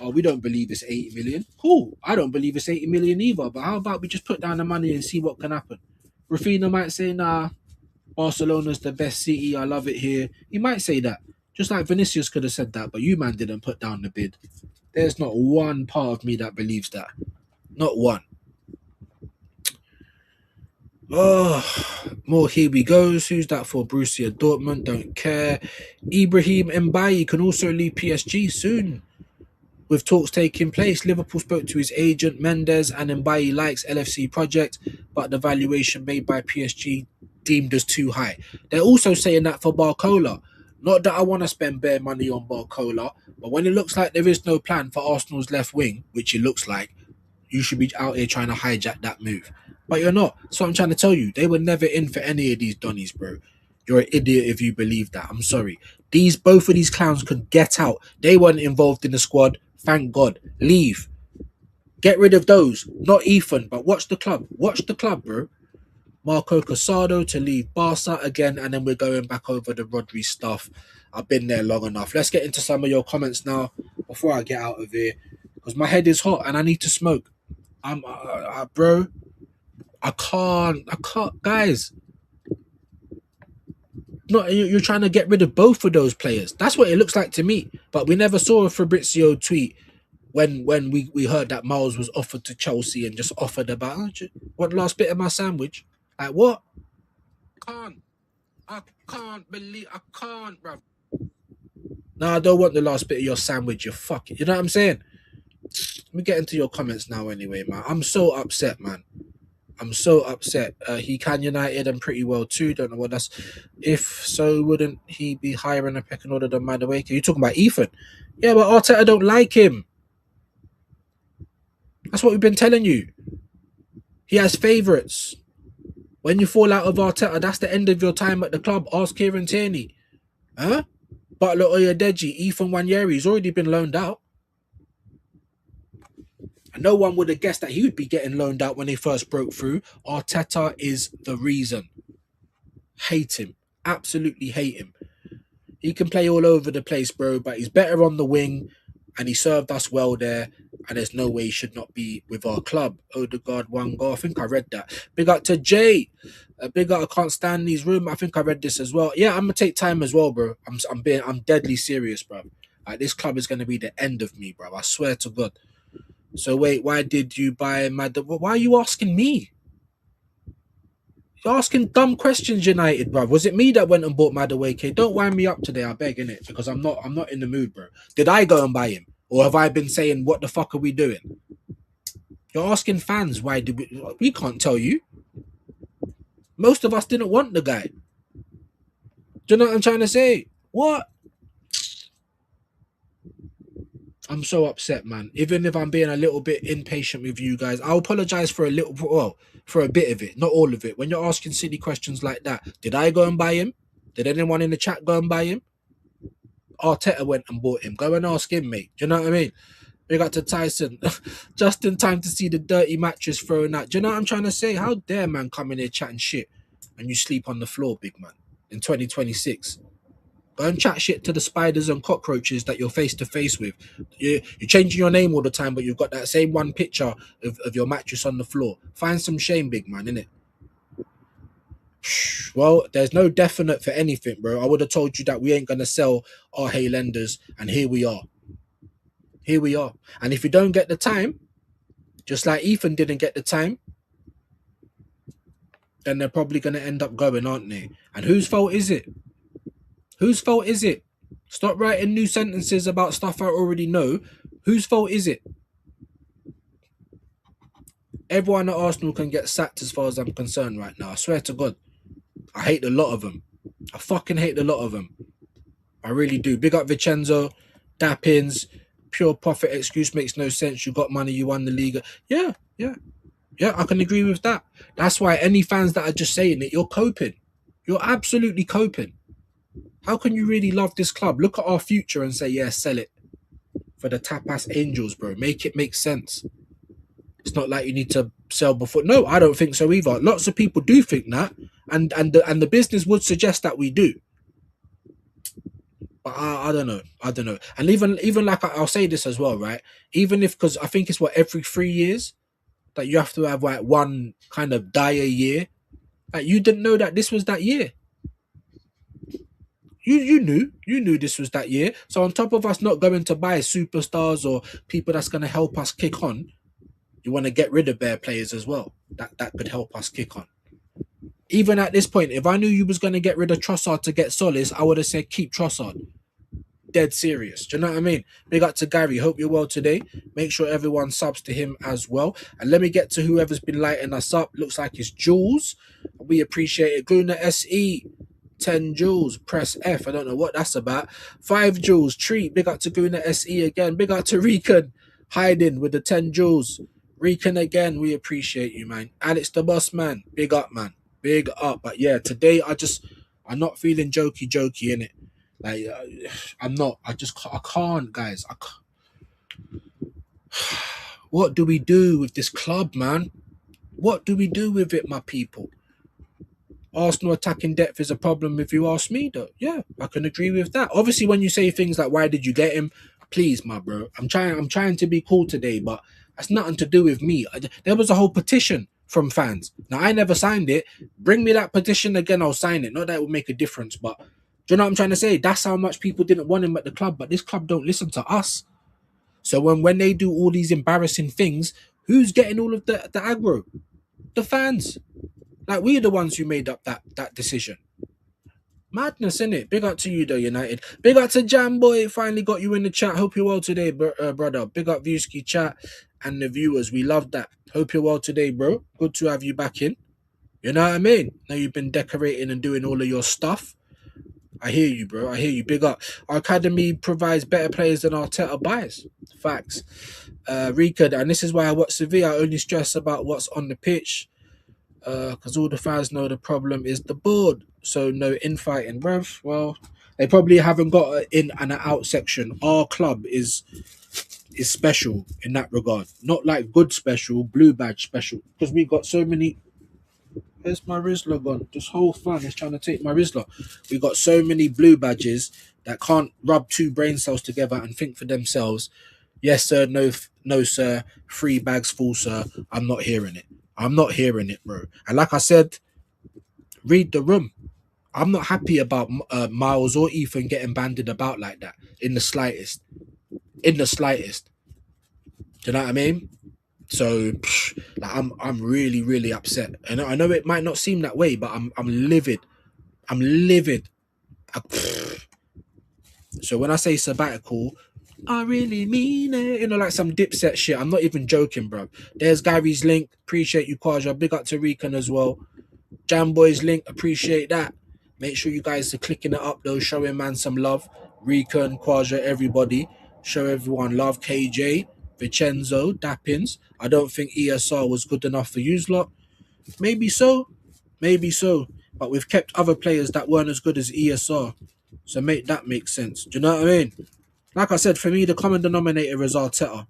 Oh, we don't believe it's 80 million. Cool. I don't believe it's 80 million either. But how about we just put down the money and see what can happen? Rafinha might say, nah, Barcelona's the best city. I love it here. He might say that. Just like Vinicius could have said that, but you, man, didn't put down the bid. There's not one part of me that believes that. Not one. Oh, more here we goes. Who's that for? Borussia Dortmund, don't care. Ibrahim Mbaye can also leave PSG soon. With talks taking place, Liverpool spoke to his agent Mendes, and Mbaye likes LFC project, but the valuation made by PSG deemed as too high. They're also saying that for Barcola. Not that I want to spend bare money on Barcola, but when it looks like there is no plan for Arsenal's left wing, which it looks like, you should be out here trying to hijack that move. But you're not. So I'm trying to tell you, they were never in for any of these Donnies, bro. You're an idiot if you believe that. I'm sorry. Both of these clowns could get out. They weren't involved in the squad. Thank God. Leave. Get rid of those. Not Ethan, but watch the club. Watch the club, bro. Marco Casado to leave Barca again, and then we're going back over the Rodri stuff. I've been there long enough. Let's get into some of your comments now before I get out of here, because my head is hot and I need to smoke. Bro, I can't, guys. No, you're trying to get rid of both of those players. That's what it looks like to me. But we never saw a Fabrizio tweet when we heard that Miles was offered to Chelsea and just offered about, what last bit of my sandwich? Like, what? I can't believe, bro. No, I don't want the last bit of your sandwich, you fuck it. You know what I'm saying? Let me get into your comments now anyway, man. I'm so upset, man. I'm so upset. He can United and pretty well too. Don't know what that's. If so, wouldn't he be higher in a pecking order than Madueke? You talking about Ethan? Yeah, but Arteta don't like him. That's what we've been telling you. He has favourites. When you fall out of Arteta, that's the end of your time at the club. Ask Kieran Tierney. Huh? Butler Oyedeji, Ethan Nwaneri, he's already been loaned out. No one would have guessed that he would be getting loaned out when he first broke through. Arteta is the reason. Hate him. Absolutely hate him. He can play all over the place, bro, but he's better on the wing, and he served us well there, and there's no way he should not be with our club. Odegaard, one goal. I think I read that. Big up to Jay. Big up, I can't stand these room. I think I read this as well. Yeah, I'm going to take time as well, bro. I'm deadly serious, bro. Like, this club is going to be the end of me, bro. I swear to God. So wait, why did you buy why are you asking me? You're asking dumb questions, United, bro. Was it me that went and bought Madueke? Don't wind me up today, I beg, innit? Because I'm not in the mood, bro. Did I go and buy him? Or have I been saying, what the fuck are we doing? You're asking fans why did we can't tell you. Most of us didn't want the guy. Do you know what I'm trying to say? What? I'm so upset, man. Even if I'm being a little bit impatient with you guys, I'll apologize for for a bit of it, not all of it. When you're asking silly questions like that, did I go and buy him? Did anyone in the chat go and buy him? Arteta went and bought him. Go and ask him, mate. Do you know what I mean? We got to Tyson. Just in time to see the dirty mattress thrown out. Do you know what I'm trying to say? How dare man come in here chatting shit and you sleep on the floor, big man, in 2026? Go and chat shit to the spiders and cockroaches that you're face to face with. You're changing your name all the time, but you've got that same one picture of your mattress on the floor. Find some shame, big man, innit? Well, there's no definite for anything, bro. I would have told you that we ain't gonna sell our Hay lenders, and here we are. Here we are. And if you don't get the time, just like Ethan didn't get the time, then they're probably gonna end up going, aren't they? And whose fault is it? Whose fault is it? Stop writing new sentences about stuff I already know. Whose fault is it? Everyone at Arsenal can get sacked as far as I'm concerned right now. I swear to God. I hate a lot of them. I fucking hate a lot of them. I really do. Big up Vincenzo, Dappins, pure profit excuse makes no sense. You got money, you won the league. Yeah, I can agree with that. That's why any fans that are just saying it, you're coping. You're absolutely coping. How can you really love this club? Look at our future and say, yeah, sell it for the tapas angels, bro. Make it make sense. It's not like you need to sell before. No, I don't think so either. Lots of people do think that, and the business would suggest that we do. But I don't know. And even like I'll say this as well, right? Even if, because I think it's every 3 years that you have to have like one kind of dire year. Like you didn't know that this was that year. You knew this was that year. So on top of us not going to buy superstars or people that's going to help us kick on, you want to get rid of bare players as well. That could help us kick on. Even at this point, if I knew you was going to get rid of Trossard to get Solis, I would have said keep Trossard. Dead serious. Do you know what I mean? Big up to Gary. Hope you're well today. Make sure everyone subs to him as well. And let me get to whoever's been lighting us up. Looks like it's Jules. We appreciate it. Gluna SE. 10 joules, press F. I don't know what that's about. 5 joules, treat. Big up to Gluna SE again. Big up to Rican. Hiding with the 10 joules. Rican again. We appreciate you, man. Alex the boss, man. Big up, man. Big up. But yeah, today I'm not feeling jokey in it. Like I'm not. I can't, guys. I can't. What do we do with this club, man? What do we do with it, my people? Arsenal attacking depth is a problem if you ask me, though. Yeah, I can agree with that. Obviously, when you say things like, why did you get him? Please, my bro. I'm trying to be cool today, but that's nothing to do with me. There was a whole petition from fans. Now, I never signed it. Bring me that petition again, I'll sign it. Not that it would make a difference, but do you know what I'm trying to say? That's how much people didn't want him at the club, but this club don't listen to us. So when they do all these embarrassing things, who's getting all of the aggro? The fans. Like, we're the ones who made up that decision. Madness, innit? Big up to you, though, United. Big up to Jamboy. Finally got you in the chat. Hope you're well today, brother. Big up Viewski chat and the viewers. We love that. Hope you're well today, bro. Good to have you back in. You know what I mean? Now you've been decorating and doing all of your stuff. I hear you, bro. I hear you. Big up. Our academy provides better players than Arteta buys. Facts. Rika, and this is why I watch Sevilla. I only stress about what's on the pitch. Because all the fans know the problem is the board, so no infighting, bruv. Well, they probably haven't got an in and an out section. Our club is special in that regard, not like good special, blue badge special, because we got so many. Where's my Rizzler gone? This whole fan is trying to take my Rizzler. We got so many blue badges that can't rub two brain cells together and think for themselves. Yes, sir. No, sir. 3 bags full, sir. I'm not hearing it. I'm not hearing it, bro. And like I said, read the room. I'm not happy about Miles or Ethan getting banded about like that in the slightest. In the slightest. Do you know what I mean? So, like, I'm really, really upset. And I know it might not seem that way, but I'm livid. I'm livid. So when I say sabbatical, I really mean it. You know, like some Dipset shit. I'm not even joking, bro. There's Gary's link. Appreciate you, Kwaja. Big up to Rican as well. Jamboy's link. Appreciate that. Make sure you guys are clicking it up, though. Showing man some love. Rican, Kwaja, everybody. Show everyone love. KJ, Vincenzo, Dappins. I don't think ESR was good enough for you lot. Maybe so. Maybe so. But we've kept other players that weren't as good as ESR. So make that make sense. Do you know what I mean? Like I said, for me, the common denominator is Arteta.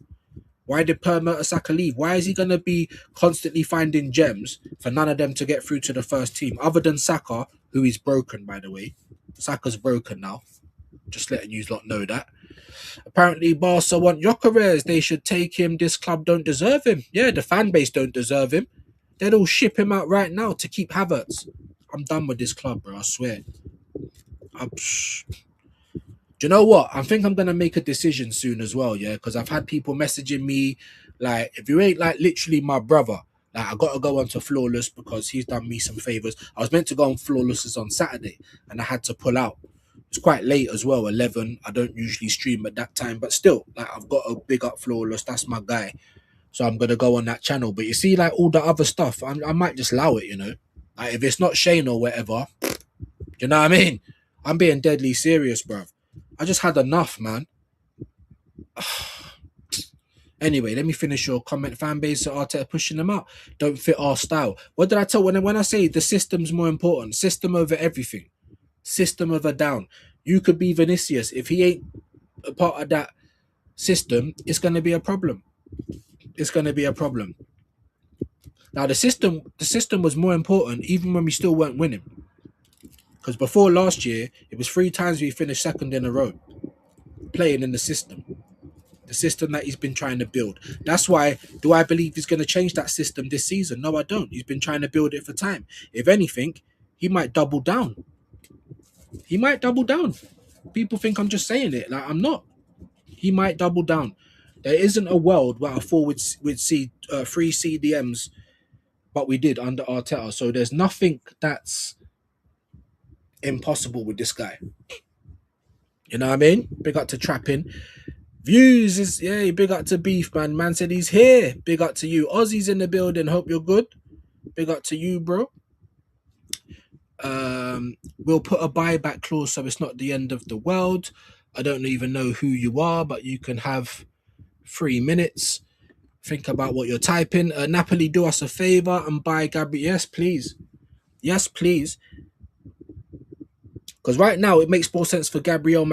Why did Per Mertesacker leave? Why is he going to be constantly finding gems for none of them to get through to the first team? Other than Saka, who is broken, by the way. Saka's broken now. Just letting you lot know that. Apparently, Barca want Gyökeres. They should take him. This club don't deserve him. Yeah, the fan base don't deserve him. They'd all ship him out right now to keep Havertz. I'm done with this club, bro. I swear. Do you know what? I think I'm gonna make a decision soon as well, yeah. Because I've had people messaging me, like, if you ain't like literally my brother, like I gotta go on to Flawless because he's done me some favors. I was meant to go on Flawless's on Saturday, and I had to pull out. It's quite late as well, 11. I don't usually stream at that time, but still, like I've got a big up Flawless. That's my guy, so I'm gonna go on that channel. But you see, like all the other stuff, I might just allow it, you know. Like if it's not Shane or whatever, you know what I mean? I'm being deadly serious, bro. I just had enough, man. Anyway, let me finish your comment. Fan base at Arteta pushing them out. Don't fit our style. What did I tell when I say the system's more important? System over everything. System over down. You could be Vinicius. If he ain't a part of that system, it's going to be a problem. It's going to be a problem. Now, the system was more important even when we still weren't winning. Because before last year, it was 3 times we finished second in a row. Playing in the system that he's been trying to build. That's why, do I believe he's going to change that system this season? No, I don't. He's been trying to build it for time. If anything, he might double down. He might double down. People think I'm just saying it. Like, I'm not. He might double down. There isn't a world where a forward would see 3 CDMs, but we did under Arteta. So there's nothing that's impossible with this guy. You know what I mean? Big up to Trapping. Views is, yeah, big up to Beef, man. Man said he's here. Big up to you. Ozzy's in the building. Hope you're good. Big up to you, bro. We'll put a buyback clause so it's not the end of the world. I don't even know who you are, but you can have 3 minutes. Think about what you're typing. Napoli, do us a favor and buy Gabriel. Yes, please. Yes, please. Because right now it makes more sense for Gabriel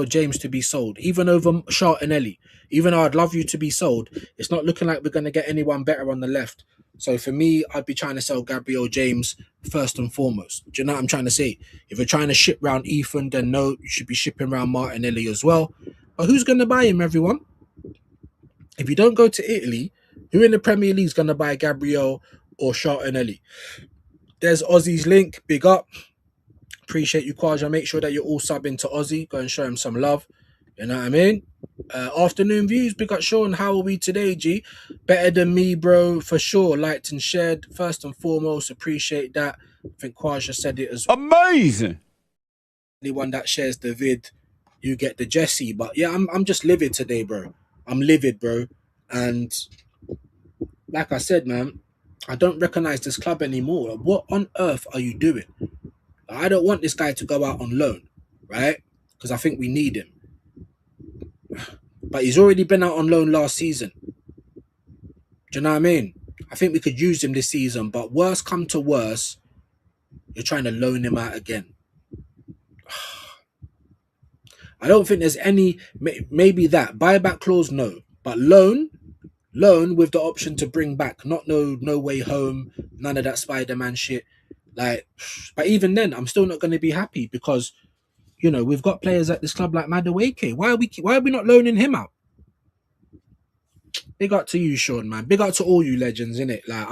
James to be sold, even over Martinelli. Even though I'd love you to be sold, it's not looking like we're going to get anyone better on the left. So for me, I'd be trying to sell Gabriel James first and foremost. Do you know what I'm trying to say? If you're trying to ship round Ethan, then no, you should be shipping around Martinelli as well. But who's going to buy him, everyone? If you don't go to Italy, who in the Premier League is going to buy Gabriel or Martinelli? There's Ozzy's link. Big up. Appreciate you, Kwaja. Make sure that you're all subbing to Ozzy. Go and show him some love. You know what I mean? Afternoon views. Big up, Sean. How are we today, G? Better than me, bro, for sure. Liked and shared. First and foremost, appreciate that. I think Kwaja said it as well. Amazing. Anyone that shares the vid, you get the Jesse. But yeah, I'm just livid today, bro. I'm livid, bro. And like I said, man, I don't recognize this club anymore. What on earth are you doing? I don't want this guy to go out on loan, right? Because I think we need him. But he's already been out on loan last season. Do you know what I mean? I think we could use him this season, but worse come to worse, you're trying to loan him out again. I don't think there's any, maybe that. Buyback clause, no. But loan with the option to bring back. Not no way home, none of that Spider-Man shit. Like, but even then, I'm still not going to be happy because, you know, we've got players at this club like Madueke. Why are we not loaning him out? Big up to you, Sean, man. Big up to all you legends, innit? Like,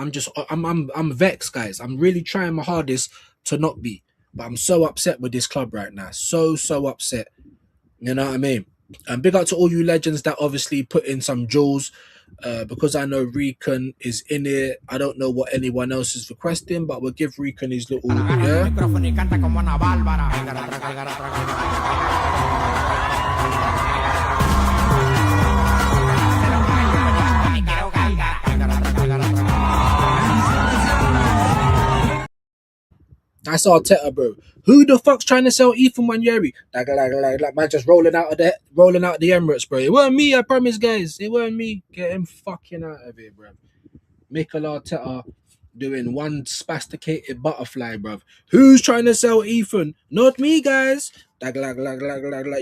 I'm vexed, guys. I'm really trying my hardest to not be, but I'm so upset with this club right now. So upset. You know what I mean? And big up to all you legends that obviously put in some jewels. Because I know Recon is in it. I don't know what anyone else is requesting, but we'll give Recon his little That's Arteta, bro. Who the fuck's trying to sell Ethan Nwaneri? Like man, just rolling out of the Emirates, bro. It weren't me, I promise, guys. It weren't me. Get him fucking out of here, bro. Mikel Arteta doing one spasticated butterfly, bro. Who's trying to sell Ethan? Not me, guys. You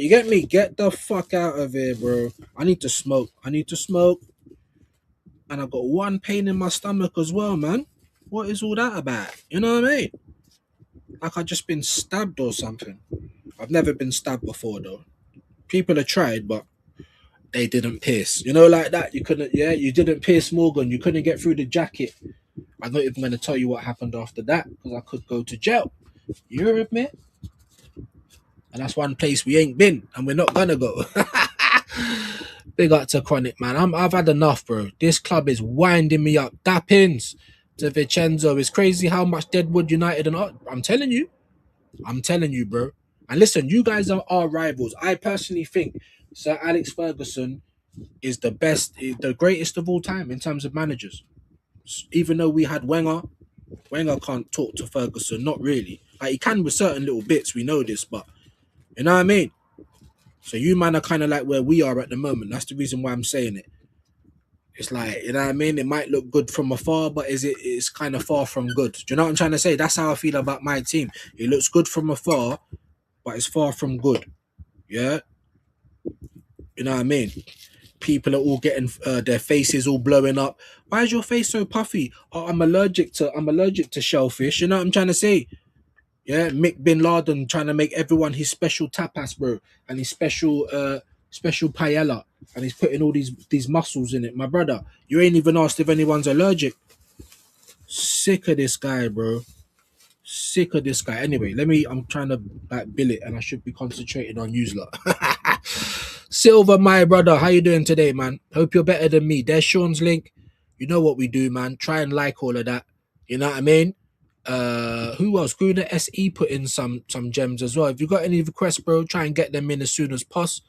get me? Get the fuck out of here, bro. I need to smoke. And I've got one pain in my stomach as well, man. What is all that about? You know what I mean? Like I've just been stabbed or something. I've never been stabbed before though. People have tried, but they didn't pierce. You know, like that. You didn't pierce Morgan. You couldn't get through the jacket. I'm not even going to tell you what happened after that because I could go to jail. You heard me? And that's one place we ain't been, and we're not gonna go. Big up to Chronic, man. I've had enough, bro. This club is winding me up. Dappins to Vincenzo. It's crazy how much Deadwood United and I'm telling you, bro. And listen, you guys are our rivals. I personally think Sir Alex Ferguson is the best, the greatest of all time in terms of managers. Even though we had Wenger can't talk to Ferguson, not really. Like he can with certain little bits, we know this, but you know what I mean? So you man are kind of like where we are at the moment. That's the reason why I'm saying it. It's like, you know what I mean? It might look good from afar, but it's kind of far from good. Do you know what I'm trying to say? That's how I feel about my team. It looks good from afar, but it's far from good. Yeah? You know what I mean? People are all getting their faces all blowing up. Why is your face so puffy? Oh, I'm allergic to shellfish. You know what I'm trying to say? Yeah, Mick Bin Laden trying to make everyone his special tapas, bro, and his special paella, and he's putting all these mussels in it. My brother, you ain't even asked if anyone's allergic. Sick of this guy, bro. Sick of this guy. Anyway, I'm trying to bill it, and I should be concentrating on you lot. Silver, my brother, how you doing today, man? Hope you're better than me. There's Sean's link. You know what we do, man. Try and like all of that. You know what I mean? Who else? Gruner SE put in some gems as well. If you got any requests, bro, try and get them in as soon as possible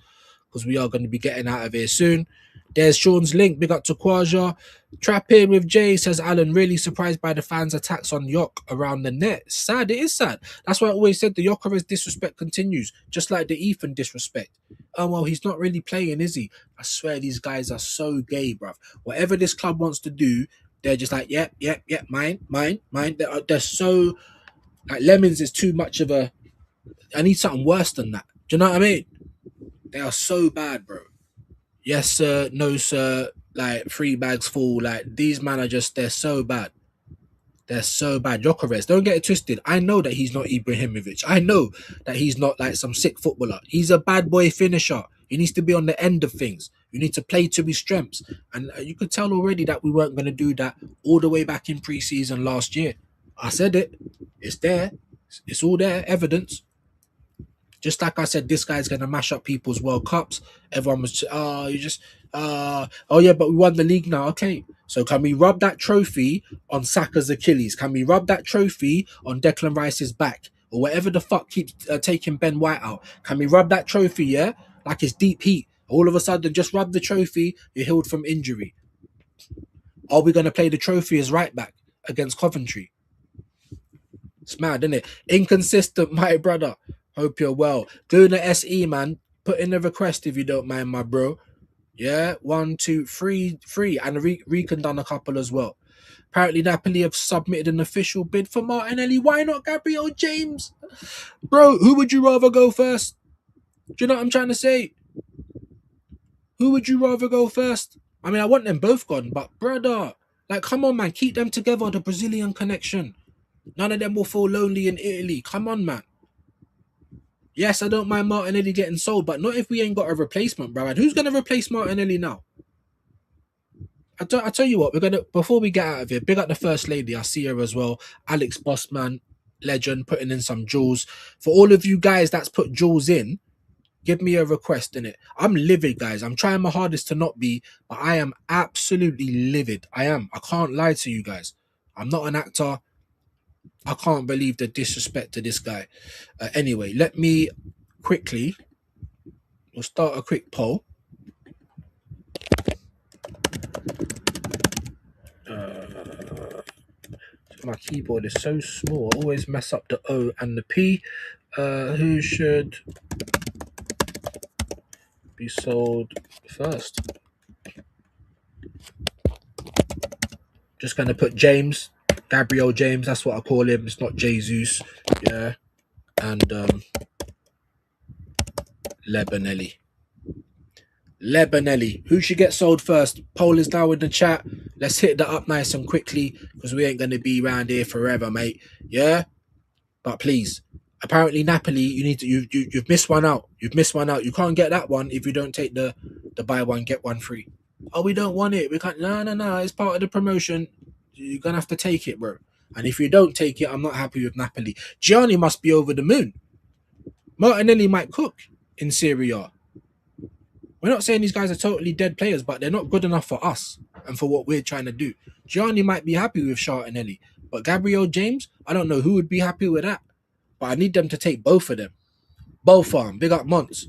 because we are going to be getting out of here soon. There's Sean's link. Big up to Quaja. Trap in with Jay, says Alan. Really surprised by the fans' attacks on Yok around the net. Sad. It is sad. That's why I always said the Yokeres disrespect continues, just like the Ethan disrespect. Oh, well, he's not really playing, is he? I swear these guys are so gay, bruv. Whatever this club wants to do, they're just like, yep, mine. They're so, like, Lemons is too much of a, I need something worse than that. Do you know what I mean? They are so bad, bro. Yes, sir. No, sir. Like, 3 bags full. Like, these men are just, they're so bad. They're so bad. Jokeres, don't get it twisted. I know that he's not Ibrahimovic. I know that he's not like some sick footballer. He's a bad boy finisher. He needs to be on the end of things. You need to play to his strengths. And you could tell already that we weren't going to do that all the way back in pre-season last year. I said it. It's there. It's all there. Evidence. Just like I said, this guy's going to mash up people's World Cups. Everyone was, oh yeah, but we won the league now. Okay. So can we rub that trophy on Saka's Achilles? Can we rub that trophy on Declan Rice's back? Or whatever the fuck keeps taking Ben White out? Can we rub that trophy, yeah? Like it's deep heat. All of a sudden, just rub the trophy, you're healed from injury. Are we going to play the trophy as right back against Coventry? It's mad, isn't it? Inconsistent, my brother. Hope you're well. Doing the SE, man. Put in a request if you don't mind, my bro. Yeah, 1, 2, 3. And Recon done a couple as well. Apparently, Napoli have submitted an official bid for Martinelli. Why not Gabriel James? Bro, who would you rather go first? Do you know what I'm trying to say? Who would you rather go first? I mean, I want them both gone, but brother, like, come on, man. Keep them together, the Brazilian connection. None of them will feel lonely in Italy. Come on, man. Yes, I don't mind Martinelli getting sold, but not if we ain't got a replacement, bro. And who's going to replace Martinelli now? I tell you what, we're going to, before we get out of here, big up the First Lady. I see her as well. Alex Bossman, legend, putting in some jewels. For all of you guys that's put jewels in, give me a request in it. I'm livid, guys. I'm trying my hardest to not be, but I am absolutely livid. I am. I can't lie to you guys. I'm not an actor. I can't believe the disrespect to this guy. Anyway, let me quickly, we'll start a quick poll. My keyboard is so small. I always mess up the O and the P. Who should be sold first? Just going to put James. Gabriel James, that's what I call him. It's not Jesus. Yeah. And Lebanelli. Who should get sold first? Poll is now in the chat. Let's hit that up nice and quickly because we ain't going to be around here forever, mate. Yeah? But please. Apparently, Napoli, you've missed one out. You've missed one out. You can't get that one if you don't take the buy one, get one free. Oh, we don't want it. We can't. No. It's part of the promotion. You're gonna have to take it, bro. And if you don't take it, I'm not happy with Napoli. Gianni must be over the moon. Martinelli might cook in Serie A. We're not saying these guys are totally dead players, but they're not good enough for us and for what we're trying to do. Gianni might be happy with Martinelli, but Gabriel James, I don't know who would be happy with that. But I need them to take both of them. Both of them. Big up Monts.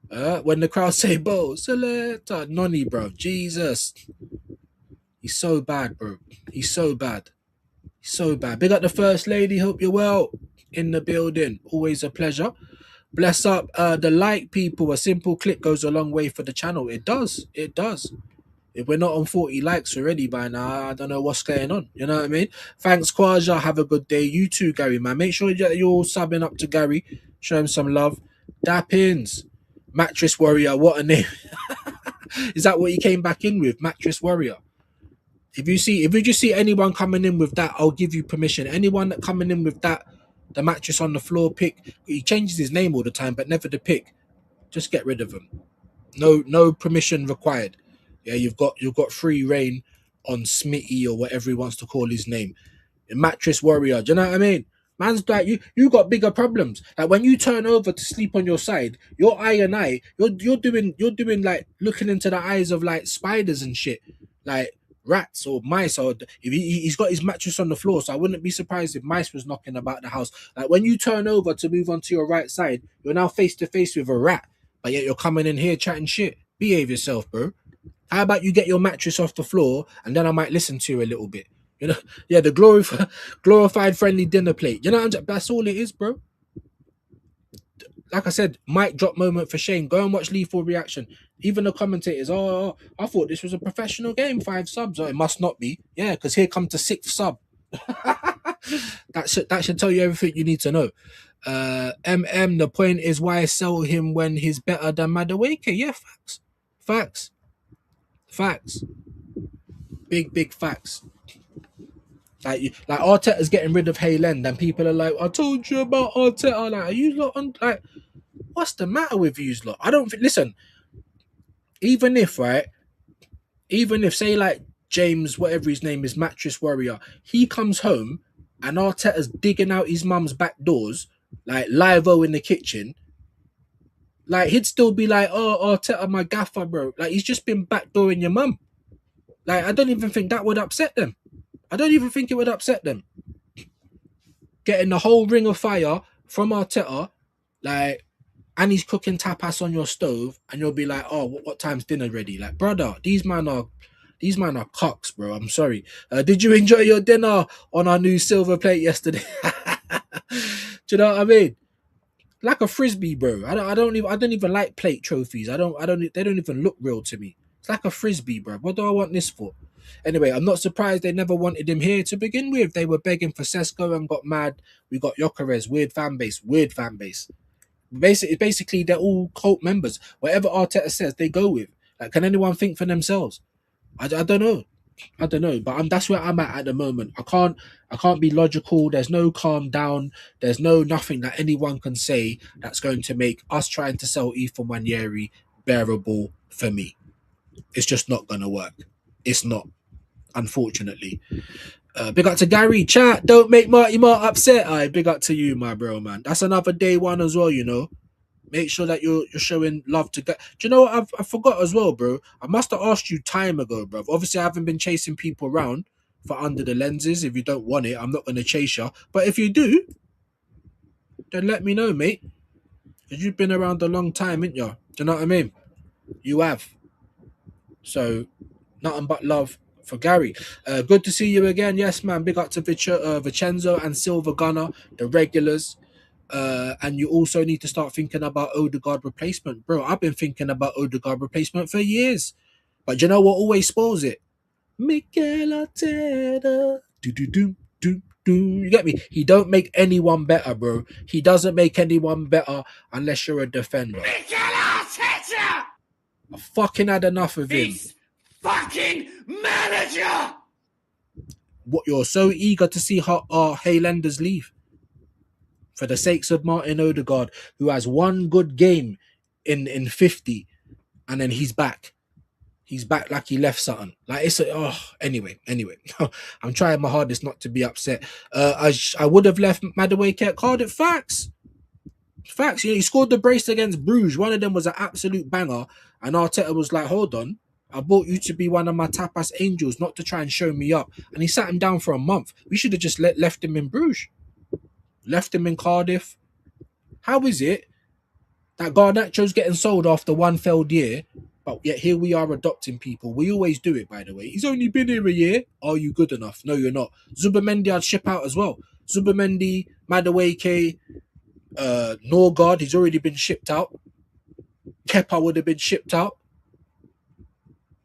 When the crowd say, Bo, Selector, Nonny, bro. Jesus. He's so bad, bro. He's so bad. He's so bad. Big up the First Lady. Hope you're well in the building. Always a pleasure. Bless up the like people. A simple click goes a long way for the channel. It does. It does. If we're not on 40 likes already by now, I don't know what's going on. You know what I mean? Thanks, Kwaja. Have a good day. You too, Gary, man. Make sure you're all subbing up to Gary. Show him some love. Dappins. Mattress Warrior. What a name. Is that what he came back in with? Mattress Warrior. If you just see anyone coming in with that, I'll give you permission. Anyone that coming in with that, the mattress on the floor pick, he changes his name all the time, but never the pick. Just get rid of him. No permission required. Yeah, you've got free reign on Smitty or whatever he wants to call his name. A mattress warrior. Do you know what I mean? Man's like you got bigger problems. Like when you turn over to sleep on your side, your eye and eye, you're doing like looking into the eyes of like spiders and shit. Like rats or mice, or if he's got his mattress on the floor, so I wouldn't be surprised if mice was knocking about the house. Like when you turn over to move onto your right side, you're now face to face with a rat, but yet you're coming in here chatting shit. Behave yourself, bro. How about you get your mattress off the floor and then I might listen to you a little bit. You know, yeah, the glorified friendly dinner plate. You know, that's all it is, bro. Like I said, mic drop moment for Shane. Go and watch Lethal Reaction. Even the commentators, I thought this was a professional game. 5 subs. Oh, it must not be. Yeah, because here comes the 6th sub. that should tell you everything you need to know. The point is why sell him when he's better than Madueke? Yeah, facts. Big facts. Like Arteta's getting rid of Hayland, and people are like, I told you about Arteta. Like, are you lot on? Like, what's the matter with you lot? I don't listen. Even if say like James, whatever his name is, Mattress Warrior, he comes home and Arteta's digging out his mum's back doors, like live-o in the kitchen. Like he'd still be like, oh, Arteta, my gaffer, bro. Like he's just been backdooring your mum. Like I don't even think that would upset them. I don't even think it would upset them. Getting the whole ring of fire from Arteta, like, and he's cooking tapas on your stove, and you'll be like, oh, what time's dinner ready? Like, brother, these man are cocks, bro. I'm sorry. Did you enjoy your dinner on our new silver plate yesterday? Do you know what I mean? Like a frisbee, bro. I don't even like plate trophies. They don't even look real to me. It's like a frisbee, bro. What do I want this for? Anyway, I'm not surprised they never wanted him here to begin with. They were begging for Sesko and got mad. We got Gyökeres, weird fan base. Basically, they're all cult members. Whatever Arteta says, they go with. Like, can anyone think for themselves? I don't know. But that's where I'm at the moment. I can't be logical. There's no calm down. There's no nothing that anyone can say that's going to make us trying to sell Ethan Nwaneri bearable for me. It's just not going to work. It's not. Unfortunately. Big up to Gary. Chat, don't make Marty Mart upset. Aye, big up to you, my bro, man. That's another day one as well, you know. Make sure that you're showing love to get. Do you know what I forgot as well, bro? I must have asked you time ago, bro. Obviously, I haven't been chasing people around for Under the Lenses. If you don't want it, I'm not going to chase you. But if you do, then let me know, mate. Because you've been around a long time, ain't you? Do you know what I mean? You have. So, nothing but love for Gary. Good to see you again. Yes, man. Big up to Vincenzo and Silver Gunner, the regulars. And you also need to start thinking about Odegaard replacement. Bro, I've been thinking about Odegaard replacement for years. But you know what always spoils it? Mikel Arteta. You get me? He don't make anyone better, bro. He doesn't make anyone better unless you're a defender. Mikel Arteta! I fucking had enough of him. Fucking manager! What, you're so eager to see our Haylanders leave? For the sakes of Martin Odegaard, who has one good game in 50, and then he's back. he's back like he left something. Like it's a anyway. I'm trying my hardest not to be upset. I would have left Madueke at Cardiff. Facts. You know, he scored the brace against Bruges. One of them was an absolute banger, and Arteta was like, "Hold on, I brought you to be one of my tapas angels, not to try and show me up." And he sat him down for a month. We should have just left him in Bruges, left him in Cardiff. How is it that Garnacho's getting sold after one failed year, but yet here we are adopting people? We always do it, by the way. He's only been here a year. Are you good enough? No, you're not. Zubamendi, I'd ship out as well. Zubamendi, Madueke, Norgard, he's already been shipped out. Kepa would have been shipped out.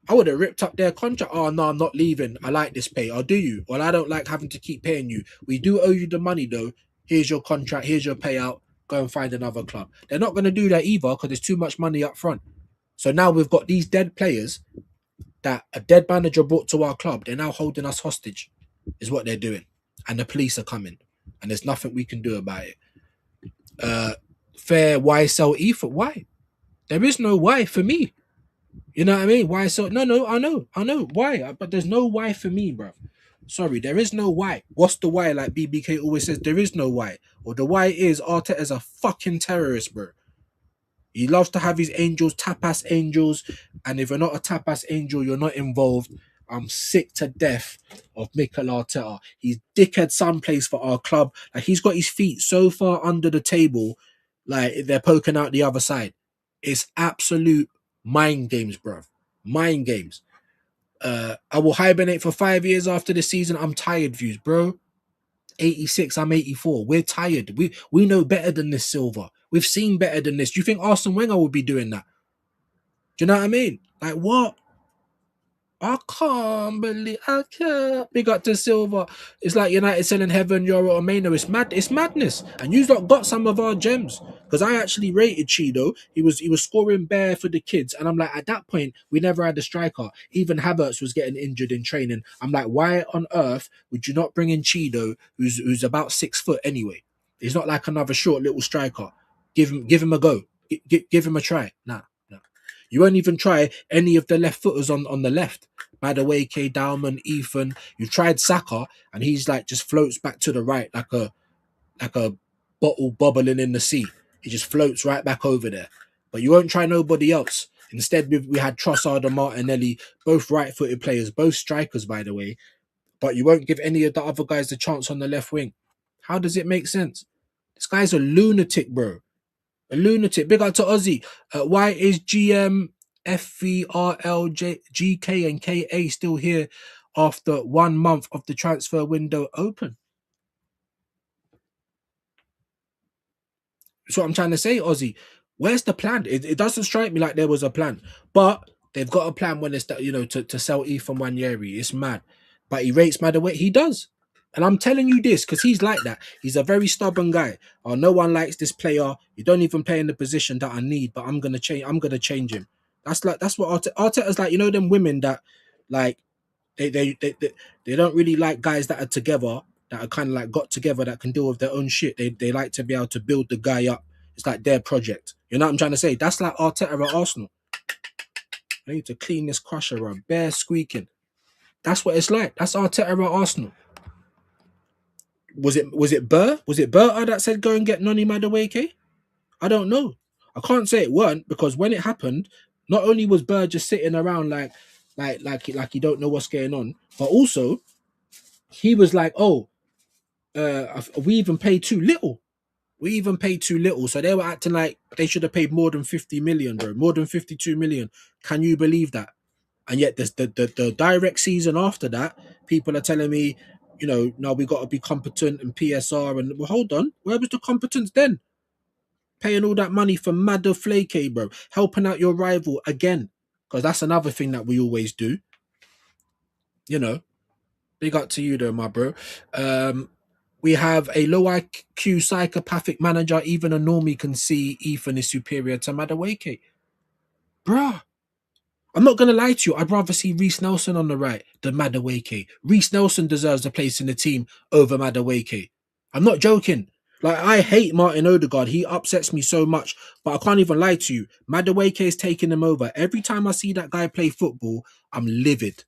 I would have ripped up their contract. Oh, no, I'm not leaving. I like this pay. Or do you? Well, I don't like having to keep paying you. We do owe you the money, though. Here's your contract. Here's your payout. Go and find another club. They're not going to do that either because there's too much money up front. So now we've got these dead players that a dead manager brought to our club. They're now holding us hostage, is what they're doing. And the police are coming. And there's nothing we can do about it. Fair, why sell Ethan? Why? There is no why for me. You know what I mean? Why sell? No, I know. Why? But there's no why for me, bro. Sorry, there is no why. What's the why? Like BBK always says, there is no why. Or the why is Arteta's a fucking terrorist, bro. He loves to have his angels, tapas angels. And if you're not a tapas angel, you're not involved. I'm sick to death of Mikel Arteta. He's dickhead son plays for our club. Like he's got his feet so far under the table, like they're poking out the other side. It's absolute mind games, bro. Mind games. I will hibernate for 5 years after the season. I'm tired, views, bro. 86, I'm 84. We're tired. We know better than this, Silver. We've seen better than this. Do you think Arsene Wenger would be doing that? Do you know what I mean? Like, what? I can't believe I can't. Big up to Silver. It's like United selling Heaven, Euro, or Mano. It's mad. It's madness. And you've got some of our gems. Because I actually rated Chido. He was scoring bare for the kids. And I'm like, at that point, we never had a striker. Even Havertz was getting injured in training. I'm like, why on earth would you not bring in Chido, who's about 6 foot anyway? He's not like another short little striker. Give him a go. Give him a try. Nah. You won't even try any of the left footers on the left. Madueke, Dalman, Ethan. You've tried Saka, and he's like just floats back to the right like a bottle bubbling in the sea. He just floats right back over there. But you won't try nobody else. Instead, we had Trossard and Martinelli, both right-footed players, both strikers, by the way. But you won't give any of the other guys a chance on the left wing. How does it make sense? This guy's a lunatic, bro. A lunatic. Big up to Ozzy. Why is GM, FVRL, GK and KA still here after 1 month of the transfer window open? That's what I'm trying to say, Ozzy. Where's the plan? It doesn't strike me like there was a plan. But they've got a plan when it's, to sell Ethan Nwaneri. It's mad. But he rates Madueke. He does. And I'm telling you this because he's like that. He's a very stubborn guy. Oh, no one likes this player. You don't even play in the position that I need, but I'm gonna change him. That's what Arteta's like. You know them women that like they don't really like guys that are together, that are kind of like got together, that can deal with their own shit. They like to be able to build the guy up. It's like their project. You know what I'm trying to say? That's like Arteta at Arsenal. I need to clean this crusher up. Bare squeaking. That's what it's like. That's Arteta at Arsenal. Was it Burr? Was it Burr that said go and get Noni Madueke? I don't know. I can't say it weren't, because when it happened, not only was Burr just sitting around like he don't know what's going on, but also he was like, we even paid too little. So they were acting like they should have paid more than 50 million, bro. More than 52 million. Can you believe that? And yet the direct season after that, people are telling me, now we got to be competent and PSR. And well, hold on, where was the competence then? Paying all that money for Madueke, bro. Helping out your rival again. Because that's another thing that we always do. Big up to you though, my bro. We have a low IQ psychopathic manager. Even a normie can see Ethan is superior to Madueke. Bruh. I'm not going to lie to you. I'd rather see Reece Nelson on the right than Madueke. Reece Nelson deserves a place in the team over Madueke. I'm not joking. Like, I hate Martin Odegaard. He upsets me so much. But I can't even lie to you. Madueke is taking him over. Every time I see that guy play football, I'm livid.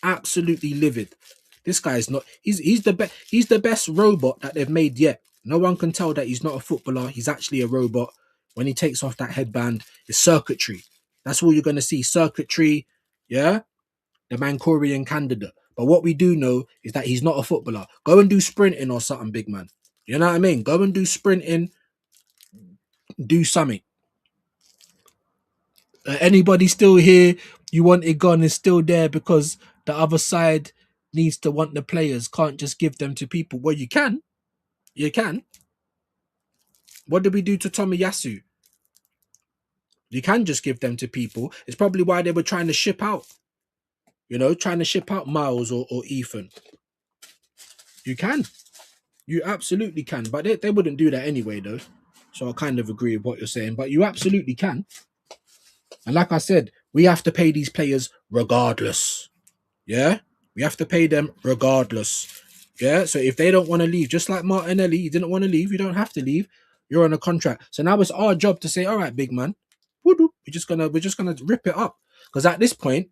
Absolutely livid. This guy is not. He's the best. He's the best robot that they've made yet. No one can tell that he's not a footballer. He's actually a robot. When he takes off that headband, it's circuitry. That's all you're gonna see. Circuitry. Yeah, the Mancurian candidate. But what we do know is that he's not a footballer. Go and do sprinting or something, big man. You know what I mean? Go and do sprinting. Do something. Anybody still here? You want it gone is still there because the other side needs to want the players. Can't just give them to people. Well, you can. You can. What did we do to Tomiyasu? You can just give them to people. It's probably why they were trying to ship out. You know, trying to ship out Miles or Ethan. You can. You absolutely can. But they wouldn't do that anyway, though. So I kind of agree with what you're saying. But you absolutely can. And like I said, we have to pay these players regardless. Yeah? We have to pay them regardless. Yeah? So if they don't want to leave, just like Martinelli, he didn't want to leave. You don't have to leave. You're on a contract. So now it's our job to say, all right, big man, we're just gonna rip it up. Because at this point,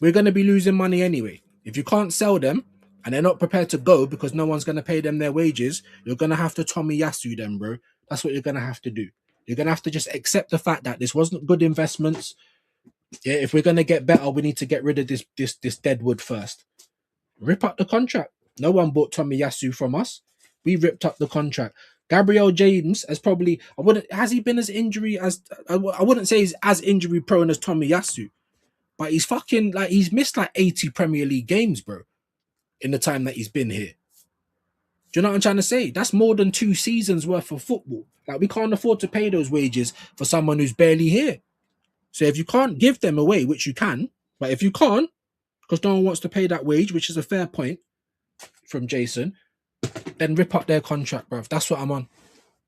we're gonna be losing money anyway. If you can't sell them and they're not prepared to go because no one's gonna pay them their wages, you're gonna have to Tomiyasu them, bro. That's what you're gonna have to do. You're gonna have to just accept the fact that this wasn't good investments. Yeah, if we're gonna get better, we need to get rid of this deadwood first. Rip up the contract. No one bought Tomiyasu from us. We ripped up the contract. Gabriel James has he been as injury as I wouldn't say he's as injury prone as Tomiyasu, but he's fucking like he's missed like 80 Premier League games, bro, in the time that he's been here. Do you know what I'm trying to say? That's more than 2 seasons worth of football. Like, we can't afford to pay those wages for someone who's barely here. So if you can't give them away, which you can, but if you can't, because no one wants to pay that wage, which is a fair point from Jason, then rip up their contract, bruv. That's what I'm on.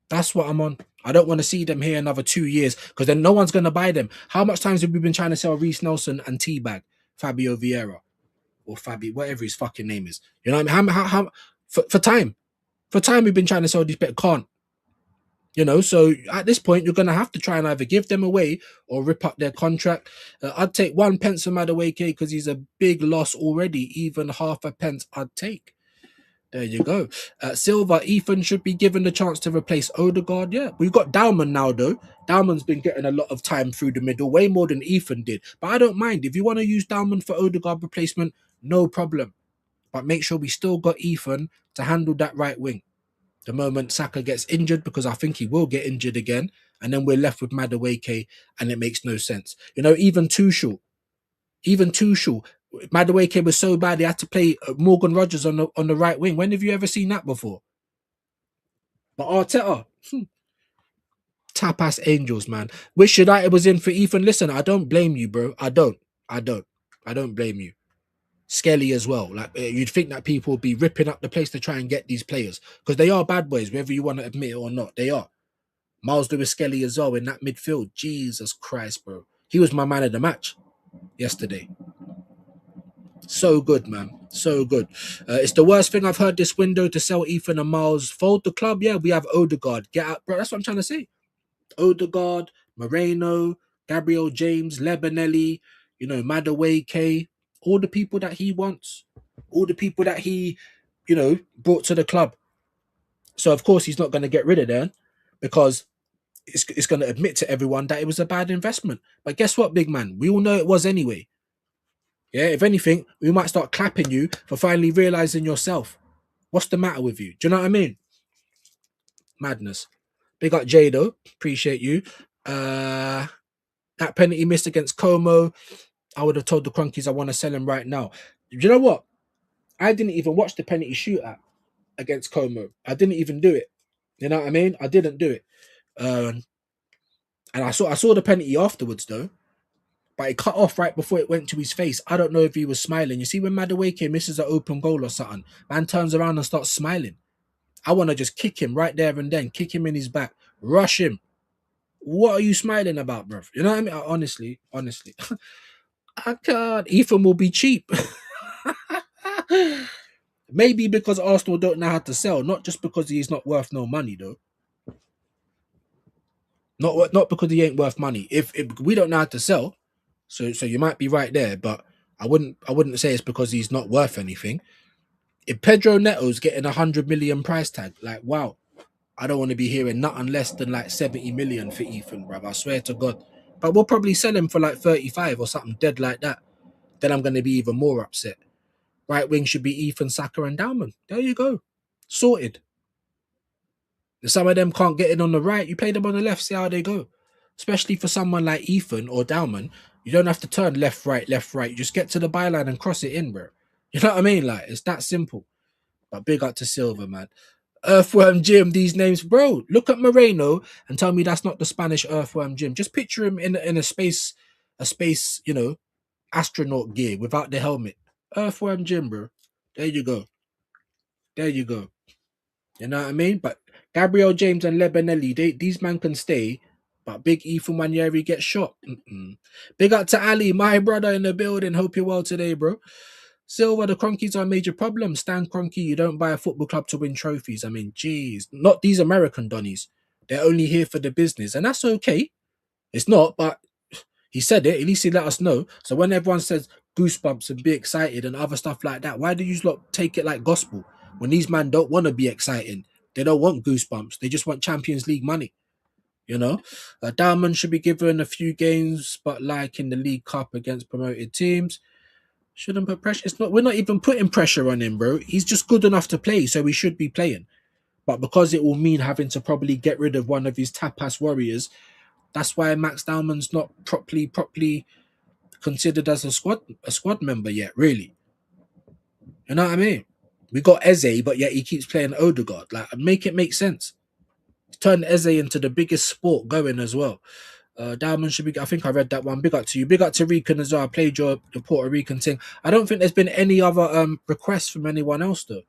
That's what I'm on. I don't want to see them here another 2 years because then no one's going to buy them. How much times have we been trying to sell Reece Nelson and Teabag, Fabio Vieira, or Fabi, whatever his fucking name is? You know what I mean? How for time? For time we've been trying to sell these, but can't. You know, so at this point, you're going to have to try and either give them away or rip up their contract. I'd take 1 pence from Madueke because he's a big loss already. Even half a pence I'd take. There you go. Silva, Ethan should be given the chance to replace Odegaard. Yeah, we've got Dauman now, though. Dauman's been getting a lot of time through the middle, way more than Ethan did. But I don't mind. If you want to use Dauman for Odegaard replacement, no problem. But make sure we still got Ethan to handle that right wing. The moment Saka gets injured, because I think he will get injured again, and then we're left with Madueke, and it makes no sense. You know, even Tuchel, Madueke was so bad he had to play Morgan Rogers on the right wing. When have you ever seen that before? But Arteta, tapas angels, man. Wish United was in for Ethan. Listen, I don't blame you, bro. I don't blame you. Skelly as well. Like, you'd think that people would be ripping up the place to try and get these players because they are bad boys, whether you want to admit it or not. They are. Miles Lewis Skelly as well in that midfield. Jesus Christ, bro. He was my man of the match yesterday. So good, man. So good. It's the worst thing I've heard this window to sell Ethan and Miles. Fold the club. Yeah, we have Odegaard. Get out, bro. That's what I'm trying to say. Odegaard, Moreno, Gabriel James, Lebanelli, you know, Madueke, all the people that he wants, all the people that he, you know, brought to the club. So, of course, he's not going to get rid of them because it's going to admit to everyone that it was a bad investment. But guess what, big man? We all know it was anyway. Yeah, if anything, we might start clapping you for finally realizing yourself. What's the matter with you? Do you know what I mean? Madness. Big up Jado. Appreciate you. That penalty missed against Como. I would have told the Cronkies I want to sell him right now. Do you know what? I didn't even watch the penalty shootout against Como. I didn't even do it. You know what I mean? I didn't do it. And I saw the penalty afterwards though. But it cut off right before it went to his face. I don't know if he was smiling. You see, when Madueke misses an open goal or something, man turns around and starts smiling. I want to just kick him right there and then, kick him in his back, rush him. What are you smiling about, bruv? You know what I mean? Honestly. I can't. Ethan will be cheap. Maybe because Arsenal don't know how to sell, not just because he's not worth no money though. Not because he ain't worth money. If we don't know how to sell, so you might be right there, but I wouldn't say it's because he's not worth anything. If Pedro Neto's getting 100 million price tag, like wow, I don't want to be hearing nothing less than like 70 million for Ethan, bruv. I swear to God. But we'll probably sell him for like 35 or something dead like that. Then I'm going to be even more upset. Right wing should be Ethan, Saka, and Dalman. There you go. Sorted. If some of them can't get in on the right, you play them on the left, see how they go. Especially for someone like Ethan or Dalman, you don't have to turn left, right. You just get to the byline and cross it in, bro. You know what I mean? Like, it's that simple. But big up to Silver, man. Earthworm Jim, these names, bro. Look at Moreno and tell me that's not the Spanish Earthworm Jim. Just picture him in a space, astronaut gear without the helmet. Earthworm Jim, bro. There you go. You know what I mean? But Gabriel James and Lebanelli, these men can stay, but big Ethan Nwaneri gets shot. Big up to Ali, my brother in the building. Hope you're well today, bro. Silver, the Cronkies are a major problem. Stan Kroenke, you don't buy a football club to win trophies. I mean, geez, not these American Donnies. They're only here for the business, and that's okay. It's not, but he said it. At least he let us know. So when everyone says goosebumps and be excited and other stuff like that, why do you lot take it like gospel? When these men don't want to be exciting, they don't want goosebumps. They just want Champions League money. You know, Diamond should be given a few games, but like in the League Cup against promoted teams. Shouldn't put pressure. It's not. We're not even putting pressure on him, bro. He's just good enough to play, so he should be playing. But because it will mean having to probably get rid of one of his tapas warriors, that's why Max Diamond's not properly considered as a squad member yet. Really, you know what I mean? We got Eze, but yet he keeps playing Odegaard. Like, make it make sense. Turn Eze into the biggest sport going as well. Diamond should be. I think I read that one. Big up to you. Big up to Rican as well. I played your Puerto Rican thing. I don't think there's been any other requests from anyone else though.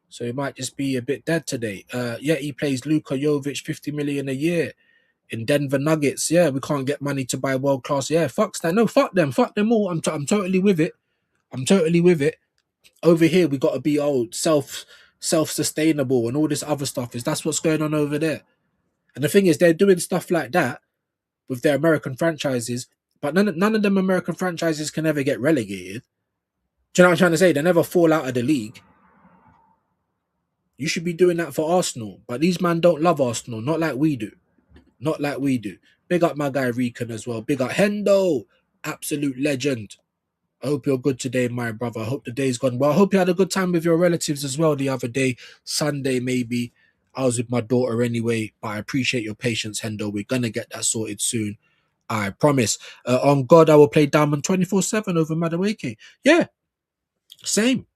So it might just be a bit dead today. Yeah, he plays Luka Jovic 50 million a year in Denver Nuggets. Yeah, we can't get money to buy world class. Yeah, fuck that. No, fuck them all. I'm totally with it. Over here, we got to be old, self-sustainable and all this other stuff. That's what's going on over there. And the thing is, they're doing stuff like that with their American franchises, but none of them American franchises can ever get relegated. Do you know what I'm trying to say? They never fall out of the league. You should be doing that for Arsenal, but these men don't love Arsenal, not like we do. Big up my guy Rican as well. Big up Hendo, absolute legend. I hope you're good today, my brother. I hope the day's gone well. I hope you had a good time with your relatives as well the other day. Sunday, maybe. I was with my daughter anyway, but I appreciate your patience, Hendo. We're going to get that sorted soon. I promise. On God, I will play Diamond 24/7 over Madueke. Yeah, same.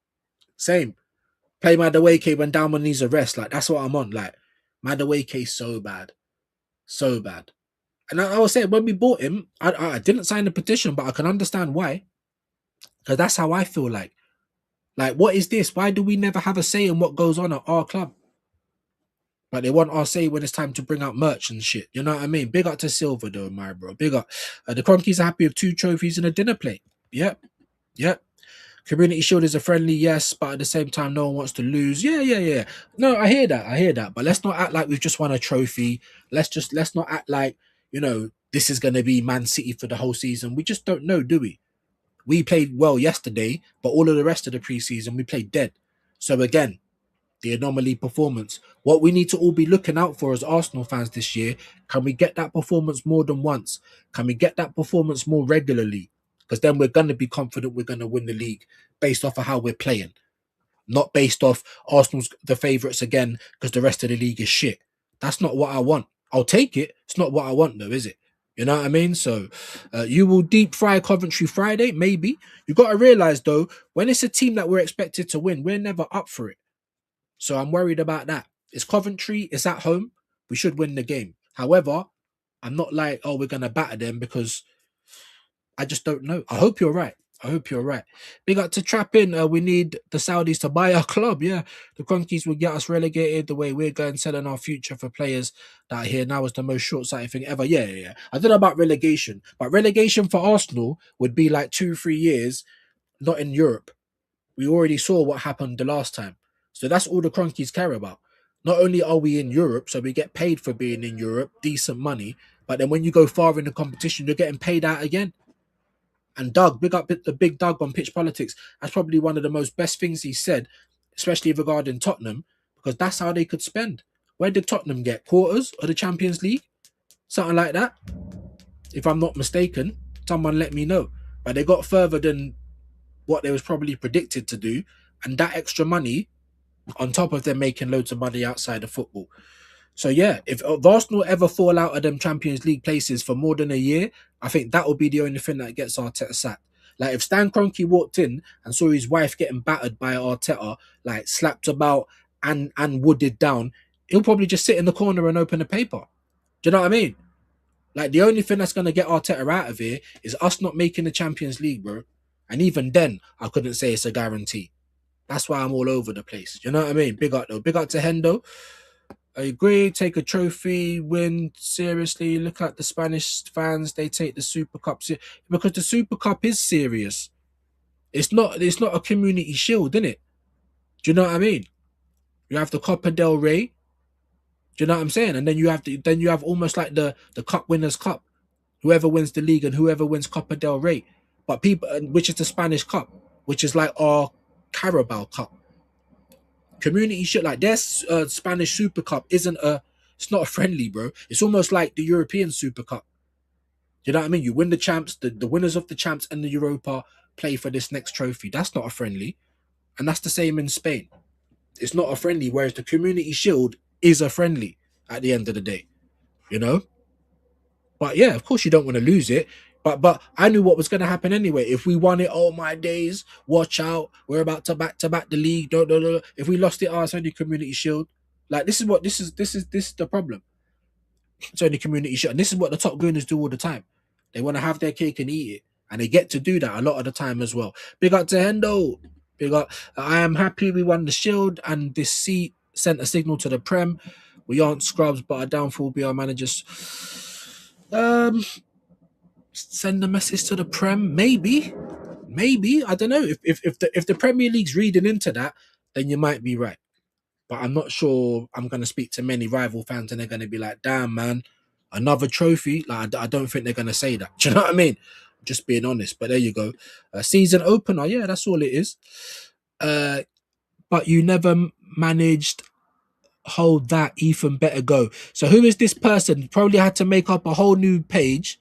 Play Madueke when Diamond needs a rest. Like, that's what I'm on. Like, Madueke is so bad. And I was saying, when we bought him, I didn't sign the petition, but I can understand why. Because that's how I feel like. Like, what is this? Why do we never have a say in what goes on at our club? But they want our say when it's time to bring out merch and shit. You know what I mean? Big up to Silver, though, my bro. Big up. The Cronkies are happy with 2 trophies and a dinner plate. Yep. Community Shield is a friendly, yes, but at the same time, no one wants to lose. Yeah. No, I hear that. But let's not act like we've just won a trophy. Let's not act like, this is going to be Man City for the whole season. We just don't know, do we? We played well yesterday, but all of the rest of the preseason, we played dead. So again, the anomaly performance. What we need to all be looking out for as Arsenal fans this year, can we get that performance more than once? Can we get that performance more regularly? Because then we're going to be confident we're going to win the league based off of how we're playing. Not based off Arsenal's the favourites again because the rest of the league is shit. That's not what I want. I'll take it. It's not what I want though, is it? You know what I mean? So you will deep fry Coventry Friday, maybe. You got to realise though, when it's a team that we're expected to win, we're never up for it. So I'm worried about that. It's Coventry, it's at home. We should win the game. However, I'm not like, we're going to batter them because I just don't know. I hope you're right. Big up to Trap In. We need the Saudis to buy our club. Yeah, the Cronkies will get us relegated the way we're going, selling our future for players that are here now is the most short-sighted thing ever. Yeah. I don't know about relegation, but relegation for Arsenal would be like 2-3 years, not in Europe. we already saw what happened the last time. So that's all the Cronkies care about. Not only are we in Europe, so we get paid for being in Europe, decent money, but then when you go far in the competition, you're getting paid out again. And Doug, big up the big Doug on Pitch Politics. That's probably one of the most best things he said, especially regarding Tottenham, because that's how they could spend. Where did Tottenham get? Quarters of the Champions League? Something like that. If I'm not mistaken, someone let me know. But they got further than what they was probably predicted to do. And that extra money, on top of them making loads of money outside of football. So yeah, if Arsenal ever fall out of them Champions League places for more than a year, I think that will be the only thing that gets Arteta sacked. Like if Stan Kroenke walked in and saw his wife getting battered by Arteta, like slapped about and wooded down, he'll probably just sit in the corner and open a paper. Do you know what I mean? Like the only thing that's going to get Arteta out of here is us not making the Champions League, bro. And even then, I couldn't say it's a guarantee. That's why I'm all over the place. You know what I mean? Big up though. Big up to Hendo. I agree. Take a trophy, win seriously. Look at the Spanish fans; they take the Super Cup because the Super Cup is serious. It's not a community shield, isn't it? Do you know what I mean? You have the Copa del Rey. Do you know what I'm saying? And then you have almost like the Cup Winners' Cup. Whoever wins the league and whoever wins Copa del Rey, but people, which is the Spanish Cup, which is like our Carabao Cup. Community shit like this Spanish Super Cup it's not a friendly, bro. It's almost like the European Super Cup. You know what I mean? You win the champs, the winners of the champs and the Europa play for this next trophy. That's not a friendly. And that's the same in Spain. It's not a friendly, whereas the Community Shield is a friendly at the end of the day. You know? But yeah, of course you don't want to lose it. But I knew what was going to happen anyway. If we won it, oh my days, watch out. We're about to back the league. Don't. If we lost it, it's only Community Shield. Like this is the problem. It's only Community Shield. And this is what the top gooners do all the time. They want to have their cake and eat it. And they get to do that a lot of the time as well. Big up to Hendo. Big up. I am happy we won the Shield and this seat sent a signal to the Prem. We aren't scrubs, but our downfall will be our managers. Send a message to the Prem, maybe. I don't know. If the Premier League's reading into that, then you might be right. But I'm not sure. I'm gonna speak to many rival fans, and they're gonna be like, "Damn, man, another trophy." Like I don't think they're gonna say that. Do you know what I mean? Just being honest. But there you go. Season opener, yeah, that's all it is. But you never managed. Hold that, Ethan. Better go. So who is this person? Probably had to make up a whole new page.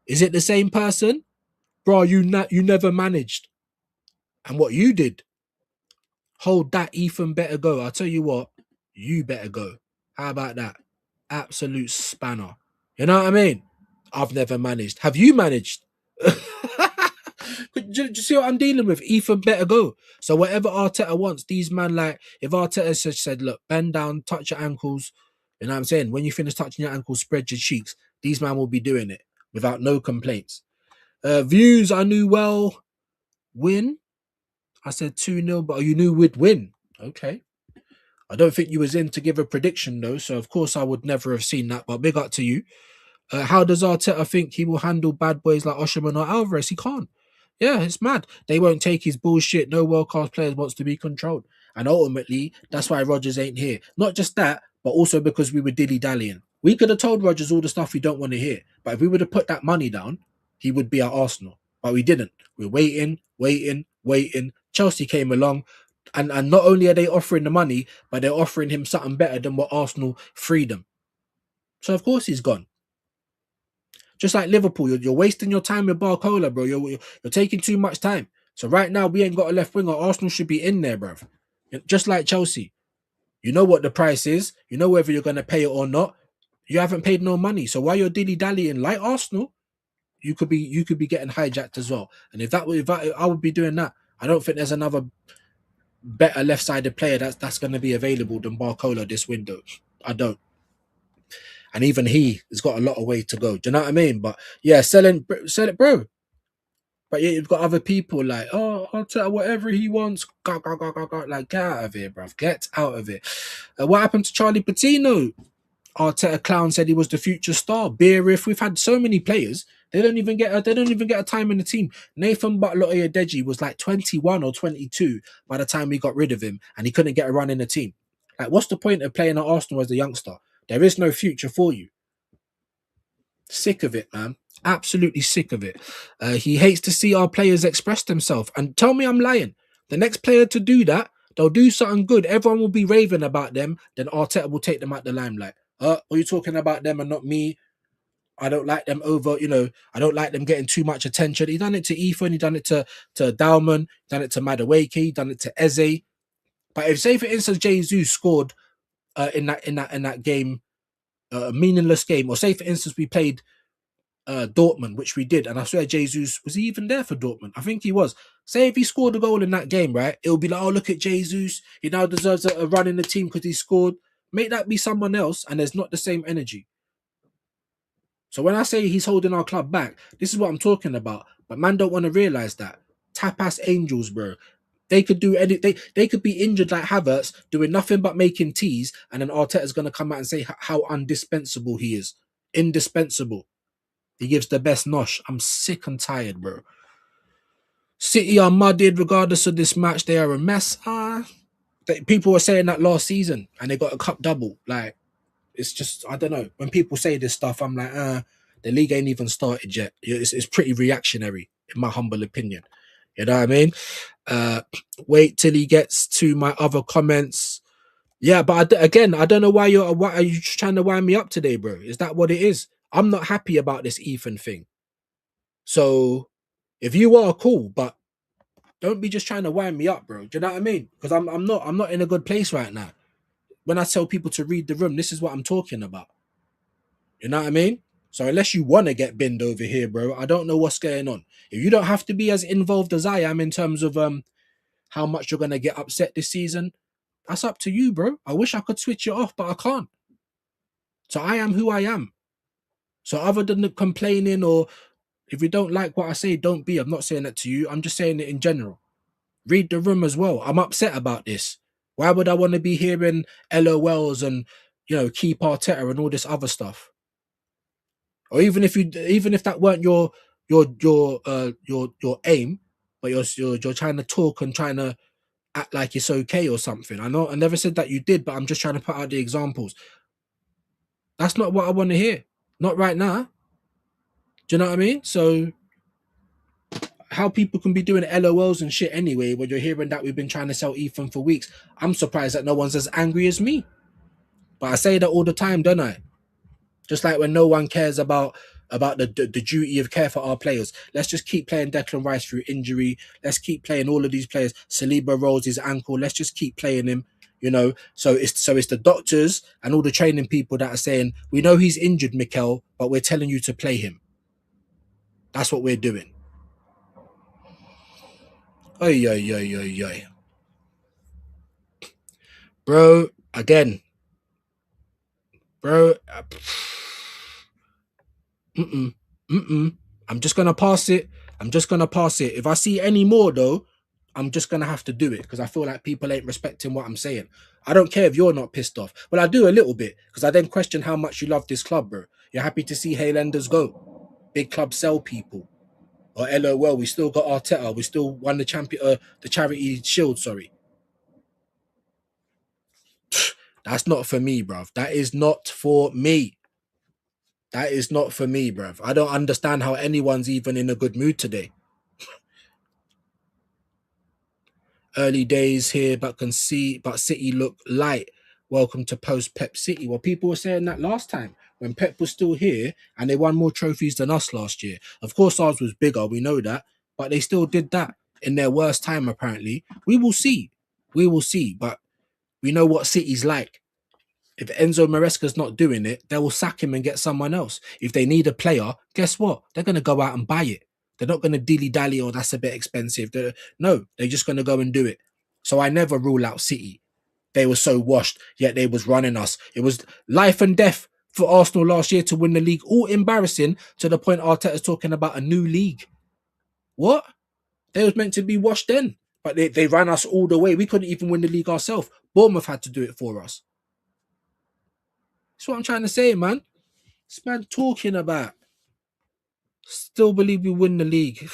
Is it the same person? Bro, you never managed. And what you did? Hold that, Ethan. Better go. I'll tell you what. You better go. How about that? Absolute spanner. You know what I mean? I've never managed. Have you managed? Do you see what I'm dealing with? Ethan better go. So whatever Arteta wants, these man, like, if Arteta said, look, bend down, touch your ankles, you know what I'm saying? When you finish touching your ankles, spread your cheeks. These man will be doing it without no complaints. Views, I knew well. Win? I said 2-0, but you knew we'd win. Okay. I don't think you was in to give a prediction, though, so of course I would never have seen that, but big up to you. How does Arteta think he will handle bad boys like Osherman or Alvarez? He can't. Yeah, it's mad. They won't take his bullshit. No world-class players wants to be controlled. And ultimately, that's why Rodgers ain't here. Not just that, but also because we were dilly-dallying. We could have told Rodgers all the stuff we don't want to hear. But if we would have put that money down, he would be at Arsenal. But we didn't. We're waiting. Chelsea came along. And not only are they offering the money, but they're offering him something better than what Arsenal freed him. So, of course, he's gone. Just like Liverpool, you're wasting your time with Barcola, bro. You're taking too much time. So right now, we ain't got a left winger. Arsenal should be in there, bro. Just like Chelsea. You know what the price is. You know whether you're going to pay it or not. You haven't paid no money. So while you're dilly-dallying like Arsenal, you could be getting hijacked as well. And if I would be doing that. I don't think there's another better left-sided player that's going to be available than Barcola this window. I don't. And even he has got a lot of way to go. Do you know what I mean? But yeah, sell it, bro. But yeah, you've got other people like, oh, I'll tell whatever he wants. Like, get out of here, bruv. Get out of it. What happened to Charlie Patino? Arteta clown said he was the future star. Beer if we've had so many players They don't even get a time in the team. Nathan Butler-Oyedeji was like 21 or 22 by the time we got rid of him, and he couldn't get a run in the team. Like, what's the point of playing at Arsenal as a youngster? There is no future for you. Sick of it, man. Absolutely sick of it. He hates to see our players express themselves. And tell me I'm lying. The next player to do that, they'll do something good. Everyone will be raving about them. Then Arteta will take them out the limelight. Are you talking about them and not me? I don't like them I don't like them getting too much attention. He done it to Ethan. He done it to Dalman. Done it to Madueke. He done it to Eze. But if, say, for instance, Jesus scored in that game, a meaningless game, or say, for instance, we played Dortmund, which we did, and I swear Jesus, was he even there for Dortmund? I think he was. Say if he scored a goal in that game, right, it'll be like, oh, look at Jesus, he now deserves a run in the team because he scored. Make that be someone else, and there's not the same energy. So when I say he's holding our club back, this is what I'm talking about. But man don't want to realize that. Tapas angels, bro. They could do anything. They could be injured like Havertz, doing nothing but making teas, and then Arteta's going to come out and say how indispensable he is. Indispensable. He gives the best nosh. I'm sick and tired, bro. City are mudded regardless of this match. They are a mess. People were saying that last season, and they got a cup double. Like, it's just, I don't know. When people say this stuff, I'm like, the league ain't even started yet. It's pretty reactionary, in my humble opinion. You know what I mean? Wait till he gets to my other comments. Yeah, but again, I don't know why are you trying to wind me up today, bro? Is that what it is? I'm not happy about this Ethan thing. So if you are, cool, but don't be just trying to wind me up, bro. Do you know what I mean? Because I'm not in a good place right now. When I tell people to read the room, this is what I'm talking about. You know what I mean? So unless you want to get binned over here, bro, I don't know what's going on. If you don't have to be as involved as I am in terms of how much you're gonna get upset this season, that's up to you, bro. I wish I could switch it off, but I can't. So I am who I am. So other than the complaining, or if you don't like what I say, don't be. I'm not saying that to you. I'm just saying it in general. Read the room as well. I'm upset about this. Why would I want to be hearing LOLs and, keep Arteta and all this other stuff? Or even if that weren't your aim, but you're trying to talk and trying to act like it's okay or something. I know I never said that you did, but I'm just trying to put out the examples. That's not what I want to hear. Not right now. Do you know what I mean? So how people can be doing LOLs and shit anyway when you're hearing that we've been trying to sell Ethan for weeks. I'm surprised that no one's as angry as me. But I say that all the time, don't I? Just like when no one cares about the duty of care for our players. Let's just keep playing Declan Rice through injury. Let's keep playing all of these players. Saliba rolls his ankle. Let's just keep playing him. So it's the doctors and all the training people that are saying, we know he's injured, Mikel, but we're telling you to play him. That's what we're doing. Oy. Bro, again. Bro. I'm just going to pass it. If I see any more, though, I'm just going to have to do it because I feel like people ain't respecting what I'm saying. I don't care if you're not pissed off. Well, I do a little bit because I then question how much you love this club, bro. You're happy to see Highlanders go. Big club sell people. Or LOL, we still got Arteta. We still won the charity shield, sorry. That's not for me, bruv. That is not for me. Bruv. I don't understand how anyone's even in a good mood today. Early days here, but City look light. Welcome to post-Pep City. Well, people were saying that last time when Pep was still here and they won more trophies than us last year. Of course, ours was bigger. We know that. But they still did that in their worst time, apparently. We will see. But we know what City's like. If Enzo Maresca's not doing it, they will sack him and get someone else. If they need a player, guess what? They're going to go out and buy it. They're not going to dilly-dally, or that's a bit expensive. No, they're just going to go and do it. So I never rule out City. They were so washed, yet they was running us. It was life and death for Arsenal last year to win the league. All embarrassing to the point Arteta's talking about a new league. What? They was meant to be washed then. But they ran us all the way. We couldn't even win the league ourselves. Bournemouth had to do it for us. That's what I'm trying to say, man. This man talking about. still believe we win the league.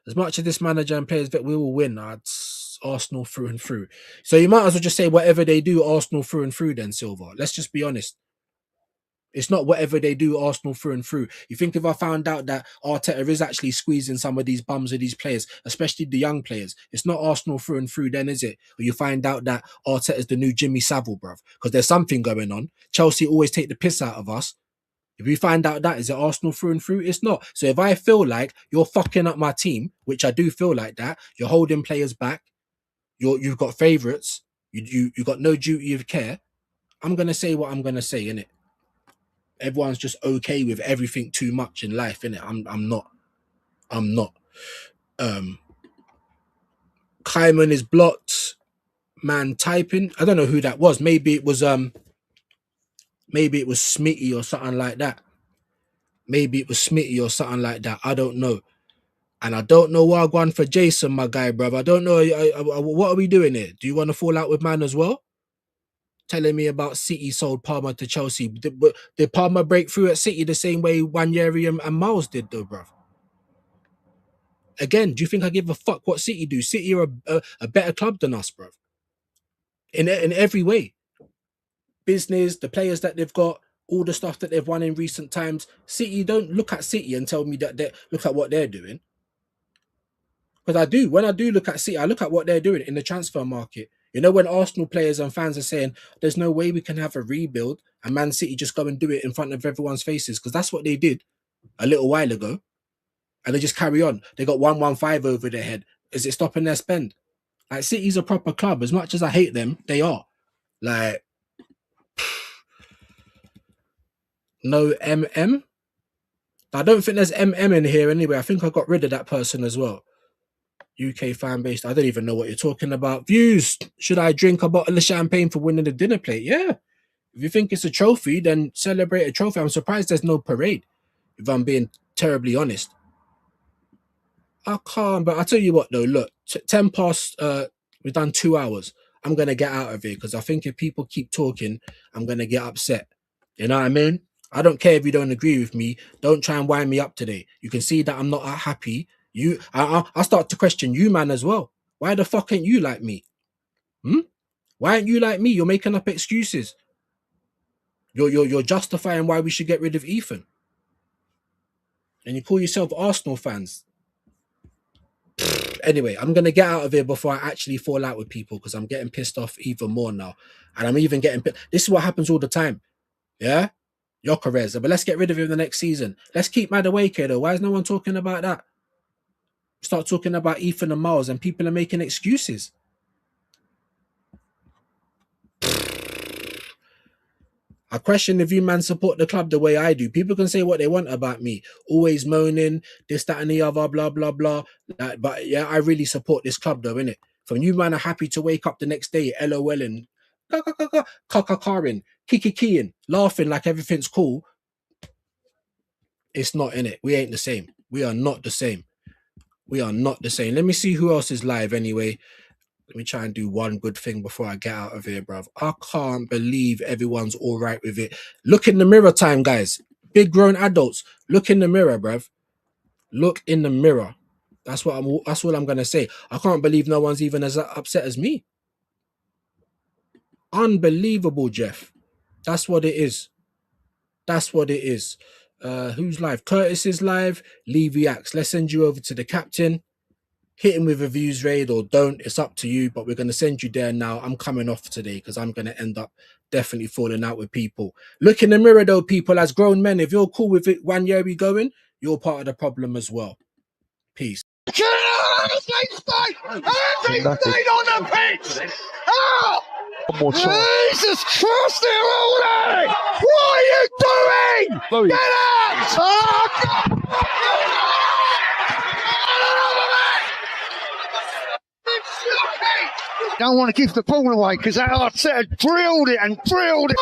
As much as this manager and players that we will win, it's Arsenal through and through. So you might as well just say whatever they do, Arsenal through and through then, Silva. Let's just be honest. It's not whatever they do, Arsenal through and through. You think if I found out that Arteta is actually squeezing some of these bums of these players, especially the young players, it's not Arsenal through and through then, is it? Or you find out that Arteta is the new Jimmy Savile, bruv. Because there's something going on. Chelsea always take the piss out of us. If we find out that, is it Arsenal through and through? It's not. So if I feel like you're fucking up my team, which I do feel like that, you're holding players back, you've got favourites, you got no duty of care, I'm going to say what I'm going to say, innit? Everyone's just okay with everything too much in life, innit? I'm not. Kaiman is blocked. Man typing. I don't know who that was. Maybe it was Smitty or something like that. I don't know. And I don't know what I'm going for Jason, my guy, bruv. I don't know. What are we doing here? Do you want to fall out with man as well? Telling me about City sold Palmer to Chelsea. Did Palmer break through at City the same way Nwaneri and Miles did, though, bruv? Again, do you think I give a fuck what City do? City are a better club than us, bruv. In every way. Business, the players that they've got, all the stuff that they've won in recent times. City, don't look at City and tell me that look at what they're doing. Because I do. When I do look at City, I look at what they're doing in the transfer market. You know, when Arsenal players and fans are saying, there's no way we can have a rebuild, and Man City just go and do it in front of everyone's faces, because that's what they did a little while ago. And they just carry on. They got 115 over their head. Is it stopping their spend? Like, City's a proper club. As much as I hate them, they are. Like, no MM? I don't think there's MM in here anyway. I think I got rid of that person as well. UK fan base. I don't even know what you're talking about. Views. Should I drink a bottle of champagne for winning the dinner plate? Yeah. If you think it's a trophy, then celebrate a trophy. I'm surprised there's no parade, if I'm being terribly honest. I can't, but I'll tell you what though, look, 10 past, we've done 2 hours. I'm going to get out of here because I think if people keep talking, I'm going to get upset. You know what I mean? I don't care if you don't agree with me. Don't try and wind me up today. You can see that I'm not happy. I start to question you, man, as well. Why the fuck ain't you like me? Why aren't you like me? You're making up excuses. You're justifying why we should get rid of Ethan. And you call yourself Arsenal fans. Anyway, I'm going to get out of here before I actually fall out with people because I'm getting pissed off even more now. And I'm even getting pissed. This is what happens all the time. Yeah? Yokerez. But let's get rid of him the next season. Let's keep Madueke though. Why is no one talking about that? Start talking about Ethan and Miles and people are making excuses. I question if you man support the club the way I do. People can say what they want about me. Always moaning, this, that, and the other, blah, blah, blah. But yeah, I really support this club though, innit? From you man are happy to wake up the next day, LOLing, kakakarin, kikikiing, laughing like everything's cool. It's not, innit? We ain't the same. We are not the same. We are not the same. Let me see who else is live anyway. Let me try and do one good thing before I get out of here, bruv. I can't believe everyone's all right with it. Look in the mirror time, guys. Big grown adults. Look in the mirror, bruv. Look in the mirror. That's all I'm going to say. I can't believe no one's even as upset as me. Unbelievable, Jeff. That's what it is. That's what it is. Who's live? Curtis is live. Lee reacts. Let's send you over to the captain. Hit him with a views raid or don't. It's up to you, but we're going to send you there now. I'm coming off today because I'm going to end up definitely falling out with people. Look in the mirror, though, people, as grown men. If you're cool with it, 1 year we going, you're part of the problem as well. Peace. Everything stayed on the pitch! Oh! Jesus Christ, Rolly! What are you doing? Get out! Oh, God! Don't want to give the ball away because that Arteta drilled it and drilled it.